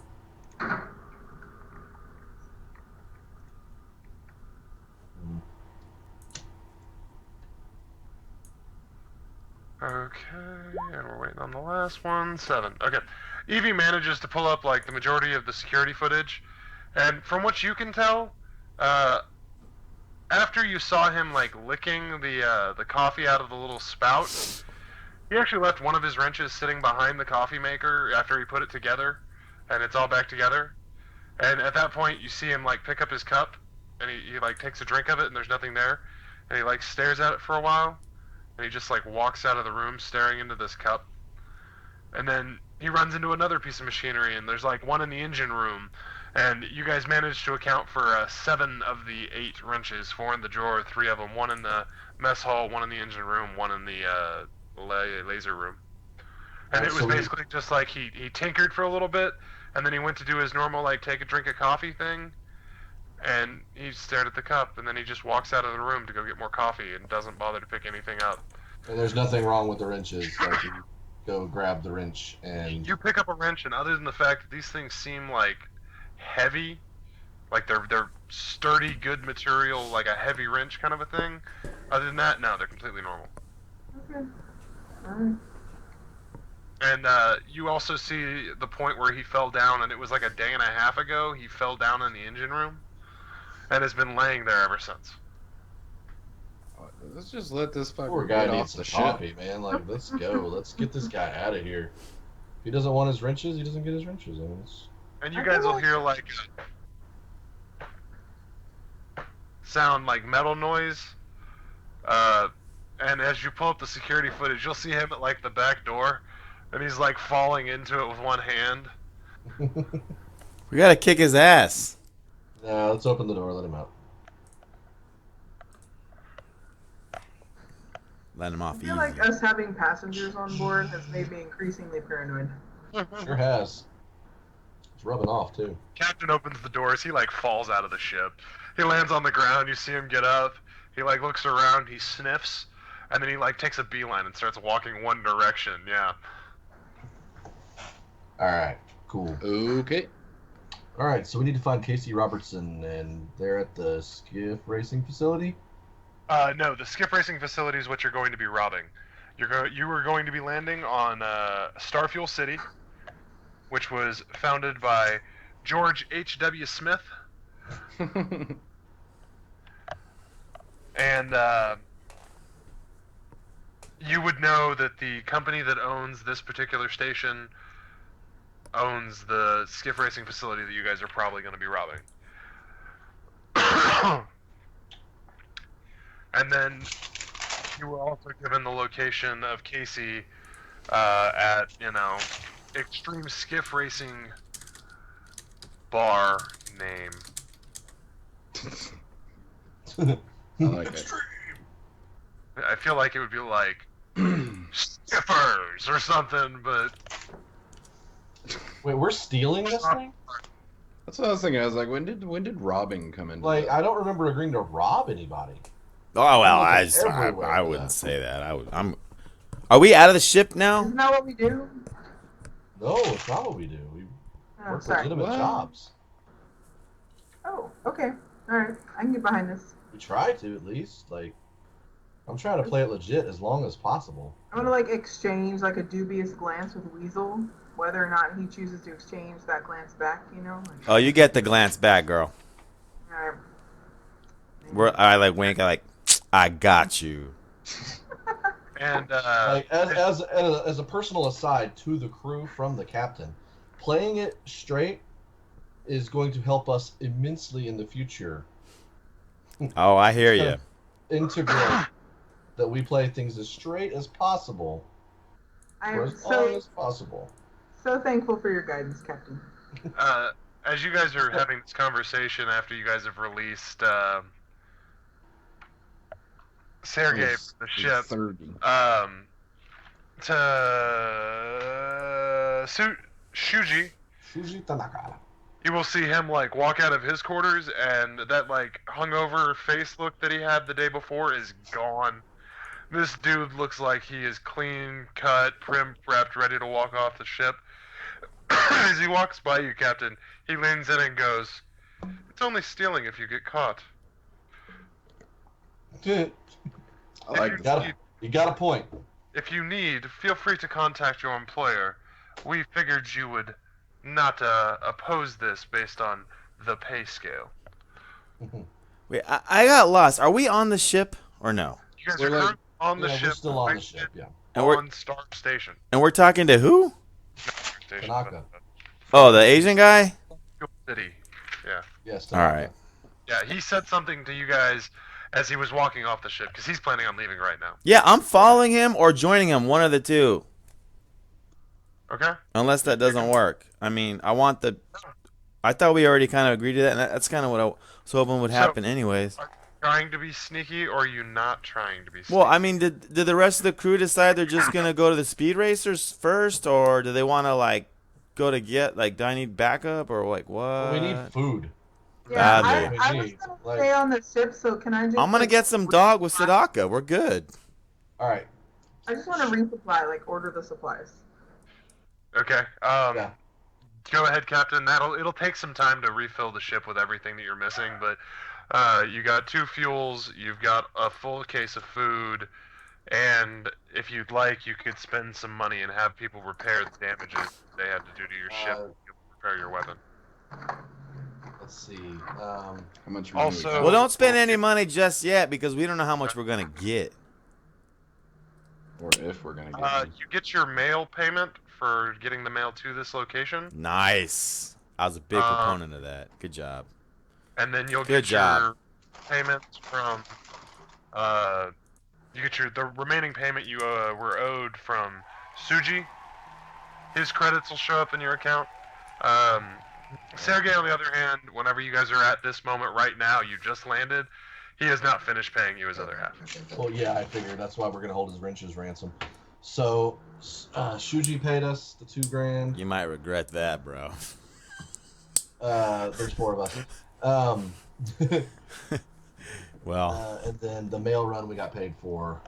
Okay, and we're waiting on the last one. 7. Okay. Evie manages to pull up, like, the majority of the security footage. And from what you can tell, after you saw him, like, licking the coffee out of the little spout, he actually left one of his wrenches sitting behind the coffee maker after he put it together, and it's all back together. And at that point, you see him, like, pick up his cup, and he like, takes a drink of it, and there's nothing there. And he, like, stares at it for a while. And he just, like, walks out of the room staring into this cup. And then he runs into another piece of machinery, and there's, like, one in the engine room. And you guys managed to account for 7 of the 8 wrenches, 4 in the drawer, 3 of them, 1 in the mess hall, 1 in the engine room, 1 in the laser room. And it was basically just like he tinkered for a little bit, and then he went to do his normal, like, take a drink of coffee thing. And he stared at the cup, and then he just walks out of the room to go get more coffee and doesn't bother to pick anything up. And there's nothing wrong with the wrenches. Like, you go grab the wrench and... You pick up a wrench, and other than the fact that these things seem, like, heavy, like they're sturdy, good material, like a heavy wrench kind of a thing, other than that, no, they're completely normal. Okay. Alright. And you also see the point where he fell down, and it was like a day and a half ago, he fell down in the engine room. And has been laying there ever since. Let's just let this fucker Poor guy get needs off some the ship. coffee, man. Like, let's go. Let's get this guy out of here. If he doesn't want his wrenches, he doesn't get his wrenches. I mean, And you guys will hear, like, sound like metal noise. And as you pull up the security footage, you'll see him at, like, the back door. And he's, like, falling into it with one hand. We gotta kick his ass. No, let's open the door. Let him out. Let him I off feel easy. like us having passengers on board has made me increasingly paranoid. Sure has. It's rubbing off, too. Captain opens the doors. He, like, falls out of the ship. He lands on the ground. You see him get up. He, like, looks around. He sniffs. And then he, like, takes a beeline and starts walking one direction. Yeah. Alright, cool. Okay. Alright, so we need to find Casey Robertson, and they're at the skiff racing facility? No, the skiff racing facility is what you're going to be robbing. You are going to be landing on Starfuel City, which was founded by George H.W. Smith. And you would know that the company that owns this particular station owns the skiff racing facility that you guys are probably going to be robbing. And then you were also given the location of Casey at, Extreme Skiff Racing Bar name. I like it. I feel like it would be like Skippers or something, but Wait, we're stealing this thing? That's what I was thinking. I was like, when did robbing come into Like, this? I don't remember agreeing to rob anybody. Oh well, I'm I looking everywhere I for wouldn't that. say that. Are we out of the ship now? Isn't that what we do? No, it's not what we do. We Oh, work sorry. legitimate What? jobs. Oh, okay. Alright. I can get behind this. We try to, at least. Like, I'm trying to play it legit as long as possible. I want to, like, exchange, like, a dubious glance with Weazel. Whether or not he chooses to exchange that glance back, Like, Oh, you get the glance back, girl. alright. I like wink. I got you. And Like as a personal aside to the crew from the captain, playing it straight is going to help us immensely in the future. Oh, I hear It's you. kind of integral that we play things as straight as possible I for am as long so as possible. thankful for your guidance, Captain. as you guys are having this conversation after you guys have released Sergey It's from the ship, 30. to Shuji, Shuji Tanaka. you will see him like walk out of his quarters, and that like hungover face look that he had the day before is gone. This dude looks like he is clean cut, prim prepped, ready to walk off the ship. As he walks by you, Captain, he leans in and goes, "It's only stealing if you get caught." You I like this. got a point. If you need, feel free to contact your employer. We figured you would not oppose this based on the pay scale. Wait, I got lost. Are we on the ship or no? You guys We're are like- currently on the Yeah, ship. we're still on the ship, yeah. And we're On Star Station. and we're talking to who? Station. Tanaka. Oh, the Asian guy. Fuel City. Yeah. Yes, All Tanaka. right. Yeah, he said something to you guys as he was walking off the ship, because he's planning on leaving right now. Yeah, I'm following him or joining him. One of the two. Okay? Unless that doesn't work. I mean, I want the. I thought we already kind of agreed to that, and that's kind of what I was hoping would happen, anyways. Trying to be sneaky, or are you not trying to be sneaky? Well, I mean, did the rest of the crew decide they're just gonna go to the speed racers first, or do they want to like go to get like? Do I need backup or like what? Well, we need food. Yeah, Badly. I was gonna stay on the ship, so can I just? I'm gonna get some dog with Sadaka. We're good. All right. I just want to resupply, like order the supplies. Okay. Yeah. Go ahead, Captain. It'll take some time to refill the ship with everything that you're missing, but you got 2 fuels, you've got a full case of food, and if you'd like, you could spend some money and have people repair the damages they had to do to your ship. You'll repair your weapon. Let's see. How much Also- money Well, don't spend any money just yet because we don't know how much we're gonna get. or if we're gonna get You get your mail payment for getting the mail to this location, Nice. I was a big proponent of that. Good job. and then you'll Good get job. your payments from. You get the remaining payment you were owed from Suji. His credits will show up in your account. Sergey, on the other hand, whenever you guys are at this moment right now, you just landed. He has not finished paying you his other half. Well, yeah, I figured that's why we're gonna hold his wrenches ransom. So, Shuji paid us the $2,000. You might regret that, bro. There's 4 of us. Well, And then the mail run we got paid for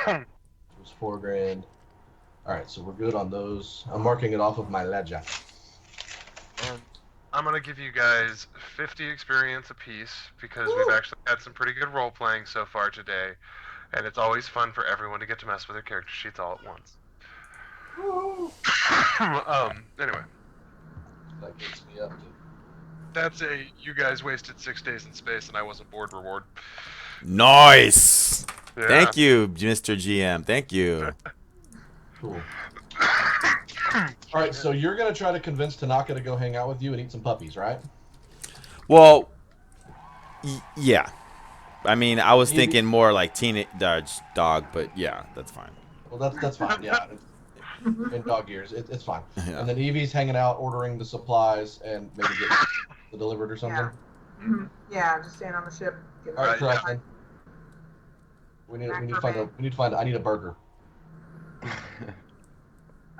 was $4,000. All right, so we're good on those. I'm marking it off of my ledger. And I'm gonna give you guys 50 experience apiece because we've actually had some pretty good role playing so far today, and it's always fun for everyone to get to mess with their character sheets all at once. Anyway, That gets me up to. that's a you guys wasted 6 days in space and I wasn't bored reward. nice. Yeah. Thank you, Mr. GM. Thank you. Cool. All right, so you're gonna try to convince Tanaka to go hang out with you and eat some puppies, right? Well, yeah. I mean, I was thinking more like teenage dog, but yeah, that's fine. Well, that's fine. Yeah, in dog years, it's fine. Yeah. And then Evie's hanging out, ordering the supplies, and maybe get the delivered or something. Yeah. Yeah, just staying on the ship. getting All right, Right, Crackln. We need to find. I need a burger.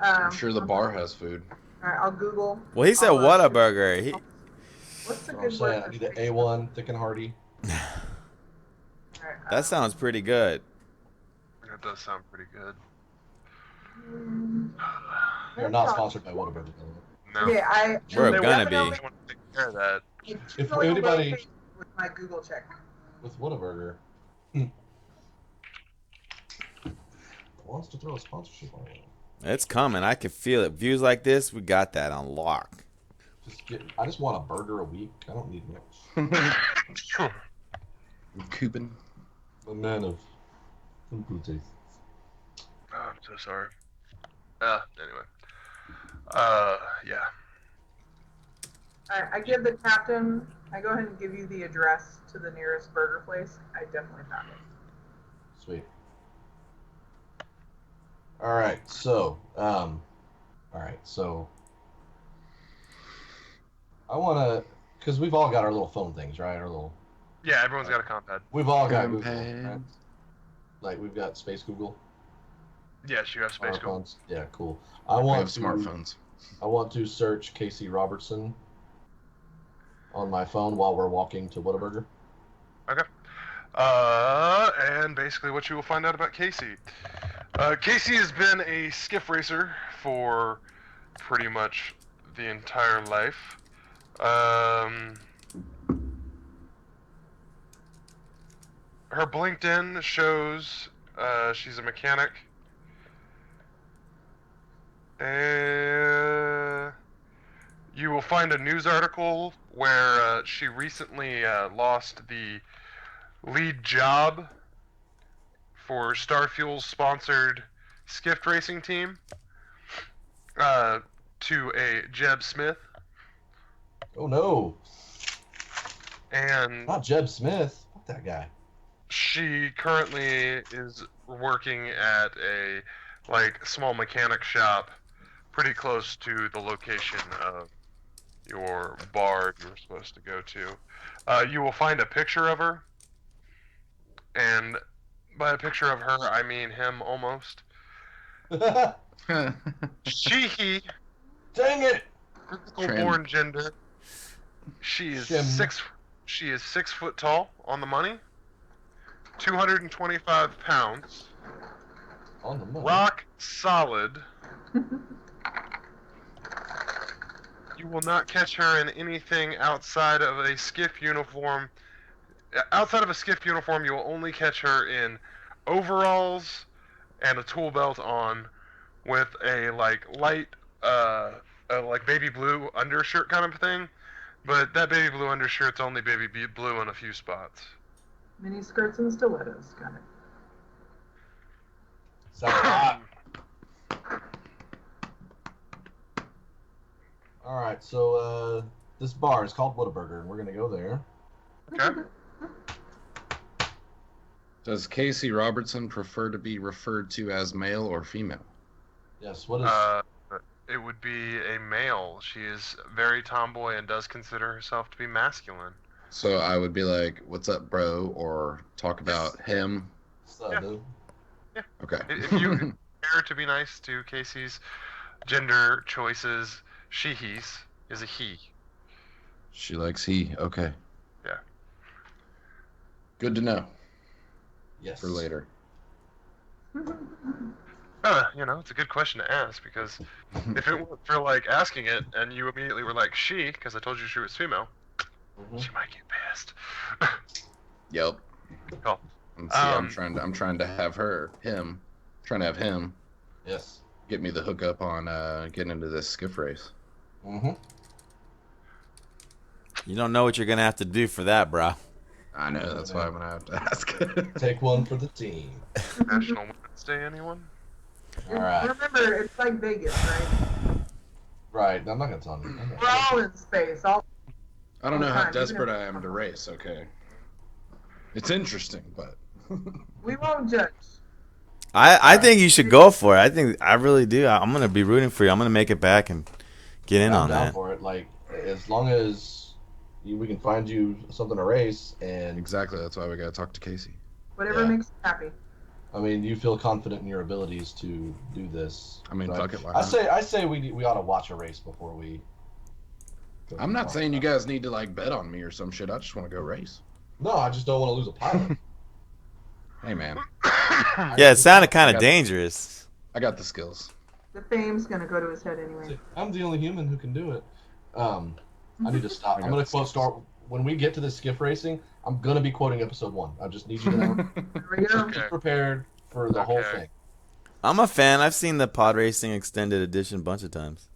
I'm sure the bar has food. All right, I'll Google. Well, he said I'll, what a burger. He What's the So I'm good saying word? I need an A1 thick and hearty. All right, that sounds pretty good. That does sound pretty good. We're not sponsored by Whataburger. No. Okay, We're They gonna definitely be. want to take care of that. If anybody with my Google check. with Whataburger wants to throw a sponsorship on it, It's coming. I can feel it. Views like this, we got that on lock. I just want a burger a week. I don't need much. Cuban. A man of simple taste. I'm so sorry. Anyway. Yeah. I give the captain. I go ahead and give you the address to the nearest burger place. I definitely found it. Sweet. All right, so I want to, because we've all got our little phone things, right? Our little. Yeah, everyone's got a compad. We've all got Phone Google, pad. right? Like we've got Space Google. Yes, you have Space Our Google. phones. Yeah, cool. I We want have to smartphones. I want to search Casey Robertson on my phone while we're walking to Whataburger. And basically what you will find out about Casey. Casey has been a skiff racer for pretty much the entire life. Her LinkedIn shows she's a mechanic. You will find a news article where she recently lost the lead job for Starfuel's sponsored skiff racing team to a Jeb Smith. Oh no, And not Jeb Smith. Fuck that guy. she currently is working at a small mechanic shop pretty close to the location of your bar you were supposed to go to. You will find a picture of her, and by a picture of her I mean him almost. She, he, Dang it! born gender. She is Shim. She is 6 foot tall on the money, 225 pounds, On the money. rock solid. You will not catch her in anything outside of a skiff uniform. Outside of a skiff uniform, you will only catch her in overalls and a tool belt on, with a light, baby blue undershirt kind of thing. But that baby blue undershirt's only baby blue in a few spots. Mini skirts and stilettos. Got it. Sounds hot. All right, so this bar is called Whataburger, and we're gonna go there. Okay. Does Casey Robertson prefer to be referred to as male or female? Yes. What is? It would be a male. She is very tomboy and does consider herself to be masculine. So I would be like, "What's up, bro?" or talk about him. So, yeah. dude. Okay. If you care to be nice to Casey's gender choices, he's is a he. She likes he. Okay. Yeah. Good to know Yes. for later. It's a good question to ask, because if it weren't for asking it and you immediately were like she, because I told you she was female, Mhm. she might get pissed. Yep. Cool. And see, I'm trying to have him Yes. get me the hookup on getting into this skiff race. Mm-hmm. You don't know what you're gonna have to do for that, bro. I know, that's why I'm gonna have to ask. Take one for the team. National Women's Day, anyone? All right. Remember, it's like Vegas, right? Right. I'm not gonna tell you. We're all in space. All I don't know how Even desperate if- I am to race. Okay. It's interesting, but we won't judge. I think you should go for it. I really do. I'm gonna be rooting for you. I'm gonna make it back and get in I'm on down that. for it. Like, as long as we can find you something to race, and exactly, that's why we gotta talk to Casey. Whatever Yeah. makes you happy. I mean, you feel confident in your abilities to do this. I mean, right? fuck it, why I not? say we ought to watch a race before we. I'm not saying you guys need to bet on me or some shit. I just want to go race. No, I just don't want to lose a pilot. Hey man, Yeah, it sounded kind Yeah. of dangerous. I got the skills. The fame's gonna go to his head anyway. I'm the only human who can do it. I need to stop. I I'm got gonna the quote start when we get to this skiff racing. I'm gonna be quoting episode 1. I just need you to know. There we go. Okay. Be prepared for the whole Okay. thing. I'm a fan. I've seen the pod racing extended edition a bunch of times.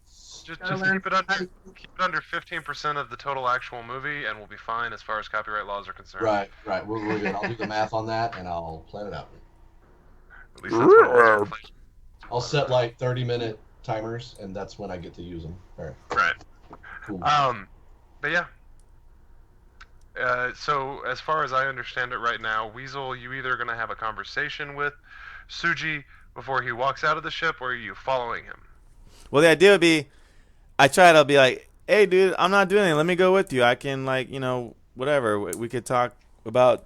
Just Gotta learn keep it under 15% of the total actual movie, and we'll be fine as far as copyright laws are concerned. Right. We're good. I'll do the math on that, and I'll plan it out. At least that's what it was for inflation. I'll set like 30-minute timers, and that's when I get to use them. All right. Right. Cool. But yeah. So as far as I understand it right now, Weazel, you either gonna have a conversation with Suji before he walks out of the ship, or are you following him? Well, the idea would be, I try to be like, hey, dude, I'm not doing anything. Let me go with you. I can, like, whatever. We could talk about.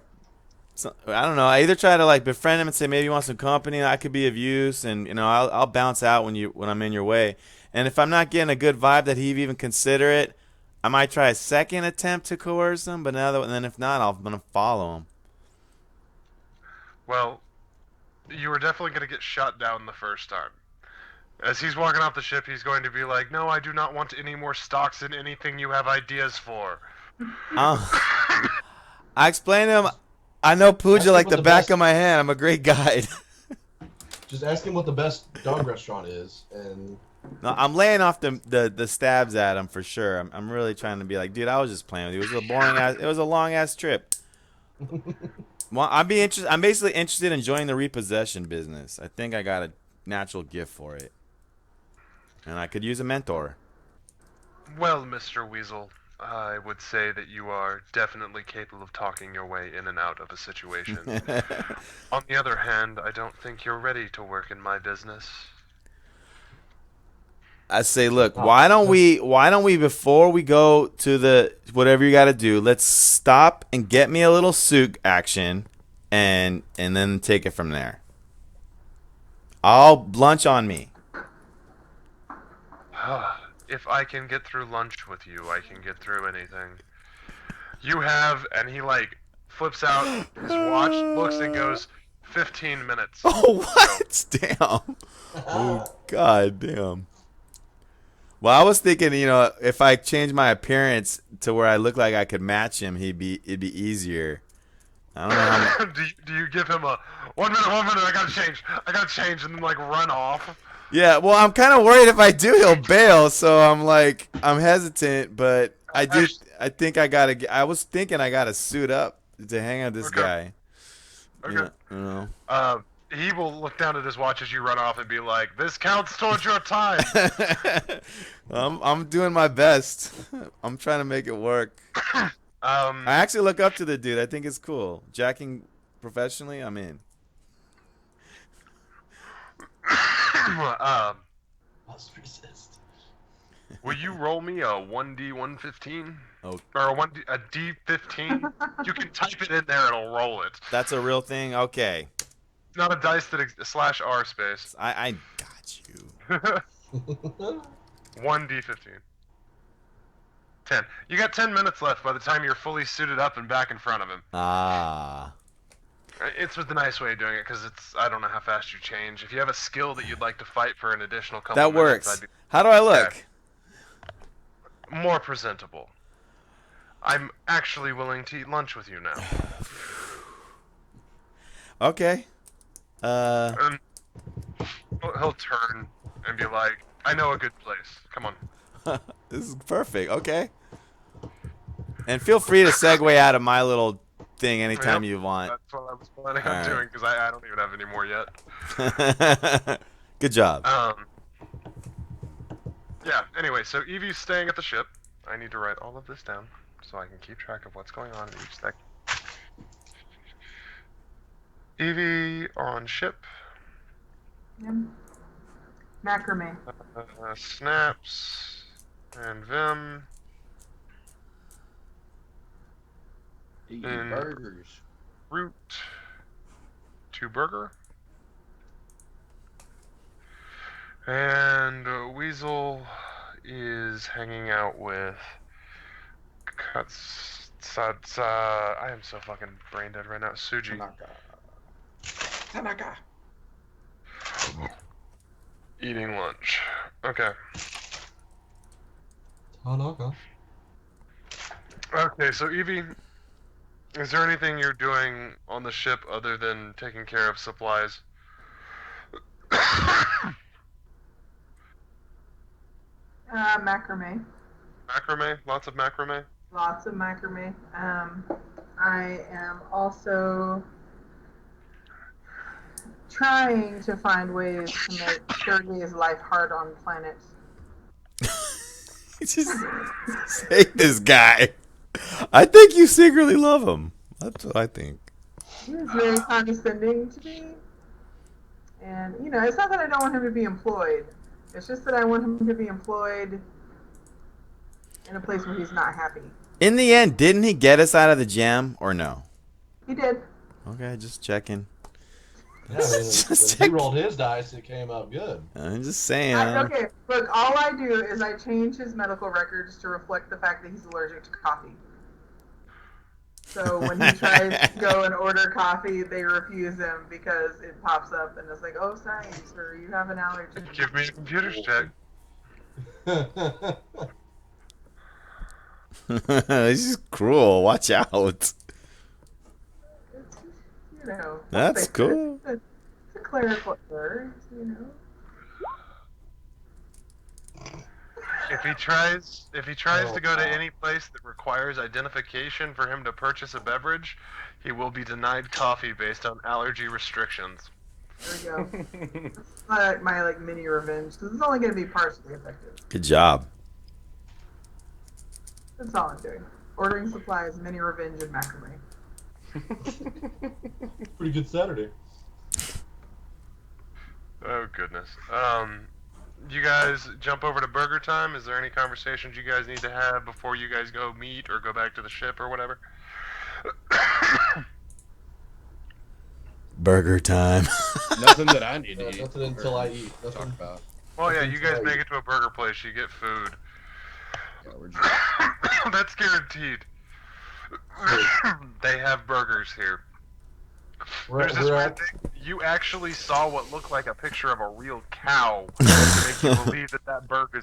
I don't know. I either try to like befriend him and say maybe you want some company. I could be of use, and I'll bounce out when I'm in your way. And if I'm not getting a good vibe that he'd even consider it, I might try a second attempt to coerce him. But then if not, I'm gonna follow him. Well, you were definitely gonna get shot down the first time. As he's walking off the ship, he's going to be like, "No, I do not want any more stocks in anything you have ideas for." I explained to him, I know Puja like the back of my hand. I'm a great guide. Just ask him what the best dog restaurant is, and No, I'm laying off the stabs at him for sure. I'm really trying to be like, dude, I was just playing with you. It was a long ass trip. Well, I'm basically interested in joining the repossession business. I think I got a natural gift for it, and I could use a mentor. Well, Mr. Weazel, I would say that you are definitely capable of talking your way in and out of a situation. On the other hand, I don't think you're ready to work in my business. I say, look, why don't we before we go to the whatever you got to do, let's stop and get me a little suit action, and then take it from there. I'll lunch on me. If I can get through lunch with you, I can get through anything. You have, and he like flips out his watch, looks and goes, 15 minutes. Oh, what? Damn. Oh, god damn. Well, I was thinking, if I change my appearance to where I look like I could match him, it'd be easier. I don't know how much. do you give him a 1 minute, I gotta change, and then like run off? Yeah, well, I'm kind of worried if I do, he'll bail, so I'm hesitant, but I think I was thinking I gotta suit up to hang out with this guy. Okay. You know. He will look down at his watch as you run off and be like, "This counts towards your time." I'm doing my best. I'm trying to make it work. I actually look up to the dude. I think it's cool. Jacking professionally, I'm in. must resist. Will you roll me a 1D115? Oh. Or a D15? You can type it in there, it'll roll it. That's a real thing? Okay. Not a dice that /R space. I got you. 1D15. 10. You got 10 minutes left by the time you're fully suited up and back in front of him. Ah. It's with the nice way of doing it, because I don't know how fast you change. If you have a skill that you'd like to fight for an additional couple That minutes, works. How do I look? Yeah. More presentable. I'm actually willing to eat lunch with you now. Okay. And he'll turn and be like, "I know a good place. Come on." This is perfect. Okay. And feel free to segue out of my little thing anytime you want. That's what I was planning on doing, because I don't even have any more yet. Good job. Yeah, anyway, so Evie's staying at the ship. I need to write all of this down so I can keep track of what's going on in each second. Evie on ship. Macrame. Snaps and Vimm. Eating And burgers. Root. 2 burger. And Weazel is hanging out with I am so fucking brain dead right now. Suji. Tanaka. Eating lunch. Okay. Tanaka. Okay, so Evie, is there anything you're doing on the ship other than taking care of supplies? Macrame. Macrame? Lots of macrame? Lots of macrame. I am also trying to find ways to make Sergey's life hard on planet. Just say this guy. I think you secretly love him. That's what I think. He was very condescending to me. And, it's not that I don't want him to be employed. It's just that I want him to be employed in a place where he's not happy. In the end, didn't he get us out of the jam or no? He did. Okay, just checking. Yeah, I mean, when he rolled his dice, it came out good. I'm just saying. Okay, look, all I do is I change his medical records to reflect the fact that he's allergic to coffee. So when he tries to go and order coffee, they refuse him because it pops up and it's like, oh, sorry, sir, you have an allergy. Give me a computer check. This is cruel. Watch out. It's, That's cool. It's a clerical error, If he tries to go to any place that requires identification for him to purchase a beverage, he will be denied coffee based on allergy restrictions. There we go. It's my mini revenge because it's only going to be partially effective. Good job. That's all I'm doing. Ordering supplies, mini revenge, and macrame. Pretty good Saturday. Oh goodness. You guys jump over to burger time. Is there any conversations you guys need to have before you guys go meet or go back to the ship or whatever? Burger time. Nothing that I need to eat. Nothing until I eat. Talk Nothing. about. Well, yeah, you guys make it to a burger place. You get food. Yeah, we're just... That's guaranteed. They have burgers here. There's this weird thing. You actually saw what looked like a picture of a real cow to make you believe that burger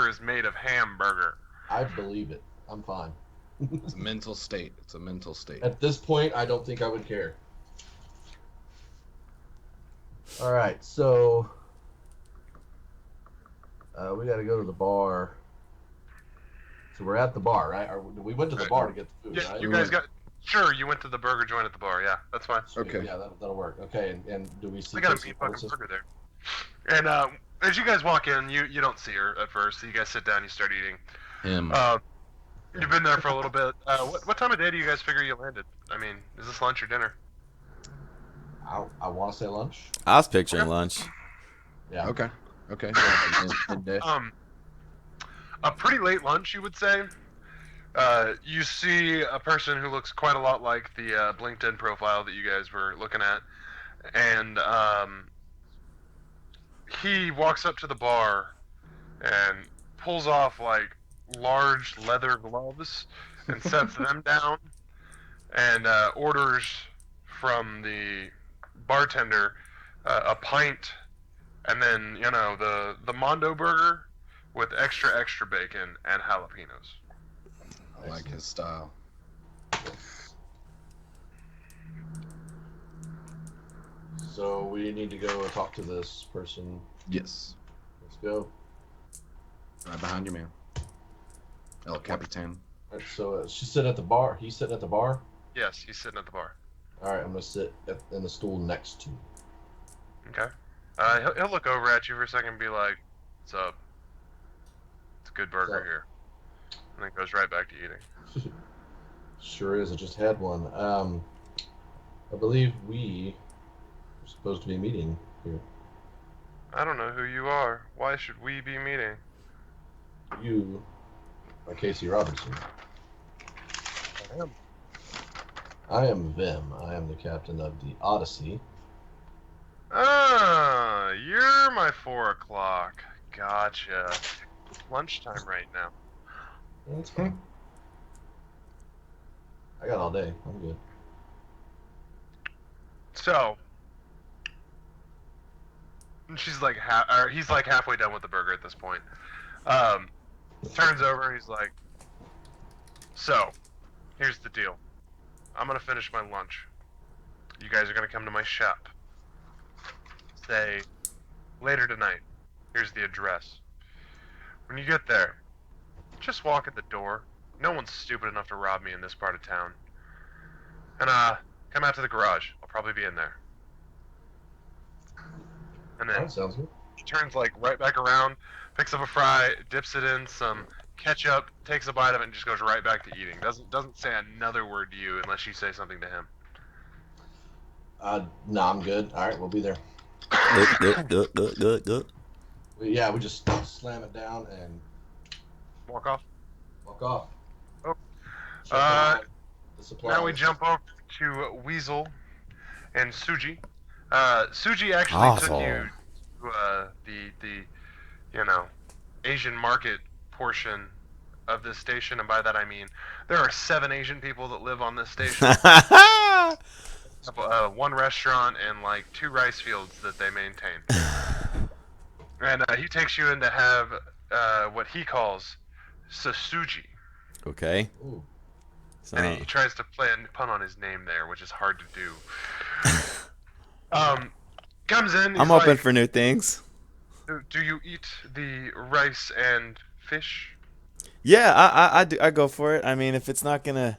is made of hamburger. I believe it. I'm fine. It's a mental state. It's a mental state. At this point, I don't think I would care. All right, so we got to go to the bar. So we're at the bar, right? We went to the bar to get the food, Yeah, right? you guys got... Sure, you went to the burger joint at the bar. Yeah, that's fine. Sweet. Okay. Yeah, that'll work. Okay, and do we see... I got a Casey meat fucking Francis? burger there. And as you guys walk in, you don't see her at first. So you guys sit down, you start eating. Him. You've been there for a little bit. What time of day do you guys figure you landed? I mean, is this lunch or dinner? I want to say lunch. I was picturing lunch. Yeah. Okay. Midday. A pretty late lunch, you would say. You see a person who looks quite a lot like the LinkedIn profile that you guys were looking at, and he walks up to the bar and pulls off large leather gloves and sets them down and orders from the bartender a pint and then the Mondo burger with extra bacon and jalapenos. I like his style. So we need to go talk to this person. Yes. Let's go. Right behind you, man. El Capitan. All right, so she's sitting at the bar. He's sitting at the bar. Yes, he's sitting at the bar. All right, I'm gonna sit in the stool next to him. Okay. He'll look over at you for a second and be like, "What's up? It's a good burger What's up?" here." And then goes right back to eating. Sure is. I just had one. I believe we are supposed to be meeting here. I don't know who you are. Why should we be meeting? You are Casey Robinson. I am. I am Vimm. I am the captain of the Odyssey. Ah, you're my 4 o'clock. Gotcha. It's lunchtime right now. That's fine. I got all day. I'm good. So, she's like he's like halfway done with the burger at this point. Turns over and he's like, "So, here's the deal. I'm gonna finish my lunch. You guys are gonna come to my shop. Say, later tonight. Here's the address. When you get there, just walk at the door. No one's stupid enough to rob me in this part of town. And come out to the garage. I'll probably be in there." And That then sounds good. he turns like right back around, picks up a fry, dips it in some ketchup, takes a bite of it, and just goes right back to eating. Doesn't say another word to you unless you say something to him. No, I'm good. All right, we'll be there. Yeah, we just slam it down and Walk off. walk off. Oh. Check on the supplies. Now we jump over to Weazel and Suji. Suji actually took Awesome. you to the you know Asian market portion of this station, and by that I mean there are 7 Asian people that live on this station. One restaurant and like 2 rice fields that they maintain. And he takes you in to have what he calls sasuji. Okay. Ooh. And he tries to play a pun on his name there, which is hard to do. Comes in. He's I'm open like, for new things. Do you eat the rice and fish? Yeah, I do. I go for it. I mean, if it's not gonna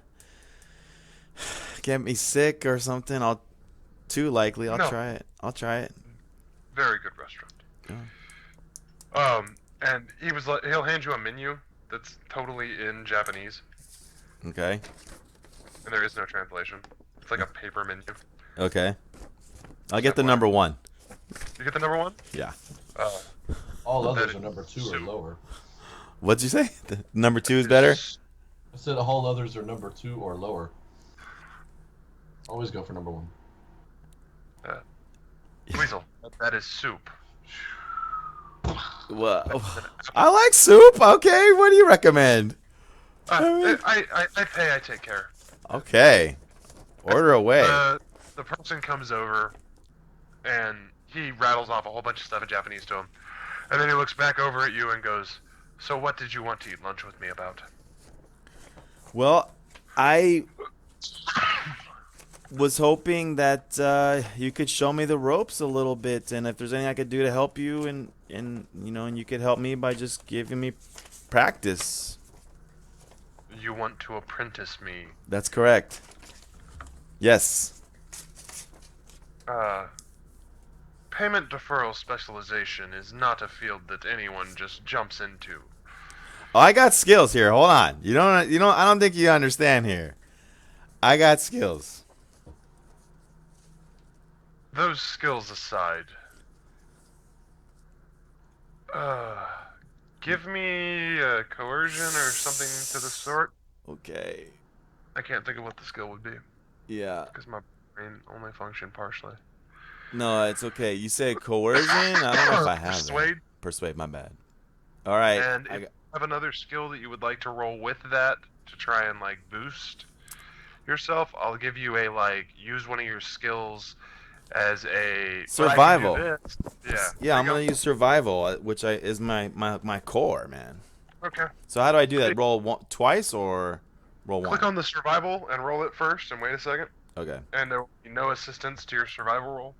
get me sick or something, I'll No. try it. I'll try it. Very good restaurant. And he was like, he'll hand you a menu that's totally in Japanese, Okay. and there is no translation. It's like a paper menu. Okay. I'll get the number 1. You get the number 1? Yeah. All That others is are number 2 or soup. lower. What'd you say? The number 2 is better? I said all others are number 2 or lower. Always go for number 1. Weazel, that is soup. Well, I like soup. Okay, what do you recommend? I pay, I take care. Okay. Order away. The person comes over, and he rattles off a whole bunch of stuff in Japanese to him. And then he looks back over at you and goes, "So what did you want to eat lunch with me about?" Well, I was hoping that you could show me the ropes a little bit, and if there's anything I could do to help you, and you could help me by just giving me practice. You want to apprentice me. That's correct. Yes. Payment deferral specialization is not a field that anyone just jumps into. Oh, I got skills here. Hold on. You don't. I don't think you understand here. I got skills. Those skills aside, give me a coercion or something to the sort. Okay. I can't think of what the skill would be Yeah. because my brain only functioned partially. No, it's okay. You said coercion? I don't know if I have Persuade. that. Persuade, my bad. All right. And if you have another skill that you would like to roll with that to try and like boost yourself, I'll give you a use one of your skills as a Survival. I can do this. Yeah, I'm gonna use survival, which is my core, man. Okay. So how do I do that? Roll twice or roll Click one? on the survival and roll it first, and wait a second. Okay. And there will be no assistance to your survival roll.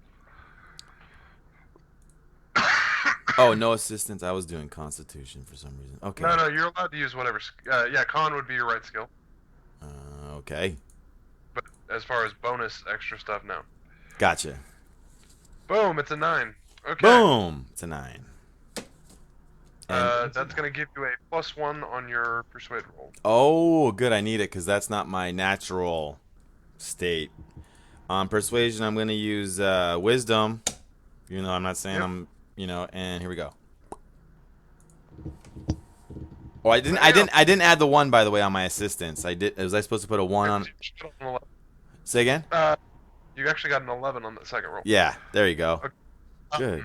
Oh, no assistance. I was doing Constitution for some reason. Okay. No, you're allowed to use whatever. Yeah, con would be your right skill. Okay. But as far as bonus extra stuff, no. Gotcha. Boom, it's a 9. Okay. Boom. It's a 9. That's going to give you a +1 on your persuade roll. Oh, good. I need it because that's not my natural state. On persuasion, I'm gonna use wisdom. Even though I'm not saying I'm, and here we go. Oh, I didn't add the 1, by the way, on my assistance. Was I supposed to put a 1 on? Say again? You actually got an 11 on the second roll. Yeah, there you go. Okay.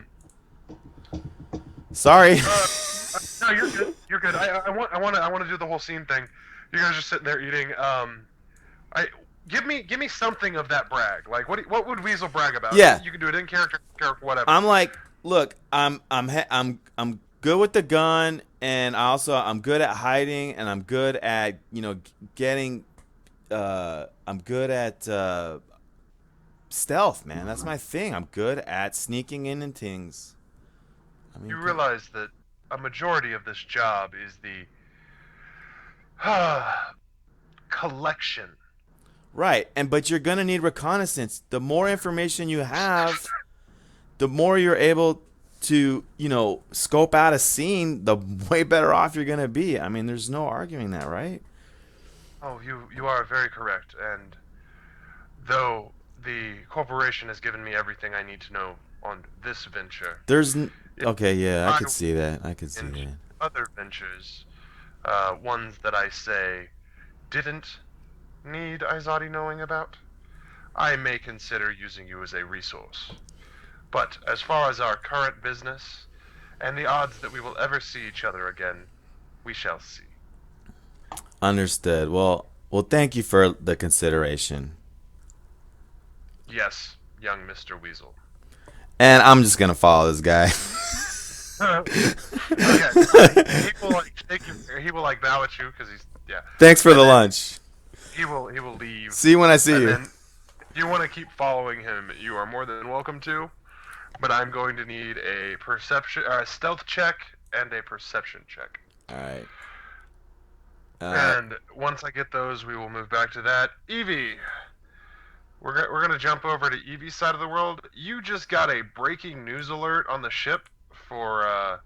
Good. Sorry. No, you're good. You're good. I want to do the whole scene thing. You guys are sitting there eating. Give me something of that brag. Like what would Weazel brag about? Yeah. You can do it in character, whatever. I'm like, look, I'm good with the gun, and I'm good at hiding, and I'm good at getting. I'm good at stealth, man. That's my thing. I'm good at sneaking in and things. I mean, you realize that a majority of this job is the collection. Right, but you're gonna need reconnaissance. The more information you have, the more you're able to, scope out a scene, the way better off you're gonna be. I mean, there's no arguing that, right? Oh, you are very correct. And though the corporation has given me everything I need to know on this venture, Okay, yeah, I I could see that. I could see in that. other ventures, ones that I say didn't need Izadi knowing about, I may consider using you as a resource. But as far as our current business and the odds that we will ever see each other again, we shall see. Understood. Well, thank you for the consideration. Yes, young Mr. Weazel. And I'm just gonna follow this guy. Okay. He will bow at you because he's Thanks for the lunch. He will leave. See you when I see And you. then if you want to keep following him, you are more than welcome to. But I'm going to need a stealth check and a perception check. All right. And once I get those, we will move back to that. Evie, we're gonna jump over to Evie's side of the world. You just got a breaking news alert on the ship for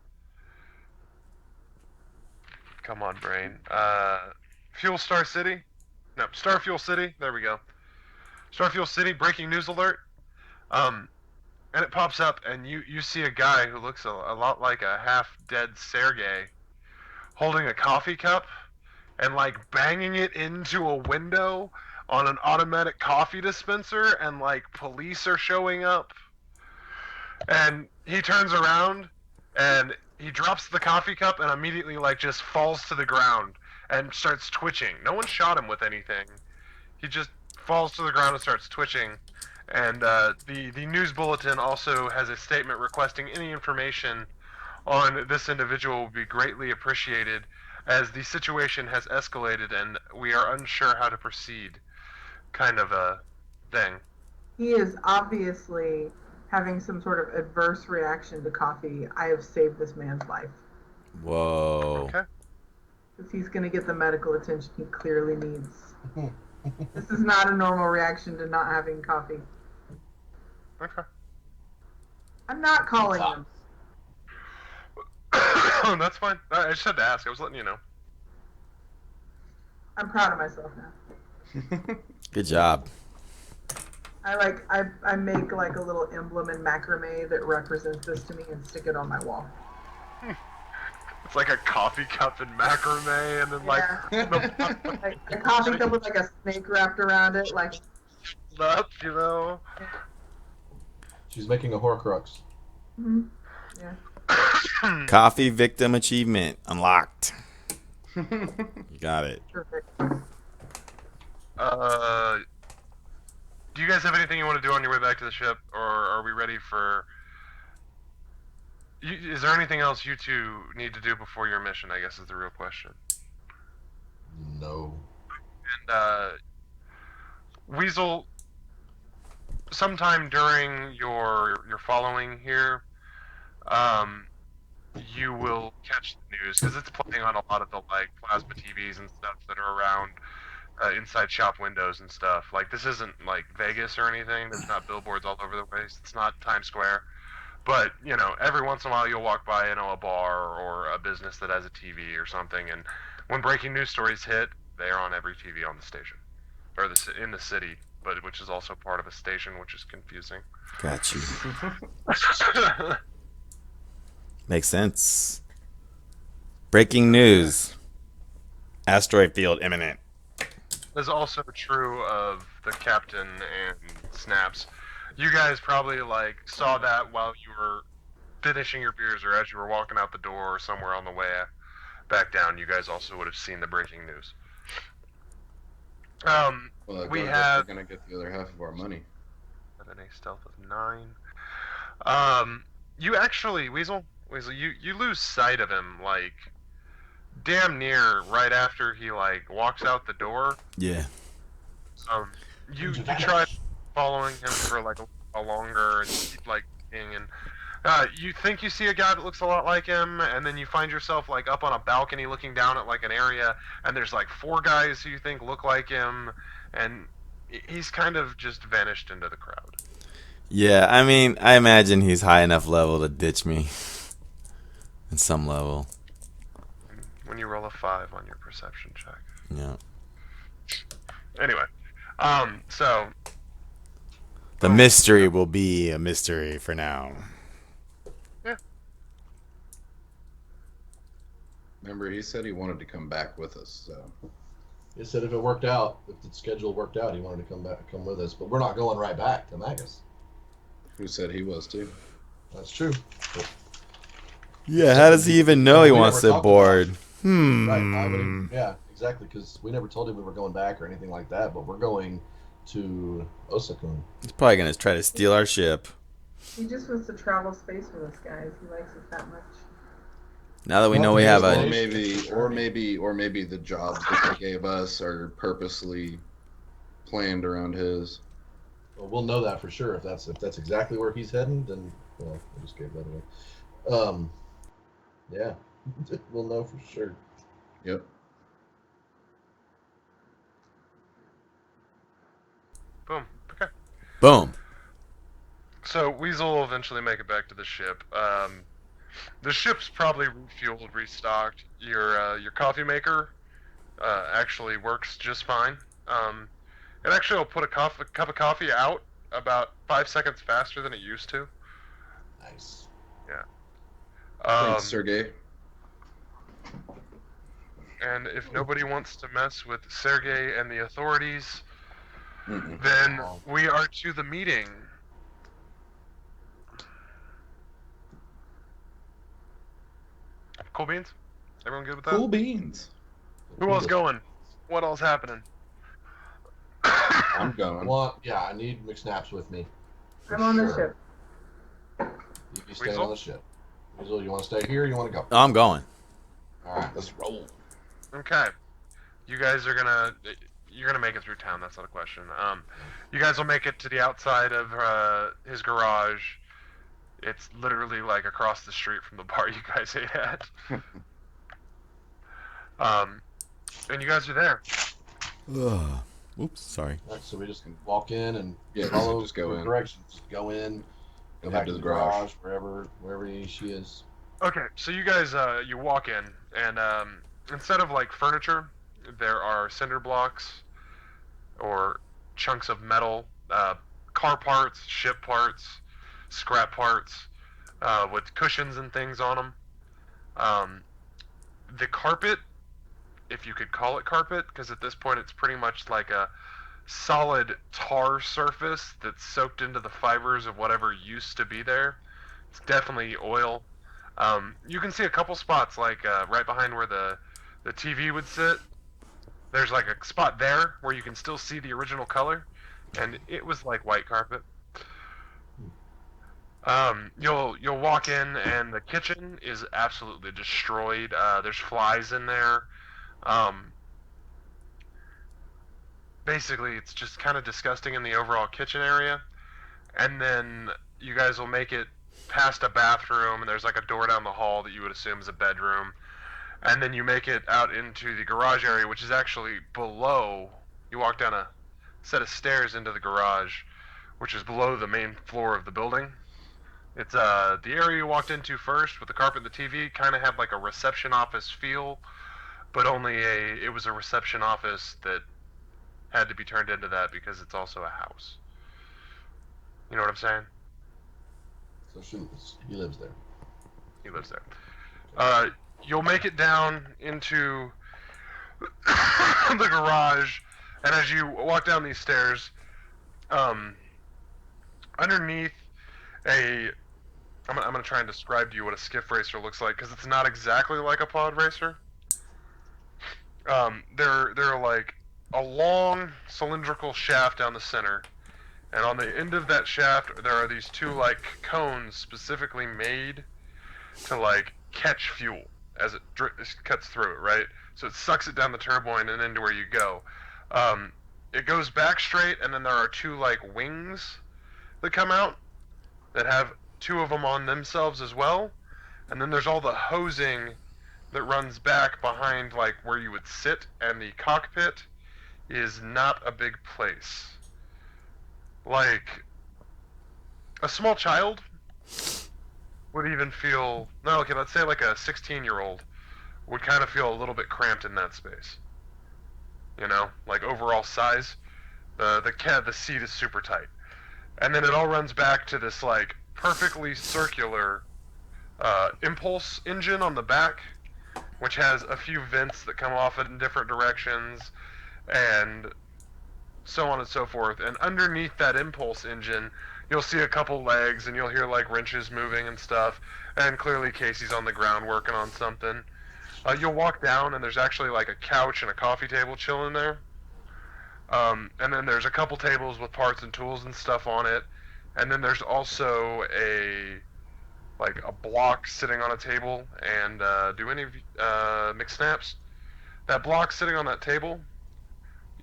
come on, brain. Fuel Star City. No, Starfuel City. There we go. Starfuel City. Breaking news alert. And it pops up, and you see a guy who looks a lot like a half-dead Sergey, holding a coffee cup, and banging it into a window on an automatic coffee dispenser, and police are showing up. And he turns around, and he drops the coffee cup, and immediately just falls to the ground and starts twitching. No one shot him with anything. He just falls to the ground and starts twitching. And the news bulletin also has a statement requesting any information on this individual would be greatly appreciated, as the situation has escalated and we are unsure how to proceed, kind of a thing. He is obviously having some sort of adverse reaction to coffee. I have saved this man's life. Whoa. Okay. Because he's going to get the medical attention he clearly needs. This is not a normal reaction to not having coffee. Okay. I'm not calling him. That's fine. I just had to ask. I was letting you know. I'm proud of myself now. Good job. I make a little emblem in macrame that represents this to me and stick it on my wall. It's like a coffee cup in macrame, and then like a coffee cup with a snake wrapped around it, up, you know. She's making a Horcrux. Mm-hmm. Yeah. Coffee victim achievement unlocked. You got it. Perfect. Do you guys have anything you want to do on your way back to the ship, or are we ready for? Is there anything else you two need to do before your mission? I guess is the real question. No. And Weazel, sometime during your following here, you will catch the news because it's playing on a lot of the plasma TVs and stuff that are around inside shop windows and stuff. This isn't Vegas or anything. There's not billboards all over the place. It's not Times Square. But every once in a while you'll walk by a bar or a business that has a TV or something, and when breaking news stories hit, they are on every TV on the station or in the city, but which is also part of a station, which is confusing. Got you. Makes sense. Breaking news. Asteroid field imminent. That's also true of the captain and Snaps. You guys probably saw that while you were finishing your beers or as you were walking out the door or somewhere on the way back down. You guys also would have seen the breaking news. We have. We're gonna get the other half of our money. A stealth of 9. You actually, Weazel, you lose sight of him damn near right after he walks out the door. Yeah. You try following him for a while longer and keep looking, and you think you see a guy that looks a lot like him, and then you find yourself up on a balcony looking down at an area, and there's 4 guys who you think look like him, and he's kind of just vanished into the crowd. Yeah, I mean, I imagine he's high enough level to ditch me. At some level. When you roll a 5 on your perception check. Yeah. Anyway, so The mystery will be a mystery for now. yeah, Remember, he said he wanted to come back with us. So He said if it worked out, if the schedule worked out, he wanted to come with us. But we're not going right back to Magus. who said he was too? That's true. But Yeah, how does he even know he we wants never to talked board? right? Why would he? Yeah, exactly. Because we never told him we were going back or anything like that. But we're going to Osakun. He's probably gonna try to steal our ship. He just wants to travel space with us, guys. He likes us that much. Now that we know Well, we have Or a maybe the jobs that they gave us are purposely planned around his. Well, we'll know that for sure. If that's exactly where he's heading, then well, I just gave that away. Yeah, we'll know for sure. Yep. boom. Okay. boom. So Weazel will eventually make it back to the ship. The ship's probably refueled, restocked. Your coffee maker actually works just fine. It actually will put a cup of coffee out about 5 seconds faster than it used to. Nice. Thanks, Sergey. And if nobody wants to mess with Sergey and the authorities, Mm-mm. then we are to the meeting. Cool beans? Everyone good with that? Cool beans. Who else going? What else happening? I'm going. Well, yeah, I need McSnaps with me. for I'm on the sure. ship. You be staying Weazel? on the ship. Weazel, you want to stay here or you want to go? I'm going. All right. Let's roll. Okay. You guys are you're gonna make it through town, that's not a question. You guys will make it to the outside of his garage. It's literally like across the street from the bar you guys ate at. And you guys are there. Ugh. Oops, sorry. All right, so we just walk in and Yeah, follow just go the in. directions. Just go in, go And back head to the garage, wherever she is. Okay, so you guys you walk in, and instead of like furniture, there are cinder blocks or chunks of metal, car parts, ship parts, scrap parts, with cushions and things on them. The carpet, if you could call it carpet, because at this point it's pretty much like a solid tar surface that's soaked into the fibers of whatever used to be there. It's definitely oil. You can see a couple spots, like right behind where the TV would sit. There's like a spot there where you can still see the original color, and it was like white carpet. You'll walk in, and the kitchen is absolutely destroyed. There's flies in there. Basically, it's just kind of disgusting in the overall kitchen area. And then you guys will make it past a bathroom, and there's like a door down the hall that you would assume is a bedroom. And then you make it out into the garage area, which is actually below. You walk down a set of stairs into the garage, which is below the main floor of the building. It's the area you walked into first with the carpet and the TV kind of had like a reception office feel, but it was a reception office that had to be turned into that because it's also a house. You know what I'm saying? So he lives there. He lives there. You'll make it down into the garage, and as you walk down these stairs, underneath I'm gonna try and describe to you what a skiff racer looks like, because it's not exactly like a pod racer. They're like a long cylindrical shaft down the center, and on the end of that shaft there are these two like cones specifically made to like catch fuel as it cuts through it, right? So it sucks it down the turbine and into where you go. It goes back straight, and then there are two like wings that come out that have two of them on themselves as well, and then there's all the hosing that runs back behind like where you would sit, and the cockpit is not a big place. Like A small child would even feel, no, okay, let's say like a 16-year-old would kind of feel a little bit cramped in that space. You know, like overall size, the seat is super tight, and then it all runs back to this like perfectly circular impulse engine on the back, which has a few vents that come off it in different directions, and so on and so forth. And underneath that impulse engine, you'll see a couple legs, and you'll hear like wrenches moving and stuff. And clearly Casey's on the ground working on something. You'll walk down, and there's actually like a couch and a coffee table chilling there. And then there's a couple tables with parts and tools and stuff on it. And then there's also a block sitting on a table. And do any of you McSnaps? That block sitting on that table,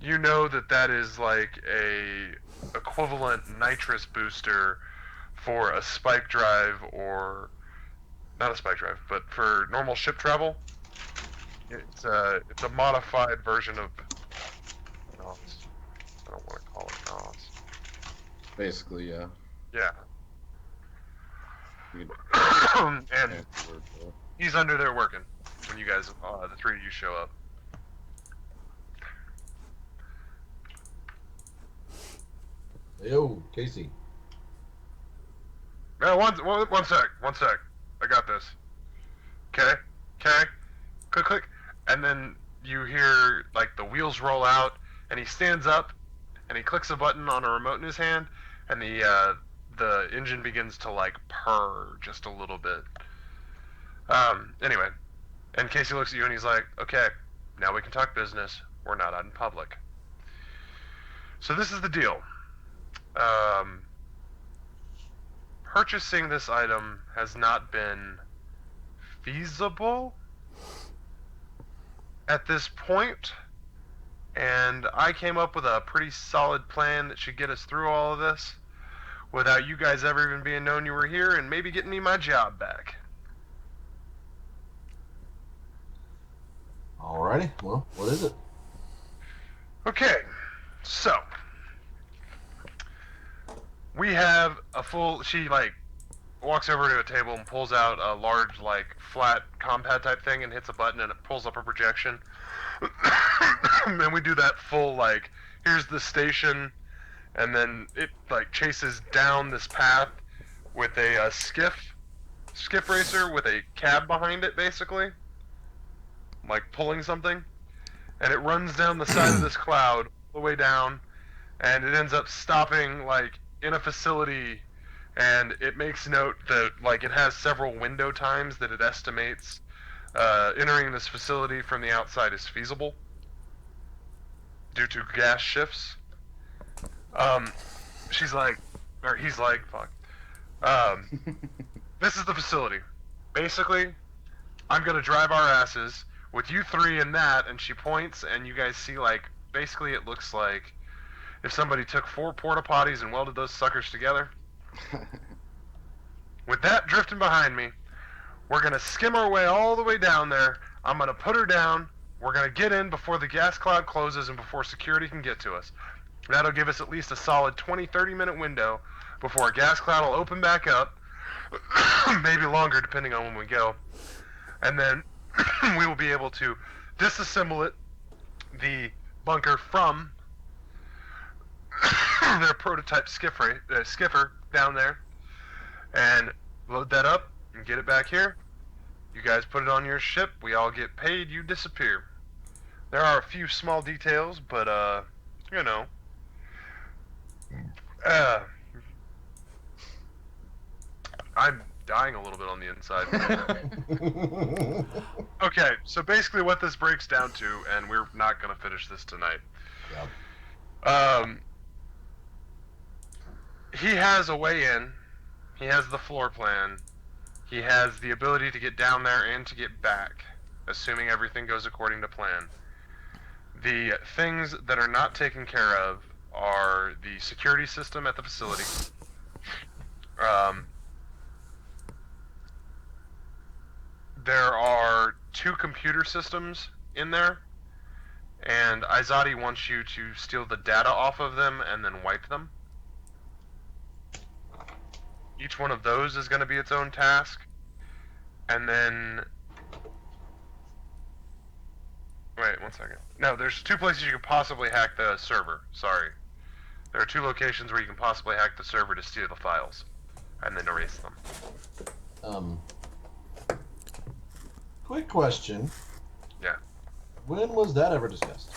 you know that is like a equivalent nitrous booster for a spike drive, or not a spike drive, but for normal ship travel. It's a modified version of NOS. I don't want to call it NOS. Basically, yeah. Yeah. You And fancy word for it. he's under there working when you guys, the three of you show up. Yo, Casey. No, one sec. I got this. Okay. Click. And then you hear like the wheels roll out, and he stands up, and he clicks a button on a remote in his hand, and the engine begins to like purr just a little bit. Anyway, and Casey looks at you and he's like, "Okay, now we can talk business. We're not out in public." So this is the deal. Purchasing this item has not been feasible at this point, and I came up with a pretty solid plan that should get us through all of this without you guys ever even being known you were here, and maybe getting me my job back. Alrighty, well, what is it? Okay, so we have a full. She like walks over to a table and pulls out a large, like flat compad type thing and hits a button, and it pulls up a projection. And we do that full like, here's the station, and then it like chases down this path with a skiff racer with a cab behind it, basically, like pulling something, and it runs down the side of this cloud all the way down, and it ends up stopping like in a facility, and it makes note that like it has several window times that it estimates entering this facility from the outside is feasible due to gas shifts. She's like, or he's like, fuck. This is the facility. Basically, I'm gonna drive our asses with you three in that, and she points, and you guys see like, basically it looks like if somebody took 4 porta potties and welded those suckers together. With that drifting behind me, we're gonna skim our way all the way down there. I'm gonna put her down. We're gonna get in before the gas cloud closes and before security can get to us. That'll give us at least a solid 20-30 minute window before a gas cloud will open back up. Maybe longer depending on when we go. And then we will be able to disassemble the bunker from their prototype skipper down there, and load that up and get it back here. You guys put it on your ship, we all get paid, you disappear. There are a few small details, but you know, I'm dying a little bit on the inside. Okay, so basically what this breaks down to, and we're not going to finish this tonight. Yep. He has a way in. He has the floor plan. He has the ability to get down there and to get back, assuming everything goes according to plan. The things that are not taken care of are the security system at the facility. There are 2 computer systems in there, and Izadi wants you to steal the data off of them and then wipe them. each one of those is going to be its own task. And then... Wait, one second. No, there's 2 places you can possibly hack the server. Sorry. There are 2 locations where you can possibly hack the server to steal the files. And then erase them. Quick question. Yeah. When was that ever discussed?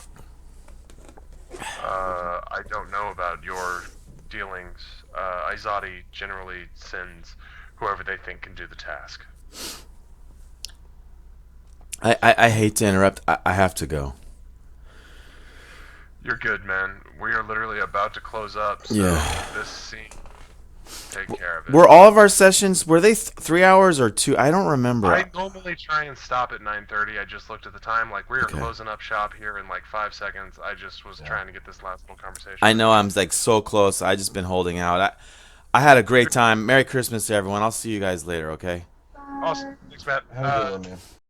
I don't know about your dealings. Izadi generally sends whoever they think can do the task. I hate to interrupt. I have to go. You're good, man. We are literally about to close up, so this scene, take care of it. Were all of our sessions, were they 3 hours or 2? I don't remember. I normally try and stop at 9:30. I just looked at the time. Like, we are closing up shop here in like 5 seconds. I just was trying to get this last little conversation. I know I'm like so close. I just been holding out. I had a great time. Merry Christmas to everyone. I'll see you guys later, okay? Awesome. Thanks, Matt. Have a good one, man.